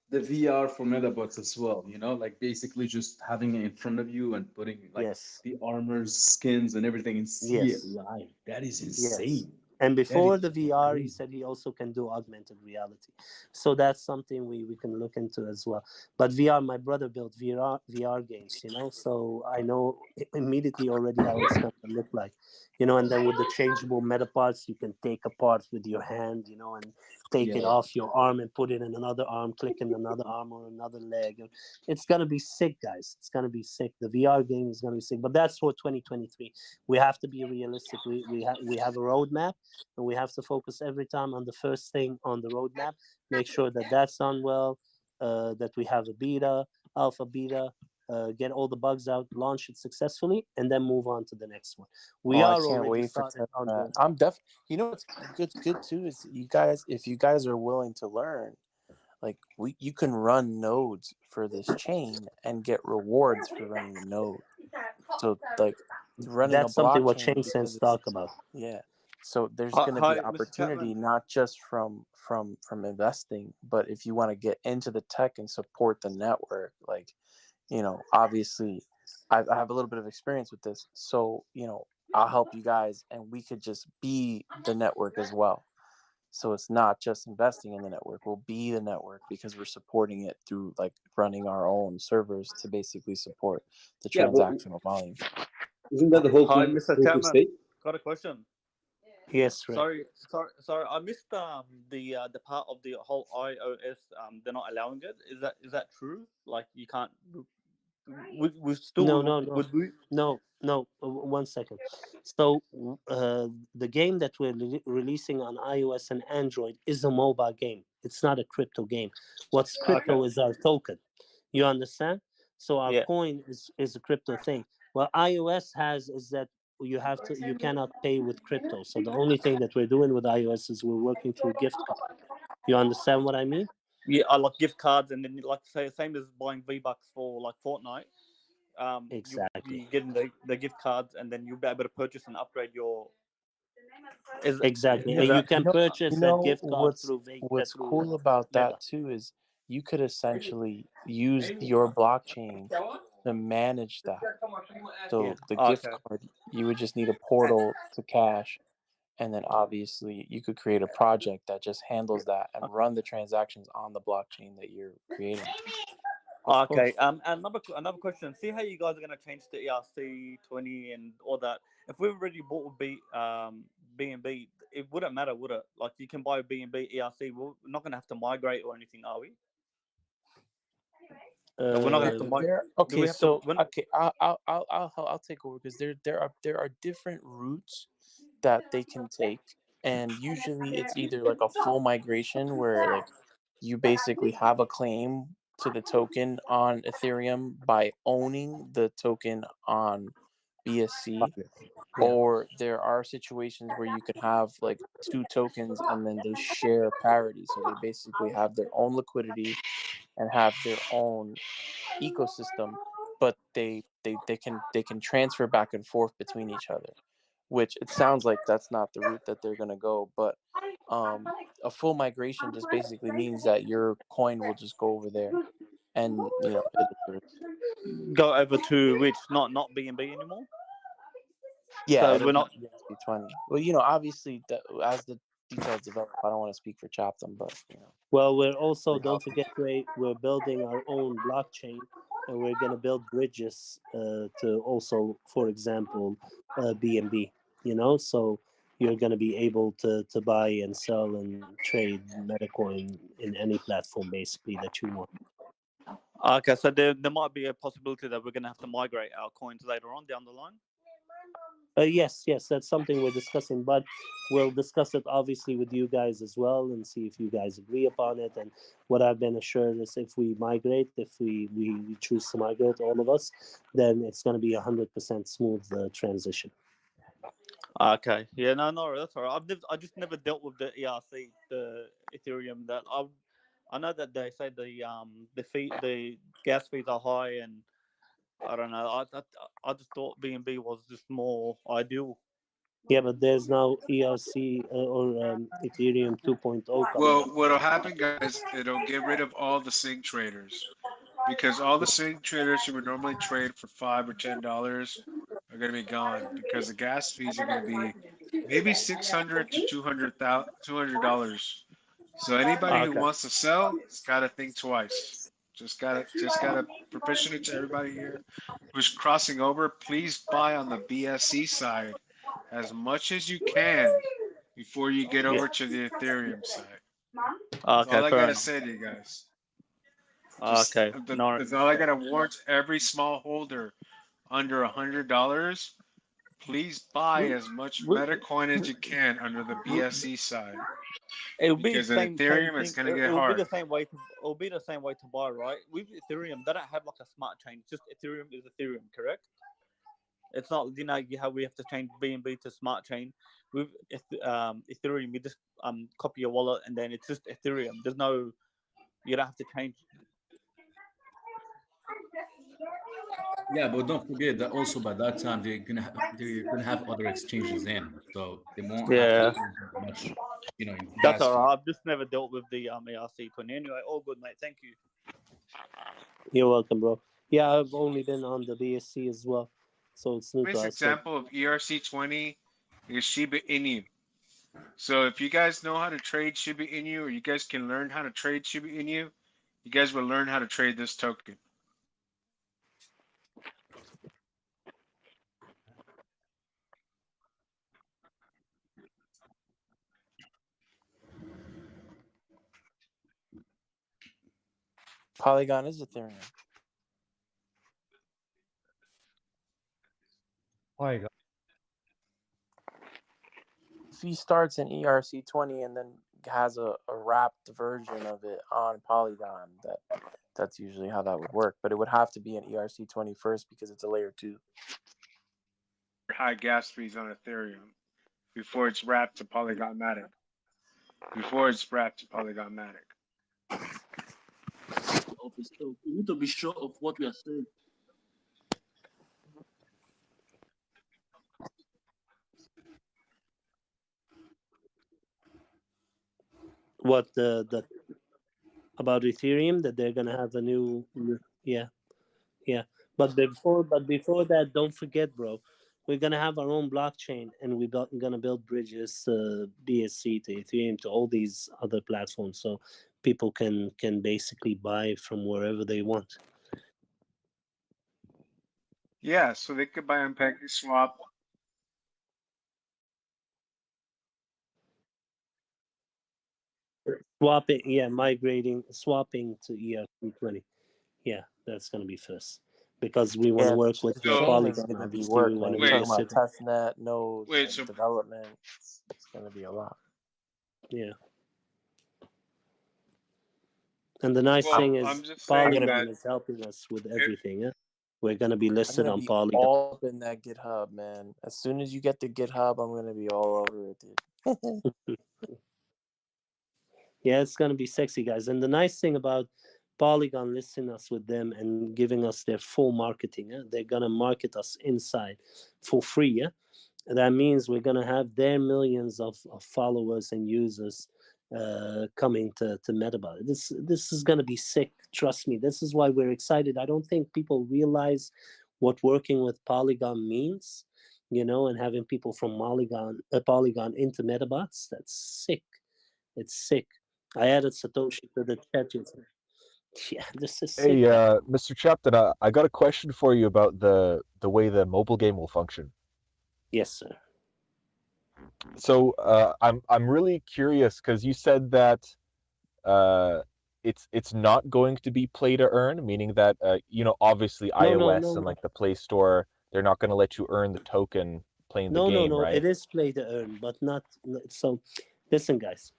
the VR for Medabots as well, like basically just having it in front of you and putting like the armors, skins, and everything, and see it live. That is insane. And before the VR, he said he also can do augmented reality. So that's something we can look into as well. But VR, my brother built VR games, so I know immediately already how it's going to look like, and then with the changeable meta parts, you can take apart with your hand, and take it off your arm and put it in another arm, click in another arm or another leg. It's going to be sick, guys. It's going to be sick. The VR game is going to be sick. But that's for 2023. We have to be realistic. We have a roadmap, and we have to focus every time on the first thing on the roadmap. Make sure that that's done well, that we have a beta, alpha, beta, get all the bugs out, launch it successfully, and then move on to the next one. We Oh, I are can't already wait for started on the. I'm You know what's good too is you guys, if you guys are willing to learn, like you can run nodes for this chain and get rewards for running the node. So like running That's a something what blockchain Chain because Sense it's talk about. yeah. So there's Hi, going to be Mr. opportunity Chapman. not just from investing, but if you want to get into the tech and support the network, like, you know, obviously I have a little bit of experience with this. So, you know, I'll help you guys and we could just be the network as well. So it's not just investing in the network. We'll be the network because we're supporting it through like running our own servers to basically support the transactional volume. Isn't that the whole Hi, point? Mr. Proof of Chapman. stake? Got a question. Yes, right. Sorry. I missed the part of the whole iOS. They're not allowing it. Is that true? Like you can't. We still No. 1 second. So the game that we're releasing on iOS and Android is a mobile game. It's not a crypto game. What's crypto is our token. You understand? So our coin is a crypto thing. What iOS has is that you cannot pay with crypto. So the only thing that we're doing with iOS is we're working through gift card. You understand what I mean? Yeah, I like gift cards, and then like say same as buying V-Bucks for like Fortnite. Exactly. You getting the gift cards, and then you'll be able to purchase and upgrade your. Exactly, and you can purchase that gift card What's cool about that too is you could essentially use your blockchain to manage that. So the gift card, you would just need a portal to cash, and then obviously you could create a project that just handles that and run the transactions on the blockchain that you're creating. Okay. Another question. See how you guys are gonna change the ERC20 and all that. If we've already bought BNB, it wouldn't matter, would it? Like you can buy BNB ERC. We're not gonna have to migrate or anything, are we? We're not gonna have to migrate. Okay, so okay, I'll take over because there are different routes that they can take, and usually it's either like a full migration where like you basically have a claim to the token on Ethereum by owning the token on BSC, or there are situations where you could have like two tokens and then they share parity, so they basically have their own liquidity and have their own ecosystem, but they can transfer back and forth between each other, which it sounds like that's not the route that they're going to go. But a full migration just basically means that your coin will just go over there, and you know go over to which not BNB anymore. Yeah, so it'll we're not. be ERC20. Well, you know, obviously, as the details develop, I don't want to speak for Chaptham, but you know. Well, we're also don't forget we're building our own blockchain, and we're going to build bridges to also, for example, BNB. You know, so you're going to be able to buy and sell and trade Medacoin in any platform basically that you want. Okay, so there might be a possibility that we're going to have to migrate our coins later on down the line. Yes, that's something we're discussing, but we'll discuss it obviously with you guys as well and see if you guys agree upon it. And what I've been assured is if we migrate, if we choose to migrate, all of us, then it's going to be 100% smooth transition. Okay, yeah, no, that's all right. I just never dealt with the ERC, the Ethereum. That I know that they say the gas fees are high, and I don't know. I just thought BNB was just more ideal. Yeah, but there's now ERC or Ethereum 2.0 coming Well, up. what'll happen, guys? It'll get rid of all the sync traders, because all the sync traders who would normally trade for $5 or $10 are going to be gone, because the gas fees are going to be maybe $600 to $200. So anybody who wants to sell has got to think twice. Just gotta professionally to everybody here who's crossing over, please buy on the BSC side as much as you can before you get over to the Ethereum side. That's all I gotta say to you guys. That's all I gotta warn to every small holder under $100. please buy as much Medacoin as you can under the BSC side. It'll be the Because in same Ethereum, thing. it's going to get It'll be hard. the same way to. It'll be the same way to buy, right? With Ethereum, they don't have like a smart chain. It's just Ethereum is Ethereum, correct? It's not, you know, how we have to change BNB to smart chain. With Ethereum, you just copy your wallet and then it's just Ethereum. There's no, you don't have to change. Yeah, but don't forget that also by that time they're gonna have other exchanges in, so they won't have to Yeah, change that much, you know, in that's gas all fee. right. I've just never dealt with the ERC20. Anyway, all good, mate. Thank you. You're welcome, bro. Yeah, I've only been on the BSC as well, so it's new to Nice us. But example of ERC20 is Shiba Inu. So if you guys know how to trade Shiba Inu, or you guys can learn how to trade Shiba Inu, you guys will learn how to trade this token. Polygon is Ethereum. Polygon. If he starts in ERC20 and then has a wrapped version of it on Polygon, that's usually how that would work. But it would have to be an ERC20 first because it's a layer 2. High gas fees on Ethereum before it's wrapped to Polygon Matic. So we need to be sure of what we are saying. what the about Ethereum, that they're gonna have a new yeah. But before that, don't forget, bro, we're gonna have our own blockchain, and we're gonna build bridges, BSC to Ethereum to all these other platforms, so people can basically buy from wherever they want. Yeah, so they could buy on PancakeSwap. Swapping to ERC20. Yeah, that's gonna be first, because we want to Yeah, work with the chain is Polygon. going to be Obviously, we work. want When to you're be talking about listed. testnet nodes and so development, it's going to be a lot. Yeah. And the nice thing is Polygon is helping us with everything. Yeah? We're going to be I'm listed going to on be Polygon. all up in that GitHub, man. As soon as you get the GitHub, I'm going to be all over it, dude. Yeah, it's going to be sexy, guys. And the nice thing about Polygon listing us with them and giving us their full marketing, they're going to market us inside for free. Yeah, that means we're going to have their millions of followers and users coming to Medabots. This is going to be sick. Trust me. This is why we're excited. I don't think people realize what working with Polygon means, and having people from Polygon into Medabots. That's sick. It's sick. I added Satoshi to the chat. Yeah, this is sick. Hey, Mr. Chapton, I got a question for you about the way the mobile game will function. Yes, sir. So I'm really curious because you said that it's not going to be play to earn, meaning that obviously iOS and like the Play Store, they're not going to let you earn the token playing the game, right? It is play to earn, but not so. Listen, guys,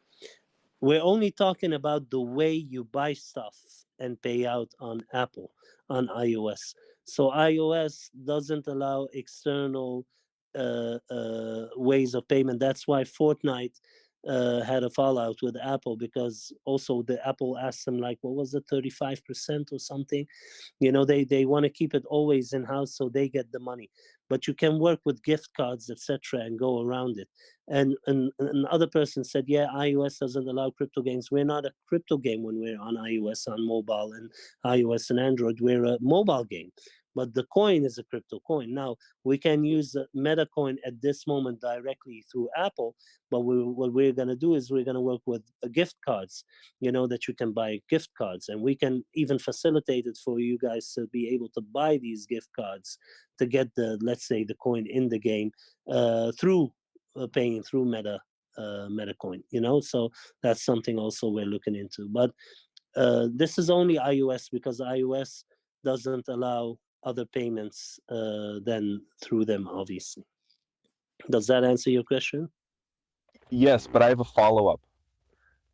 we're only talking about the way you buy stuff and pay out on Apple, on iOS. So iOS doesn't allow external ways of payment. That's why Fortnite had a fallout with Apple, because also the Apple asked them, like, what was it, 35% or something? They want to keep it always in house so they get the money. But you can work with gift cards, etc., and go around it. And another person said, yeah, iOS doesn't allow crypto games. We're not a crypto game when we're on iOS, on mobile, and iOS and Android. We're a mobile game. But the coin is a crypto coin. Now, we can use Medacoin at this moment directly through Apple, but what we're going to do is we're going to work with gift cards, that you can buy gift cards. And we can even facilitate it for you guys to be able to buy these gift cards to get let's say, the coin in the game through paying through Medacoin, so that's something also we're looking into. But this is only iOS, because iOS doesn't allow other payments than through them, obviously. Does that answer your question? Yes, but I have a follow-up.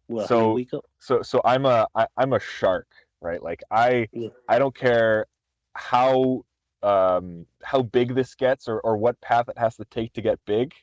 Well, here we go. So I'm a shark, right? Like I don't care how big this gets or what path it has to take to get big.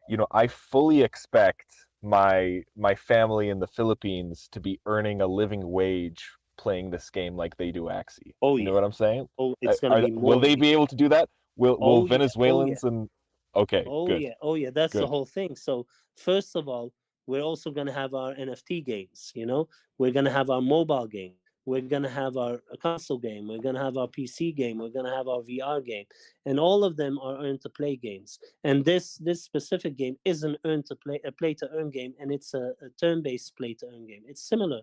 You know, I fully expect my family in the Philippines to be earning a living wage playing this game like they do Axie. Oh, you know what I'm saying? Oh, it's gonna be more. Will they be able to do that? Will Venezuelans and okay, good. Yeah, that's the Good. whole thing. So first of all, we're also gonna have our NFT games. You know, we're gonna have our mobile game. We're gonna have our console game. We're gonna have our PC game. We're gonna have our VR game, and all of them are earn to play games. And this specific game is an earn to play, a play to earn game, and it's a turn based play to earn game. It's similar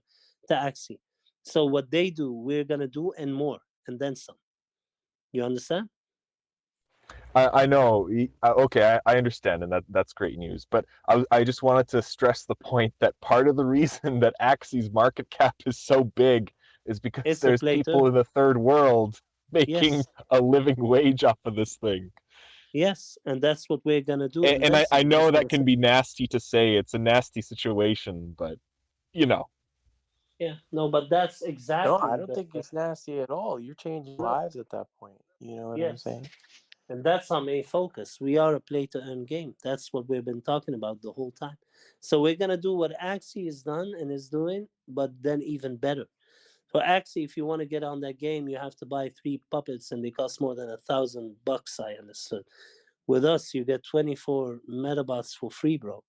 to Axie. So what they do, we're gonna do, and more, and then some. You understand? I know. Okay, I understand, and that's great news. But I just wanted to stress the point that part of the reason that Axie's market cap is so big is because there's people in the third world making a living wage off of this thing. Yes, and that's what we're gonna do. And I know that can be nasty to say. It's a nasty situation, but you know. Yeah, no, but that's exactly. No, I don't think it's nasty at all. You're changing lives at that point. You know what I'm saying? And that's our main focus. We are a play to earn game. That's what we've been talking about the whole time. So we're gonna do what Axie has done and is doing, but then even better. For Axie, if you want to get on that game, you have to buy 3 puppets, and they cost more than $1,000. I understood. With us, you get 24 Medabots for free, bro.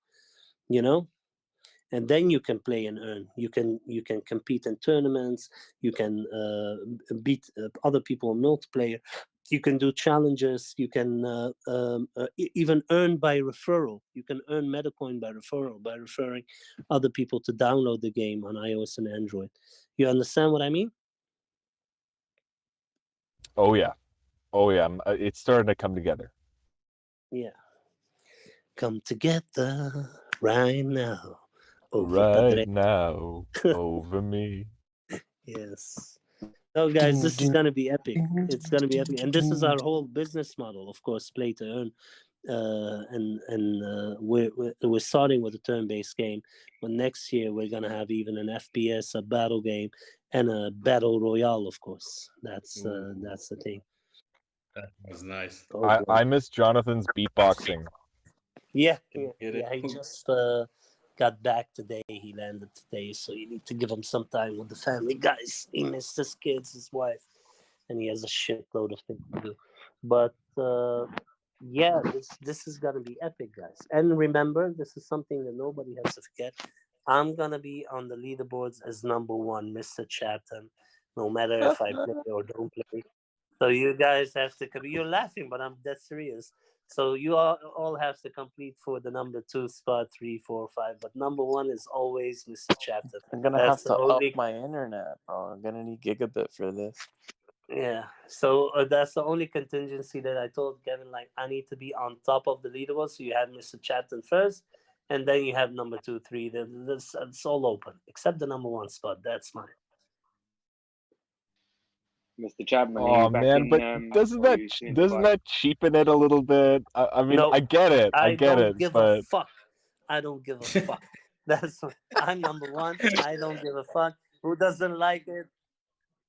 You know, and then you can play and earn. You can compete in tournaments. You can beat other people in multiplayer. You can do challenges. You can even earn by referral. You can earn Medacoin by referral, by referring other people to download the game on iOS and Android. You understand what I mean? Oh yeah, it's starting to come together. Yeah, come together right now. Right now, over me. Yes. So guys, this is gonna be epic. It's gonna be epic, and this is our whole business model, of course, play to earn. We're starting with a turn-based game, but next year we're gonna have even an FPS, a battle game, and a battle royale. Of course, that's the thing. That was nice. I miss Jonathan's beatboxing. Yeah. He just got back today. He landed today, so you need to give him some time with the family, guys. He missed his kids, his wife, and he has a shitload of things to do. But yeah, this is gonna be epic, guys. And remember, this is something that nobody has to forget. I'm gonna be on the leaderboards as #1, Mr. Chatham, no matter if I play or don't play. So you guys have to. You're laughing, but I'm dead serious. So you all have to compete for the #2 spot, 3, 4, 5. But #1 is always Mr. Chatham. I'm gonna have to up my internet, bro. I'm gonna need gigabit for this. Yeah, so that's the only contingency that I told Kevin. Like, I need to be on top of the leaderboard. So you have Mr. Chatham first, and then you have #2, 3. It's all open except the #1 spot. That's mine. Mr. Chapman, oh man, but doesn't that cheapen it a little bit? I mean, no, I get it, I get don't it, give but a fuck. I don't give a fuck. That's I'm #1. I don't give a fuck. Who doesn't like it?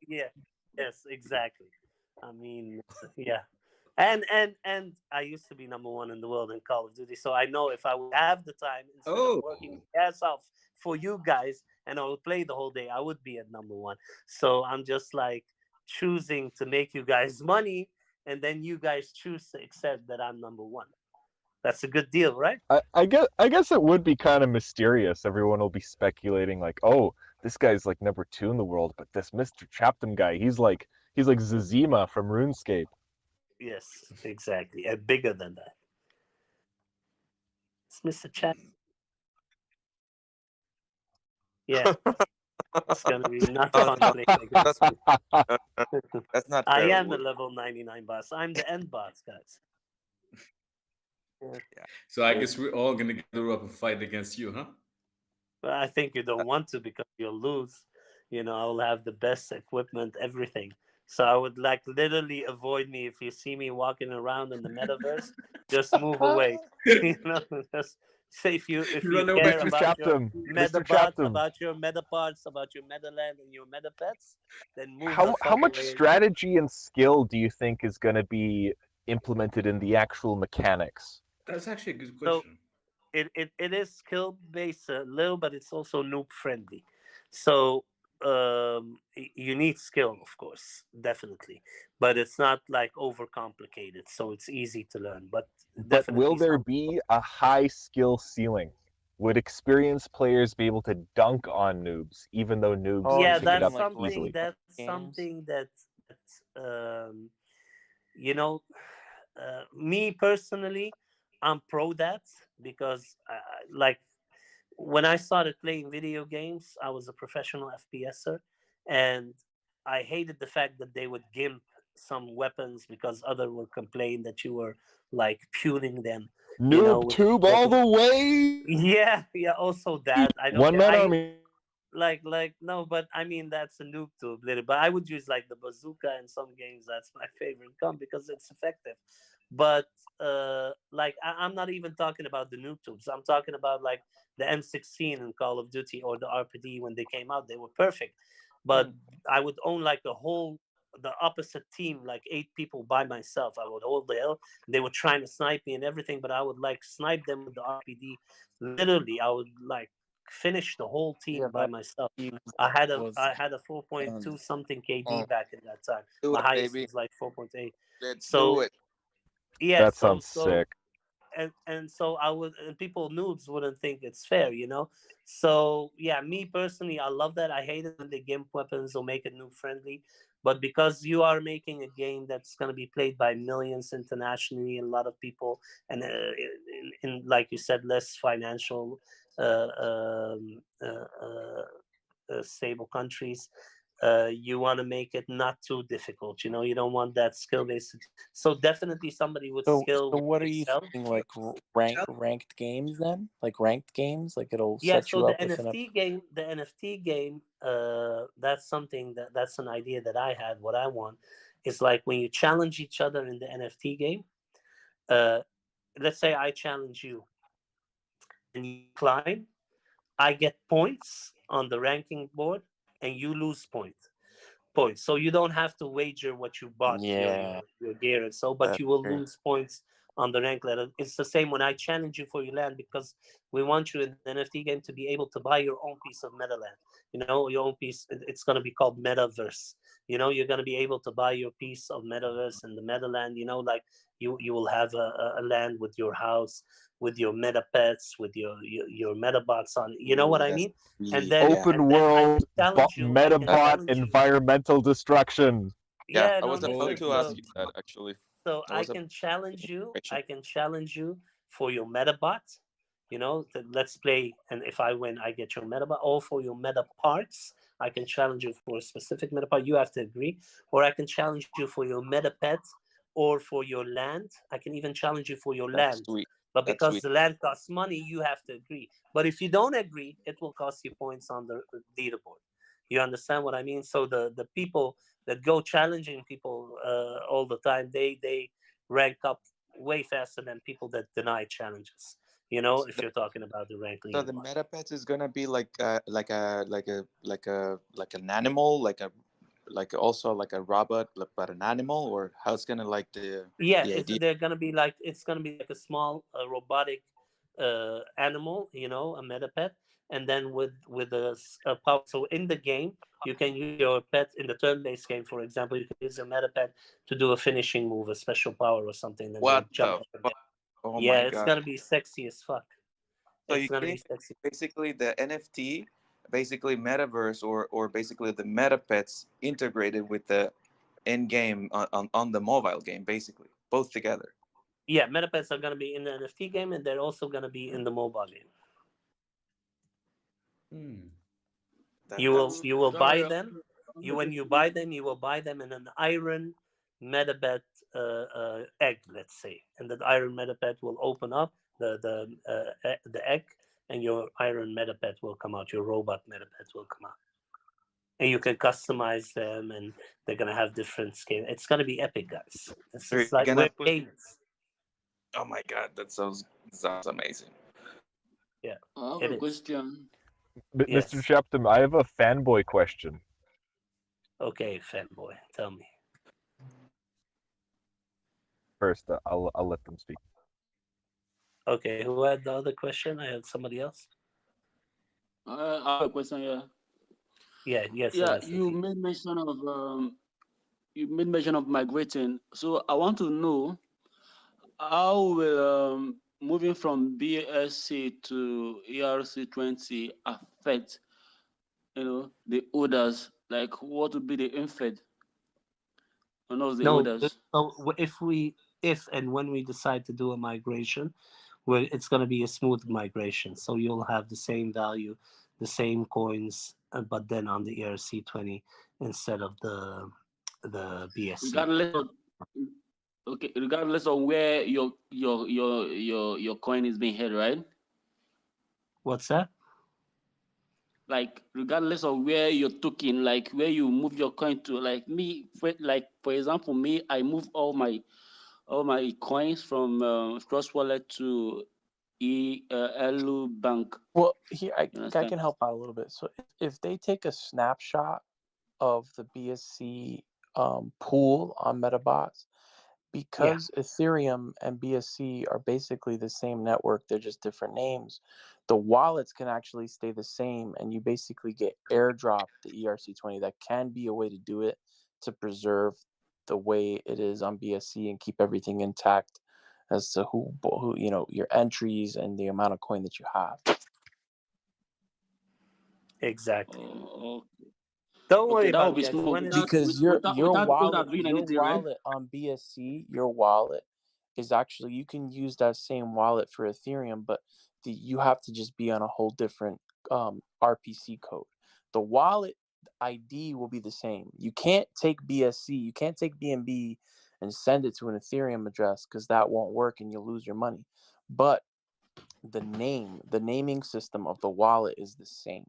Yeah. Yes, exactly. I mean, yeah. And I used to be #1 in the world in Call of Duty, so I know if I would have the time instead of working my ass off for you guys and I would play the whole day, I would be at #1. So I'm just like choosing to make you guys money, and then you guys choose to accept that I'm #1. That's a good deal, right? I guess it would be kind of mysterious. Everyone will be speculating like, oh, this guy's like #2 in the world, but this Mr. Chatham guy, he's like Zazima from RuneScape. Yes, exactly. And bigger than that. It's Mr. Chatham. Yeah. It's gonna be not fun playing against me. That's not I fair. am the level 99 boss. I'm the end boss, guys. Yeah. So I guess we're all gonna gather up and fight against you, huh? But I think you don't want to because you'll lose. You know, I'll have the best equipment, everything. So I would like literally avoid me if you see me walking around in the metaverse. Just move away. Just say if you care Mr. about your Chaptum, Mr. Medabots, Chaptum, about your Medapods, about your Medaland and your Medapets, then move the how fuck much away. strategy and skill do you think is going to be implemented in the actual mechanics? That's actually a good So question. it is skill based a little, but it's also noob friendly. So you need skill, of course, definitely, but it's not like overcomplicated, so it's easy to learn. But But will definitely, there be a high skill ceiling? Would experienced players be able to dunk on noobs, even though noobs can yeah, pick it that's up something. easily? That um, you know, me personally, I'm pro that because like when I started playing video games, I was a professional FPSer, and I hated the fact that they would gimp some weapons because other would complain that you were like puning them, Noob with tube all weapon. the way. Yeah, yeah. Also that I don't One care. man army. Like no, but I mean that's a noob tube little. But I would use like the bazooka in some games. That's my favorite gun because it's effective. But like I'm not even talking about the noob tubes. I'm talking about like the M16 in Call of Duty or the RPD when they came out. They were perfect. But I would own like the opposite team, like 8 people by myself. I would hold the hill. They were trying to snipe me and everything, but I would like snipe them with the RPD. Literally, I would like finish the whole team by myself. I had a 4.2 something KD back in that time. Do My it, highest baby. was like 4.8. Let's do So it. yeah, That sounds sick. and so I would, and people noobs wouldn't think it's fair. So yeah, me personally, I love that. I hate it when they gimp weapons or make it noob friendly, but because you are making a game that's going to be played by millions internationally, and a lot of people, and in like you said, less financial stable countries. You want to make it not too difficult. You don't want that skill based. So definitely somebody with So skill would what are you excel. thinking? Like ranked games then? Like ranked games? Like it'll Yeah. set So you the up with an. NFT game, that's something that's an idea that I had. What I want is like when you challenge each other in the NFT game. Uh, let's say I challenge you and you climb. I get points on the ranking board, and you lose points. So you don't have to wager what you bought Yeah, your gear and so, but that's you will great. lose points on the rank ladder. It's the same when I challenge you for your land because we want you in the NFT game to be able to buy your own piece of meta land. Your own piece. It's going to be called Metaverse. You're going to be able to buy your piece of Metaverse and the meta land. Like you will have a land with your house, with your meta pets, with your Medabots on. You know Ooh, what I that's mean? And sweet. then Yeah. Open and then I can world challenge you. I can Medabot challenge you. environmental destruction. Yeah, Yeah, I no, was no. about So to so ask you that actually. so I I was a can challenge you. question. I can challenge you for your Medabot. Let's play, and if I win, I get your Medabot. Or for your meta parts, I can challenge you for a specific meta part. You have to agree. Or I can challenge you for your meta pet, or for your land. I can even challenge you for your That's land. sweet. But That's because sweet. the land costs money, you have to agree. But if you don't agree, it will cost you points on the leaderboard. You understand what I mean? So the people that go challenging people all the time, they rank up way faster than people that deny challenges. So If you're talking about the rank the leaderboard. meta pets is gonna be like an animal, like also like a robot, but an animal, or how it's gonna like Yeah, the idea. it's gonna be like a small robotic animal, a meta pet, and then with a power. So in the game, you can use your pet in the turn-based game. For example, you can use a meta pet to do a finishing move, a special power or something. Then they What jump the up and fuck? down. Oh Yeah, my it's god! gonna be sexy as fuck. So It's you gonna be think sexy. basically the NFT, basically metaverse, or basically the meta pets integrated with the end game on the mobile game, basically both together. Yeah, meta pets are gonna be in the NFT game, and they're also gonna be in the mobile game. That You will that's you will buy them. When you buy them, you will buy them in an iron metabet egg, let's say, and that iron metabet will open up the egg, and your iron metabet will come out. Your robot metabet will come out. And you can customize them, and they're gonna have different scale. It's gonna be epic, guys. This You're is like gonna we're put. gamers. Oh my god, that sounds amazing. Yeah, I have it a is. question. Mr. Yes. Shepton, I have a fanboy question. Okay, fanboy, tell me. First, I'll let them speak. Okay, who had the other question? I had somebody else. I have a question here. Yeah, yes, Yeah, you made mention of migrating. So I want to know how will moving from BSC to ERC20 affect the orders? Like what would be the impact on all the No, orders? so if and when we decide to do a migration, where it's going to be a smooth migration, so you'll have the same value, the same coins, but then on the ERC20 instead of the BSC. Regardless of where your coin is being held, right? What's that? Like regardless of where your token, like where you move your coin to, like me, for example, me, I move all my coins from Trust Wallet to Elu Bank. Well, here I You understand? can help out a little bit. So if they take a snapshot of the BSC pool on Medabots, because Ethereum and BSC are basically the same network, they're just different names. The wallets can actually stay the same, and you basically get airdropped the ERC20. That can be a way to do it, to preserve the way it is on BSC and keep everything intact as to who your entries and the amount of coin that you have. Exactly. Oh, Don't worry that about would be it, guys. small. Because your wallet, doing anything, right? on BSC, your wallet is actually, you can use that same wallet for Ethereum, but you have to just be on a whole different RPC code. The wallet ID will be the same. You can't take BSC, you can't take BNB and send it to an Ethereum address, because that won't work and you'll lose your money. But the naming system of the wallet is the same.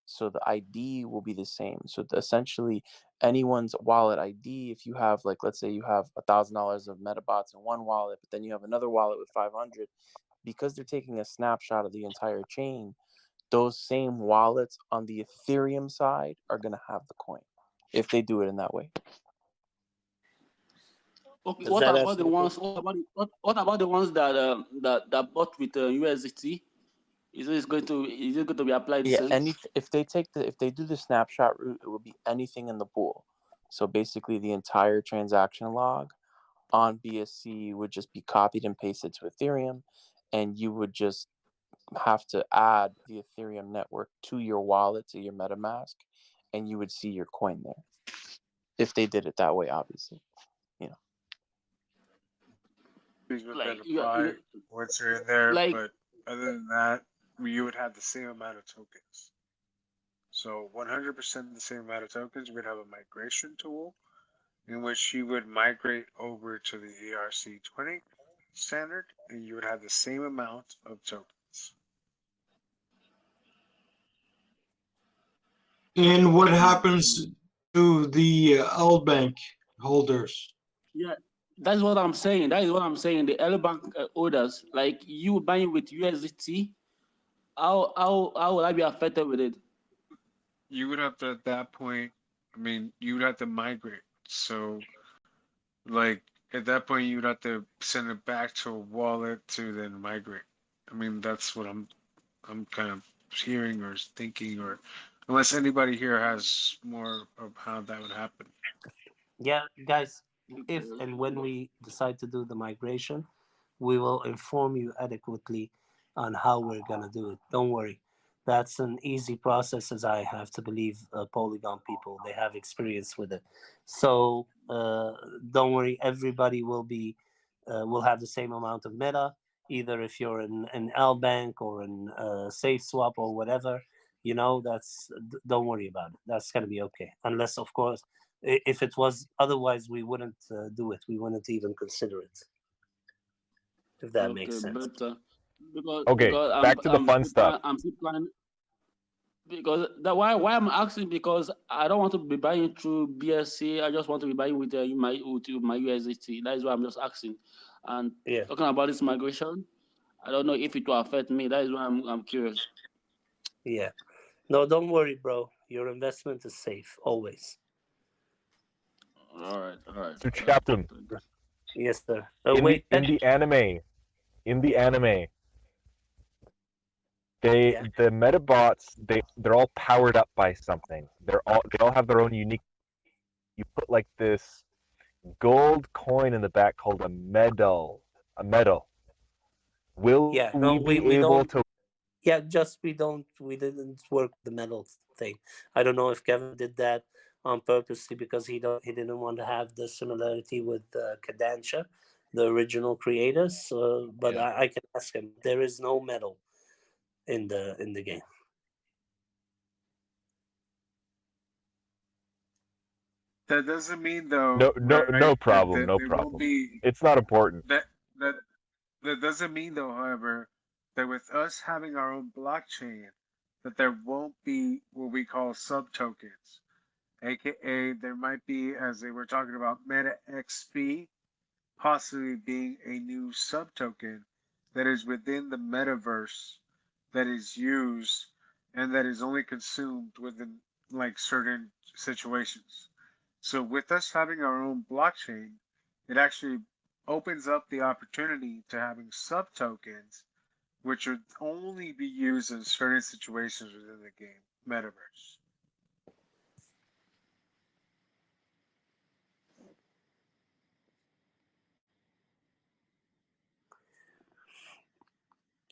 So the ID will be the same. So essentially, anyone's wallet ID, if you have, like, let's say you have $1,000 of Medabots in one wallet, but then you have another wallet with 500, because they're taking a snapshot of the entire chain, those same wallets on the Ethereum side are going to have the coin, if they do it in that way. Okay, what about the ones? What about the ones that bought with USDT? Is it going to be applied? Yeah, if they do the snapshot route, it would be anything in the pool. So basically, the entire transaction log on BSC would just be copied and pasted to Ethereum, and you would just have to add the Ethereum network to your wallet, to your MetaMask, and you would see your coin there. If they did it that way, obviously, These would then apply once you're in there, but other than that, you would have the same amount of tokens. So 100% the same amount of tokens. You would have a migration tool in which you would migrate over to the ERC20 standard, and you would have the same amount of tokens. And what happens to the L Bank holders? Yeah, that's what I'm saying. That is what I'm saying. The L Bank orders, like you buying with USDT, how will I be affected with it? You would have to, at that point, you would have to migrate. So, like, at that point, you would have to send it back to a wallet to then migrate. That's what I'm kind of hearing or thinking, or unless anybody here has more of how that would happen. Yeah, guys, if and when we decide to do the migration, we will inform you adequately on how we're going to do it. Don't worry. That's an easy process, as I have to believe Polygon people. They have experience with it. So don't worry. Everybody will have the same amount of meta, either if you're in an L Bank or in Safe Swap or whatever. Don't worry about it. That's going to be okay. Unless, of course, if it was otherwise, we wouldn't do it. We wouldn't even consider it. If that makes sense. But, because Okay, back to the fun stuff. I'm still planning. Because that why I'm asking, because I don't want to be buying through BSC. I just want to be buying with my USDT. That is why I'm just asking. And talking about this migration, I don't know if it will affect me. That is why I'm curious. Yeah. No, don't worry, bro. Your investment is safe always. All right. So, Captain. Yes, sir. In Wait. the anime, the Medabots they're all powered up by something. They all have their own unique. You put like this gold coin in the back called a medal. Will we be able to? Yeah, just we didn't work the metal thing. I don't know if Kevin did that on purposely because he didn't want to have the similarity with Kadansha, the original creators. But I can ask him. There is no metal in the game. That doesn't mean though. No problem. That there won't be. It's not important. That doesn't mean though, however, that with us having our own blockchain, that there won't be what we call sub tokens, aka there might be, as they were talking about, Meta XP, possibly being a new sub token that is within the metaverse that is used and that is only consumed within like certain situations. So with us having our own blockchain, it actually opens up the opportunity to having sub tokens, which would only be used in certain situations within the game metaverse.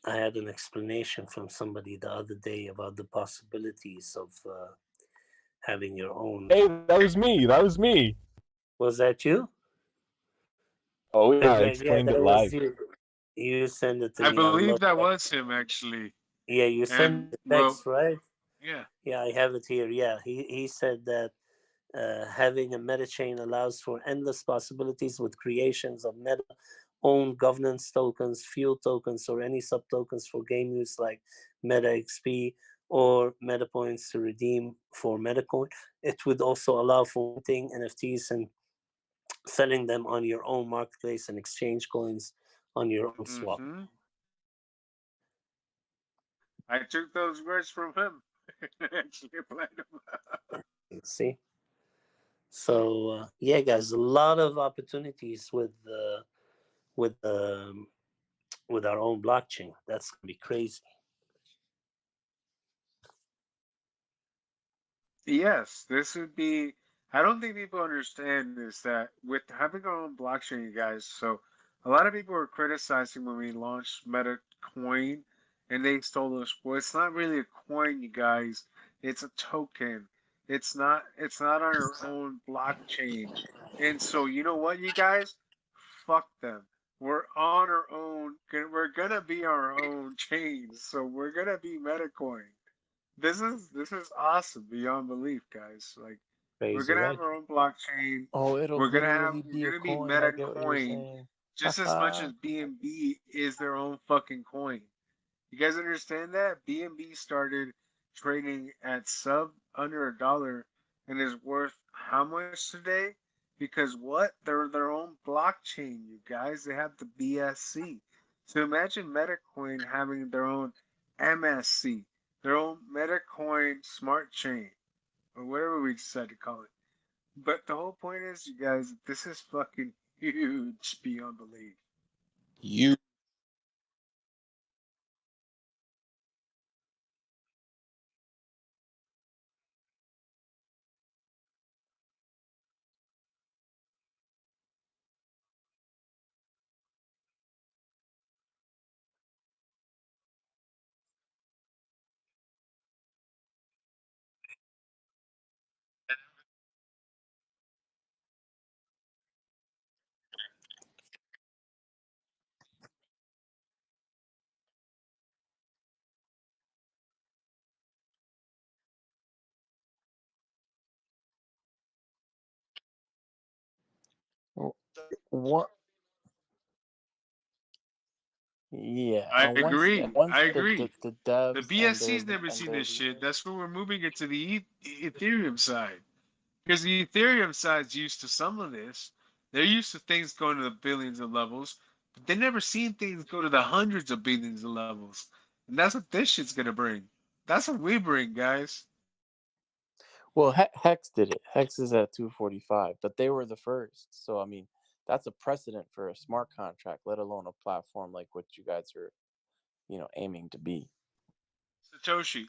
I had an explanation from somebody the other day about the possibilities of having your own. Hey, that was me. Was that you? Oh yeah, I explained it live. You send it to I me. believe that was him actually. Yeah, you sent the text, right? Yeah. Yeah, I have it here. Yeah, he said that having a meta chain allows for endless possibilities with creations of meta own governance tokens, fuel tokens, or any sub tokens for game use like Meta XP or Meta points to redeem for Medacoin. It would also allow for minting NFTs and selling them on your own marketplace and exchange coins on your own swap. Mm-hmm. I took those words from him. Actually applied them. See? So yeah, guys, a lot of opportunities with our own blockchain. That's gonna be crazy. Yes, this would be. I don't think people understand is that with having our own blockchain, you guys. So, a lot of people were criticizing when we launched Medacoin, and they told us, "Well, it's not really a coin, you guys. It's a token. It's not. It's not on our own blockchain." And so, you know what, you guys? Fuck them. We're on our own. We're gonna be our own chain. So we're gonna be Medacoin. This is awesome beyond belief, guys. Like we're Crazy, gonna right? have our own blockchain. Oh, it'll literally be We're a gonna be coin. I get what you're Medacoin saying. just as much as BNB is their own fucking coin. You guys understand that? BNB started trading at sub under $1 and is worth how much today? Because what? They're their own blockchain, you guys. They have the BSC. So imagine Metacoin having their own MSC, their own Metacoin smart chain, or whatever we decide to call it. But the whole point is, you guys, this is fucking huge beyond belief. You What Yeah, I and agree. once I the agree. the The devs BSC's never seen this shit. That's where we're moving it to the Ethereum side. Because the Ethereum side's used to some of this. They're used to things going to the billions of levels, but they never seen things go to the hundreds of billions of levels. And that's what this shit's gonna bring. That's what we bring, guys. well, Hex did it. Hex is at 245, but they were the first. So I mean, that's a precedent for a smart contract, let alone a platform like what you guys are, aiming to be. Satoshi,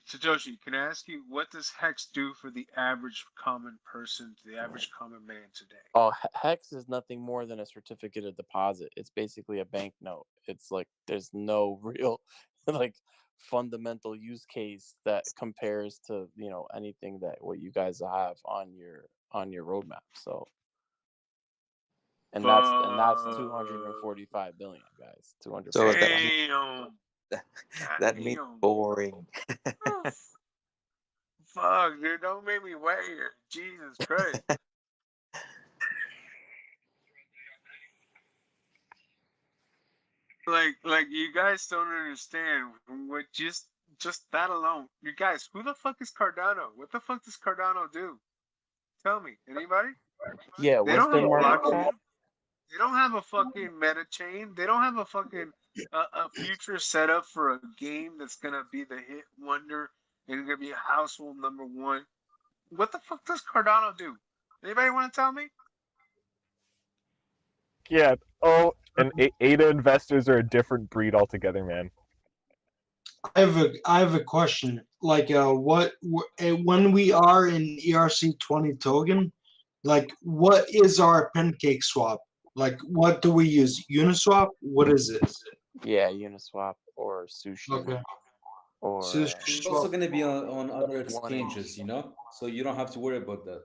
can I ask you what does Hex do for the average common person, the average common man today? Oh, Hex is nothing more than a certificate of deposit. It's basically a banknote. It's like there's no real like fundamental use case that compares to, anything that what you guys have on your roadmap. So that's 245 billion, guys. So 245. that means boring. Fuck, dude, don't make me wait here. Jesus Christ. like you guys don't understand what just that alone. You guys, who the fuck is Cardano? What the fuck does Cardano do? Tell me, anybody? Yeah, They what's don't their have a market blockchain. cap? They don't have a fucking meta chain. They don't have a fucking a future setup for a game that's gonna be the hit wonder and gonna be a household number one. What the fuck does Cardano do? Anybody want to tell me? Yeah. Oh, and ADA investors are a different breed altogether, man. I have a question. Like, when we are in ERC20 token, like, what is our pancake swap? Like, what do we use? Uniswap? What is it? Yeah, Uniswap or Sushi. Okay. Or It's also going to be on other exchanges, so you don't have to worry about that.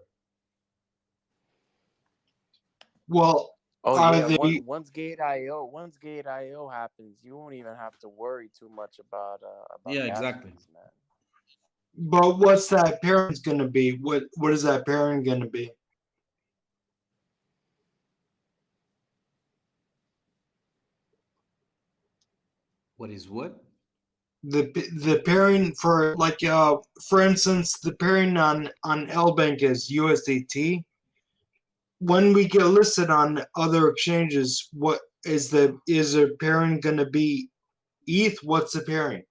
Well, once Gate.io happens, you won't even have to worry too much about Yeah, gas exactly. fees, man. But what's that pairing gonna be? What is that pairing gonna be? What is what? The pairing for for instance, the pairing on LBank is USDT. When we get listed on other exchanges, what is the pairing gonna be? ETH? What's the pairing?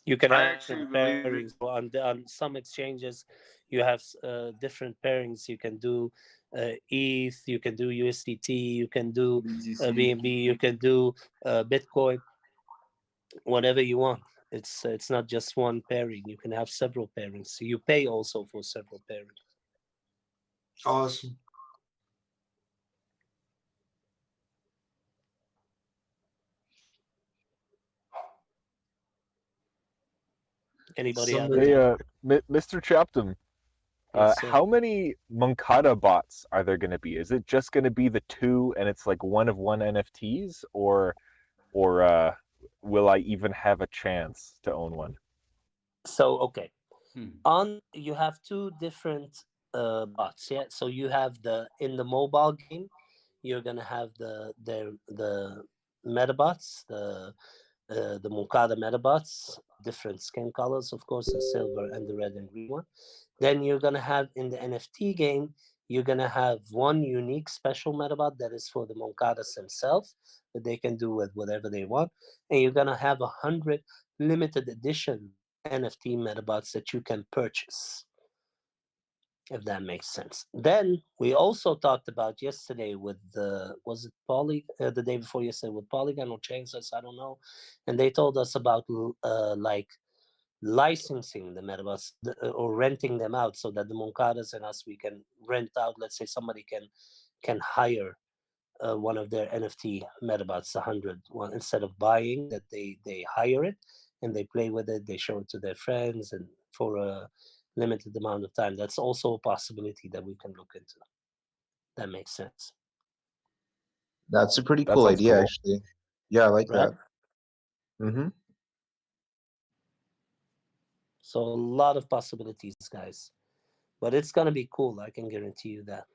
You can I have actually different believe pairings on some exchanges. You have different pairings. You can do ETH. You can do USDT. You can do BNB. You can do Bitcoin. Whatever you want. It's not just one pairing. You can have several pairings. So you pay also for several pairings. Awesome. Anybody else? Hey, Mr. Chaptum, Yes, sir. how many Moncada bots are there going to be? Is it just going to be the two, and it's like one of one NFTs, or will I even have a chance to own one? So okay, you have two different bots. Yeah, so you have in the mobile game, you're gonna have the Medabots, the Moncada Medabots, different skin colors, of course, the silver and the red and green one. Then you're gonna have in the NFT game, you're gonna have one unique special Medabot that is for the Moncadas themselves, that they can do with whatever they want, and you're gonna have 100 limited edition NFT Medabots that you can purchase, if that makes sense. Then we also talked about yesterday with was it the day before yesterday with Polygon or Chainsaws, I don't know, and they told us about like licensing the Medabots or renting them out so that the Moncadas and us, we can rent out. Let's say somebody can hire one of their NFT Medabots, 100 one, instead of buying that, they hire it and they play with it. They show it to their friends and for a limited amount of time. That's also a possibility that we can look into. That makes sense. That's a pretty That cool sounds idea, cool. actually. Yeah, I like Right? that. Mm-hmm. So a lot of possibilities, guys. But it's gonna be cool. I can guarantee you that.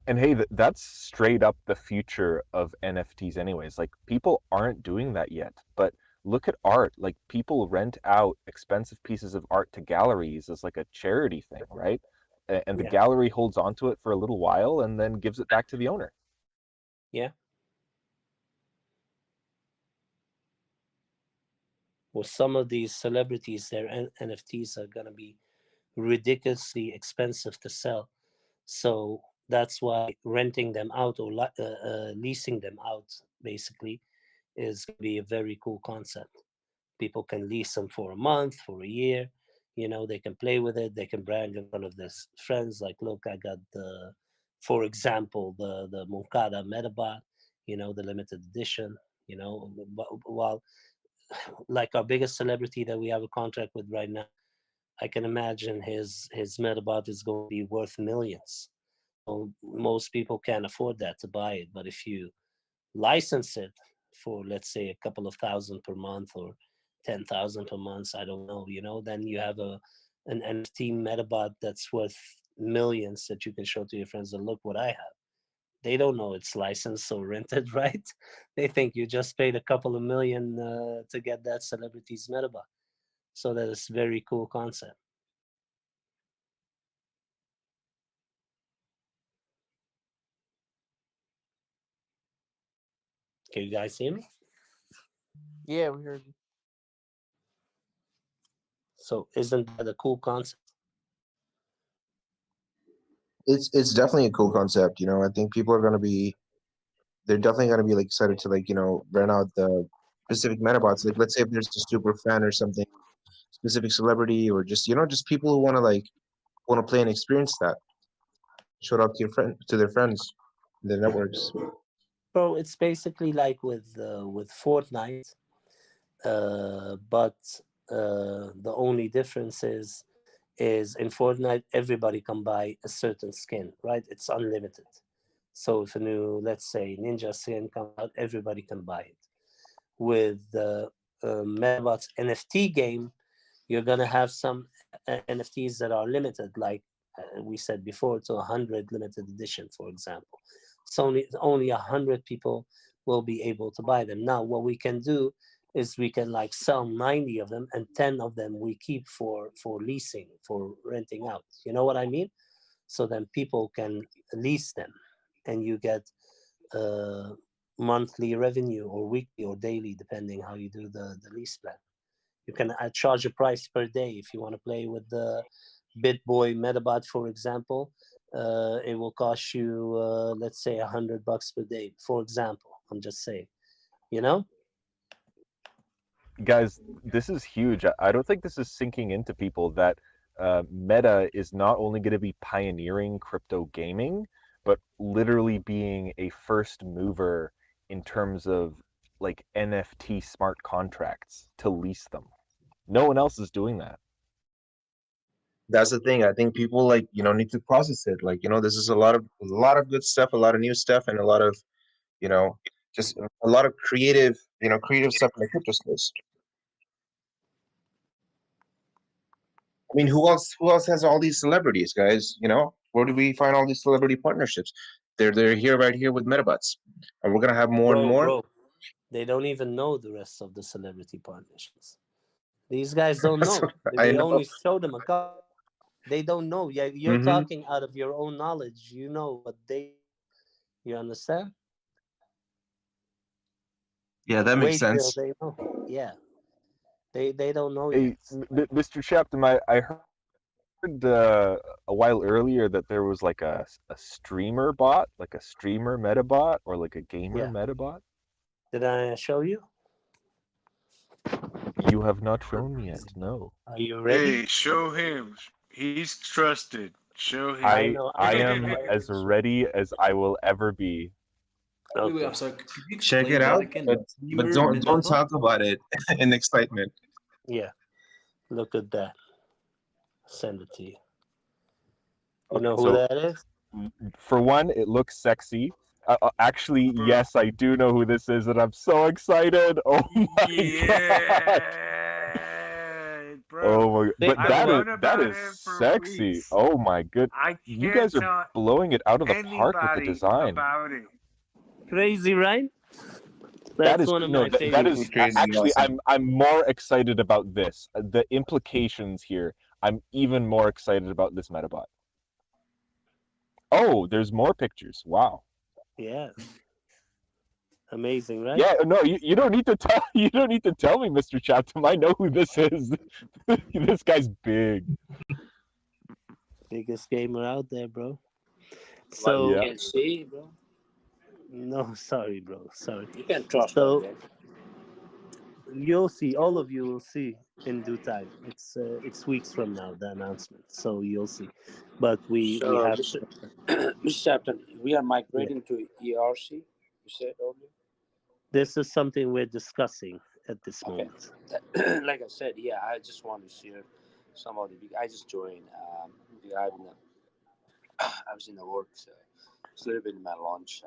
And hey, that's straight up the future of NFTs anyways. Like people aren't doing that yet, but look at art. Like people rent out expensive pieces of art to galleries as like a charity thing, right? And the Yeah. gallery holds onto it for a little while and then gives it back to the owner. Yeah. Well, some of these celebrities, their NFTs are going to be ridiculously expensive to sell. So that's why renting them out or leasing them out basically is going to be a very cool concept. People can lease them for a month, for a year. They can play with it. They can brag in front of their friends, like, look, I got for example, the Moncada Medabot, the limited edition. While like our biggest celebrity that we have a contract with right now, I can imagine his Medabot is going to be worth millions. So most people can't afford that to buy it. But if you license it for, let's say, a couple of thousand per month or 10,000 per month, I don't know, then you have an NFT Medabot that's worth millions that you can show to your friends and look what I have. They don't know it's licensed or rented, right? They think you just paid a couple of million to get that celebrity's Medabot. So that is a very cool concept. Can you guys hear me? Yeah, we heard you. So isn't that a cool concept? It's definitely a cool concept. I think people are gonna be they're definitely gonna be like excited to like rent out the specific Medabots. Like let's say if there's a super fan or something, specific celebrity or just just people who want to play and experience that. Show it out to their friends, their networks. Bro, it's basically like with Fortnite, but the only difference is in Fortnite everybody can buy a certain skin, right? It's unlimited. So if a new, let's say, ninja skin comes out, everybody can buy it. With the Medabots NFT game, you're gonna have some NFTs that are limited, like we said before, to 100 limited edition, for example. So only 100 people will be able to buy them. Now, what we can do is we can like sell 90 of them, and 10 of them we keep for leasing, for renting out. You know what I mean? So then people can lease them, and you get monthly revenue or weekly or daily, depending how you do the lease plan. You can charge a price per day if you want to play with the BitBoy Medabot, for example. It will cost you, let's say, $100 per day, for example. I'm just saying, Guys, this is huge. I don't think this is sinking into people that Meta is not only going to be pioneering crypto gaming, but literally being a first mover in terms of like NFT smart contracts to lease them. No one else is doing that. That's the thing. I think people need to process it. This is a lot of good stuff, a lot of new stuff, and a lot of you know just a lot of creative stuff in the crypto space. I mean, who else has all these celebrities, guys? Where do we find all these celebrity partnerships? They're here right here with Medabots, and we're gonna have more and more. Bro, they don't even know the rest of the celebrity partnerships. These guys don't know. I We know. only show them a couple. They don't know. Yeah, you're talking out of your own knowledge. You know what you understand? Yeah, that makes Wait till sense. they know. Yeah. They don't know Hey, yet. Mr. Chapman, I heard a while earlier that there was like a streamer bot, like a streamer Medabot or like a gamer Yeah. Medabot. Did I show you? You have not shown me yet. No. Are you ready? Hey, show him. He's trusted. Show him. I am as ready as I will ever be. Wait, I'm sorry. Could you Check explain it that out, again? but Streamer don't Medabot? talk about it in excitement. Yeah. Look at that. Send it to you. You know who So, that is? for one, it looks sexy. Actually, yes, I do know who this is, and I'm so excited. Oh my god! Oh my! But I've that known that is sexy. Oh my good! You guys are blowing it out of the park with the design. Crazy, right? That That's is one of no. my That favorites. is actually. I'm more excited about this. The implications here. I'm even more excited about this Medabot. Oh, there's more pictures. Wow. Yeah. Amazing, right? Yeah, no, you don't need to tell you don't need to tell me, Mr. Chatham. I know who this is. This guy's big. Biggest gamer out there, bro. Well, So you can see, bro. no, sorry, bro. Sorry. You can trust So us, you'll see. All of you will see in due time. It's weeks from now the announcement, so you'll see. But we So, have. Mr. Mr. Captain, we are Yeah. migrating to ERC. You said earlier. This is something we're discussing at this Okay. moment. Like I said, yeah, I just want to share some of the. I just joined. I was in the work. So it's a little bit in my lunch.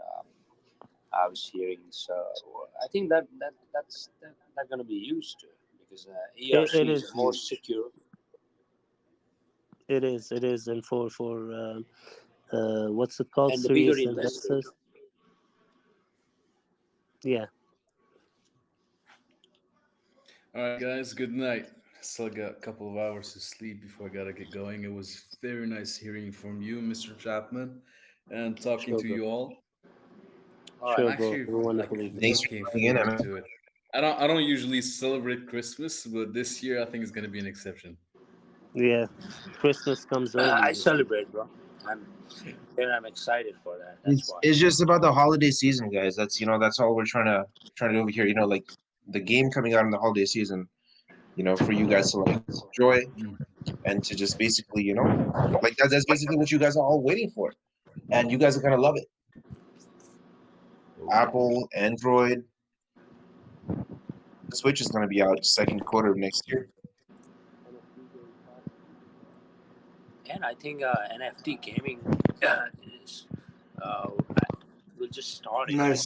I was hearing. So I think that's going to be used because ERC It is is more huge. secure. It is, and for what's it called? And the bigger Serious investors. investors. Yeah. All right, guys. Good night. Still got a couple of hours to sleep before I gotta get going. It was very nice hearing from you, Mr. Chapman, and talking Sure, to bro. you all. I'm Sure, bro. actually You're like wonderful. Thanks for looking coming in, forward man. to it. I don't usually celebrate Christmas, but this year I think it's gonna be an exception. Yeah. Christmas comes early I this year. celebrate, bro. I'm excited for that. That's why. It's just about the holiday season, guys. That's all we're trying to do over here. Like the game coming out in the holiday season. For you guys to like enjoy and to just basically, like that's basically what you guys are all waiting for, and you guys are gonna love it. Apple, Android, Switch is gonna be out second quarter of next year. And I think NFT gaming is will just start. Nice.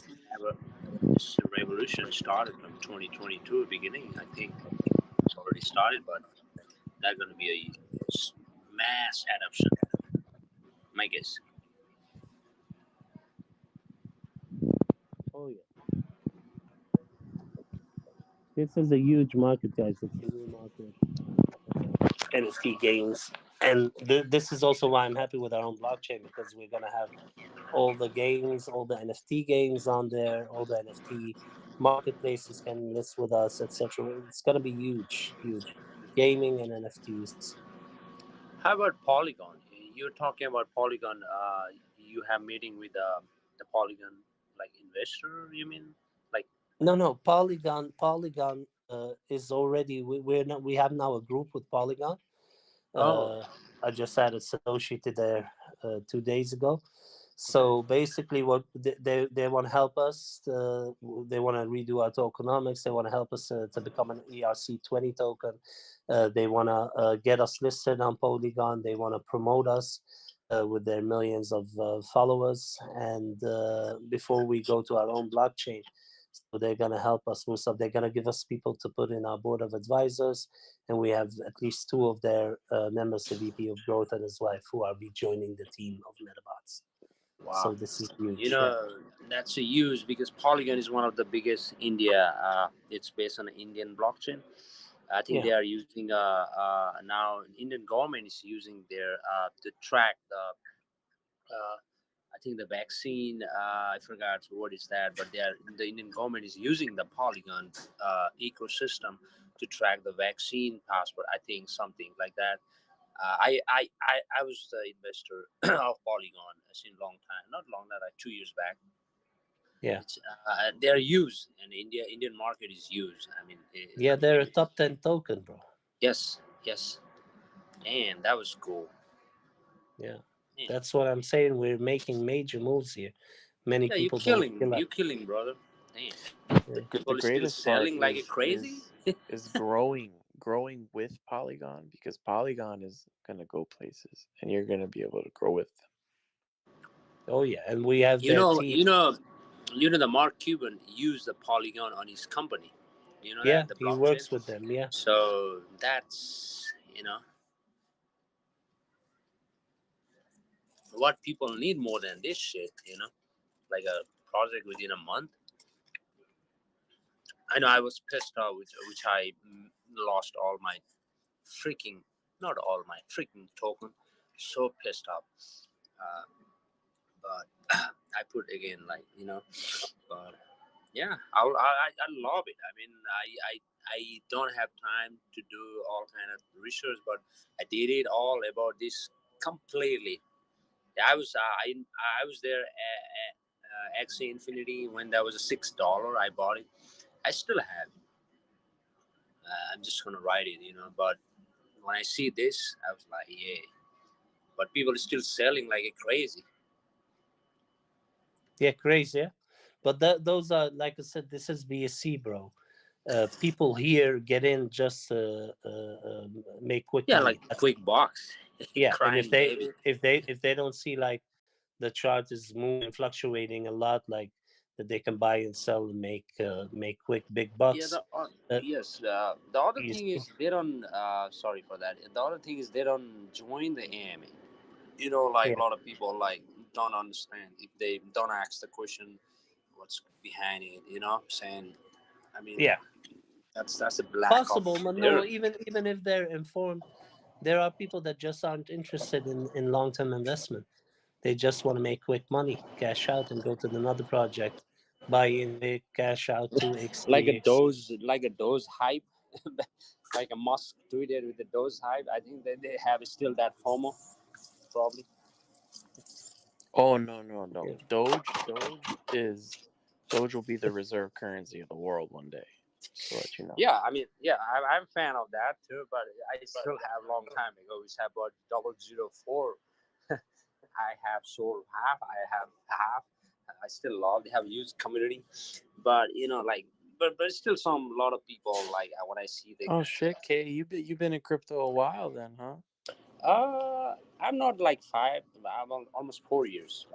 This revolution started from 2022 beginning. I think it's already started, but that's going to be a mass adoption. My guess. Oh yeah. This is a huge market, guys. It's a new market. NFT games, and this is also why I'm happy with our own blockchain, because we're gonna have all the games, all the NFT games on there, all the NFT marketplaces can list with us, etc. It's gonna be huge, huge. Gaming and NFTs. How about Polygon? You're talking about Polygon. You have meeting with the Polygon like investor. You mean like? No. Polygon is already. We have now a group with Polygon. I just added Satoshi to there 2 days ago. So basically, what they want to help us. They want to redo our tokenomics. They want to help us to become an ERC20 token. They want to get us listed on Polygon. They want to promote us with their millions of followers. And before we go to our own blockchain, so they're going to help us with stuff. They're going to give us people to put in our board of advisors. And we have at least 2 of their members, the VP of Growth and his wife, who are rejoining the team of Medabots. Wow. So this is huge. That's a huge because Polygon is one of the biggest India. It's based on an Indian blockchain. I think they are using now Indian government is using their to track the I think the vaccine. I forgot what is that, but the Indian government is using the Polygon ecosystem to track the vaccine passport. I think something like that. I was the investor of Polygon since long time, not long time, like 2 years back. Yeah. They're used, and Indian market is used. I mean, they're a top 10 token, bro. Yes. And that was cool. Yeah. That's what I'm saying. We're making major moves here. Many people you're killing, brother. Damn. The greatest still selling part like crazy. is growing with Polygon, because Polygon is gonna go places, and you're gonna be able to grow with them. Oh yeah, and we have the Mark Cuban used the Polygon on his company. You know Yeah, that the he blockchain. works with them. Yeah. So that's what people need more than this shit. Like a project within a month. I know I was pissed off, which I lost all my freaking, not all my freaking token. So pissed off. Uh, but I put again, but yeah, I love it. I mean, I don't have time to do all kind of research, but I did it all about this completely. Yeah, I was there at Axie Infinity when that was a $6. I bought it. I still have it. I'm just gonna write it, But when I see this, I was like, yeah. But people are still selling like a crazy. Yeah, crazy. Yeah, but those are, like I said, this is BSC, bro. People here get in just make quick Yeah, money. like quick box. Yeah, and Crying baby. if they don't see like the chart is moving, fluctuating a lot, like that they can buy and sell and make quick big Yeah, bucks. yes. The other You thing see? is they don't. Sorry for that. The other thing is they don't join the AMA. Like Yeah. a lot of people don't understand if they don't ask the question, what's behind it. Saying, I mean, Yeah, that's a lack of possible, but no, their. even if they're informed, there are people that just aren't interested in long-term investment. They just want to make quick money, cash out, and go to another project, buy in big, cash out to XTX. Like a dose hype, like a Musk tweeted with the dose hype. I think that they have still that FOMO, probably. Oh no. Doge will be the reserve currency of the world one day. Just to let you know. Yeah, I mean, yeah, I'm a fan of that too, but I still have a long time ago. We have about 004. I have sold half. I have half. I still love. They have a huge community, but but still some lot of people like when I see the. Oh shit, Kay, you've been in crypto a while then, huh? I'm not like 5. I'm almost 4 years,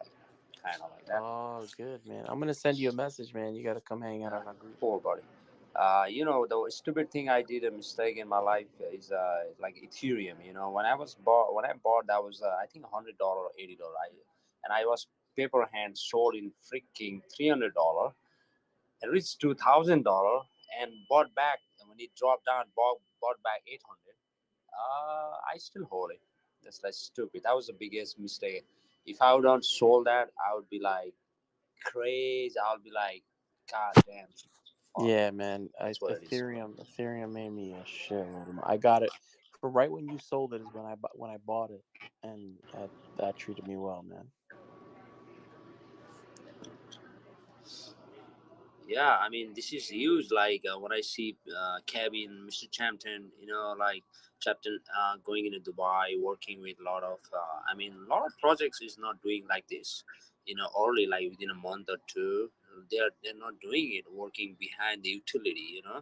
kind of like that. Oh, good man. I'm gonna send you a message, man. You gotta come hang out on our group. Poor buddy. The stupid thing I did a mistake in my life is like Ethereum. When I bought that was I think $100 or $80. And I was paper hand sold in freaking $300 and reached $2,000 and bought back. And when it dropped down, bought back 800. I still hold it. That's like stupid. That was the biggest mistake. If I would not sold that, I would be like crazy. I would be like, God damn. Yeah, man. That's what it is. Ethereum made me a shitload of money. I got it for right when you sold it is when I bought it, and that treated me well, man. Yeah, I mean, this is huge. Like when I see Kevin, Mr. Champton, like Champton going into Dubai, working with a lot of, a lot of projects is not doing like this. Early, like within a month or two, they're not doing it, working behind the utility. I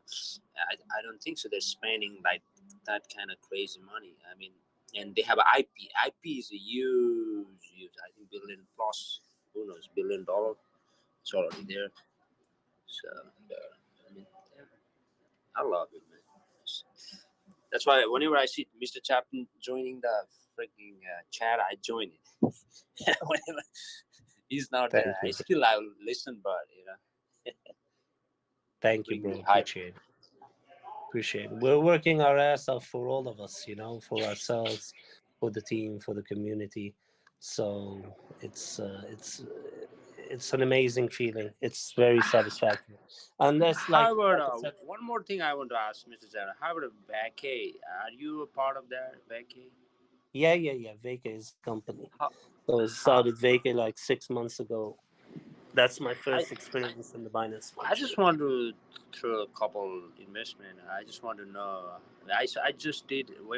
don't think so. They're spending like that kind of crazy money. I mean, and they have IP. IP is a huge. I think billion plus. Who knows? $1 billion. It's already there. So, I mean, yeah, I love it, man. That's why whenever I see Mr. Chapman joining the freaking chat, I join it. Whenever he's not there, Thank you, bro. I will listen, but Thank you, bring me bro. hype. Appreciate it. We're working our ass off for all of us, for ourselves, for the team, for the community. So it's an amazing feeling. It's very satisfactory. And that's like How I said, about one more thing I want to ask Mr. Chapman? How about Vacay? Are you a part of that, Vacay? yeah. Vacay is a company. How, So I started Vacay like 6 months ago. That's my I, first experience in the Binance Smart I Chain. just want to throw a couple investment. I just want to know. I just did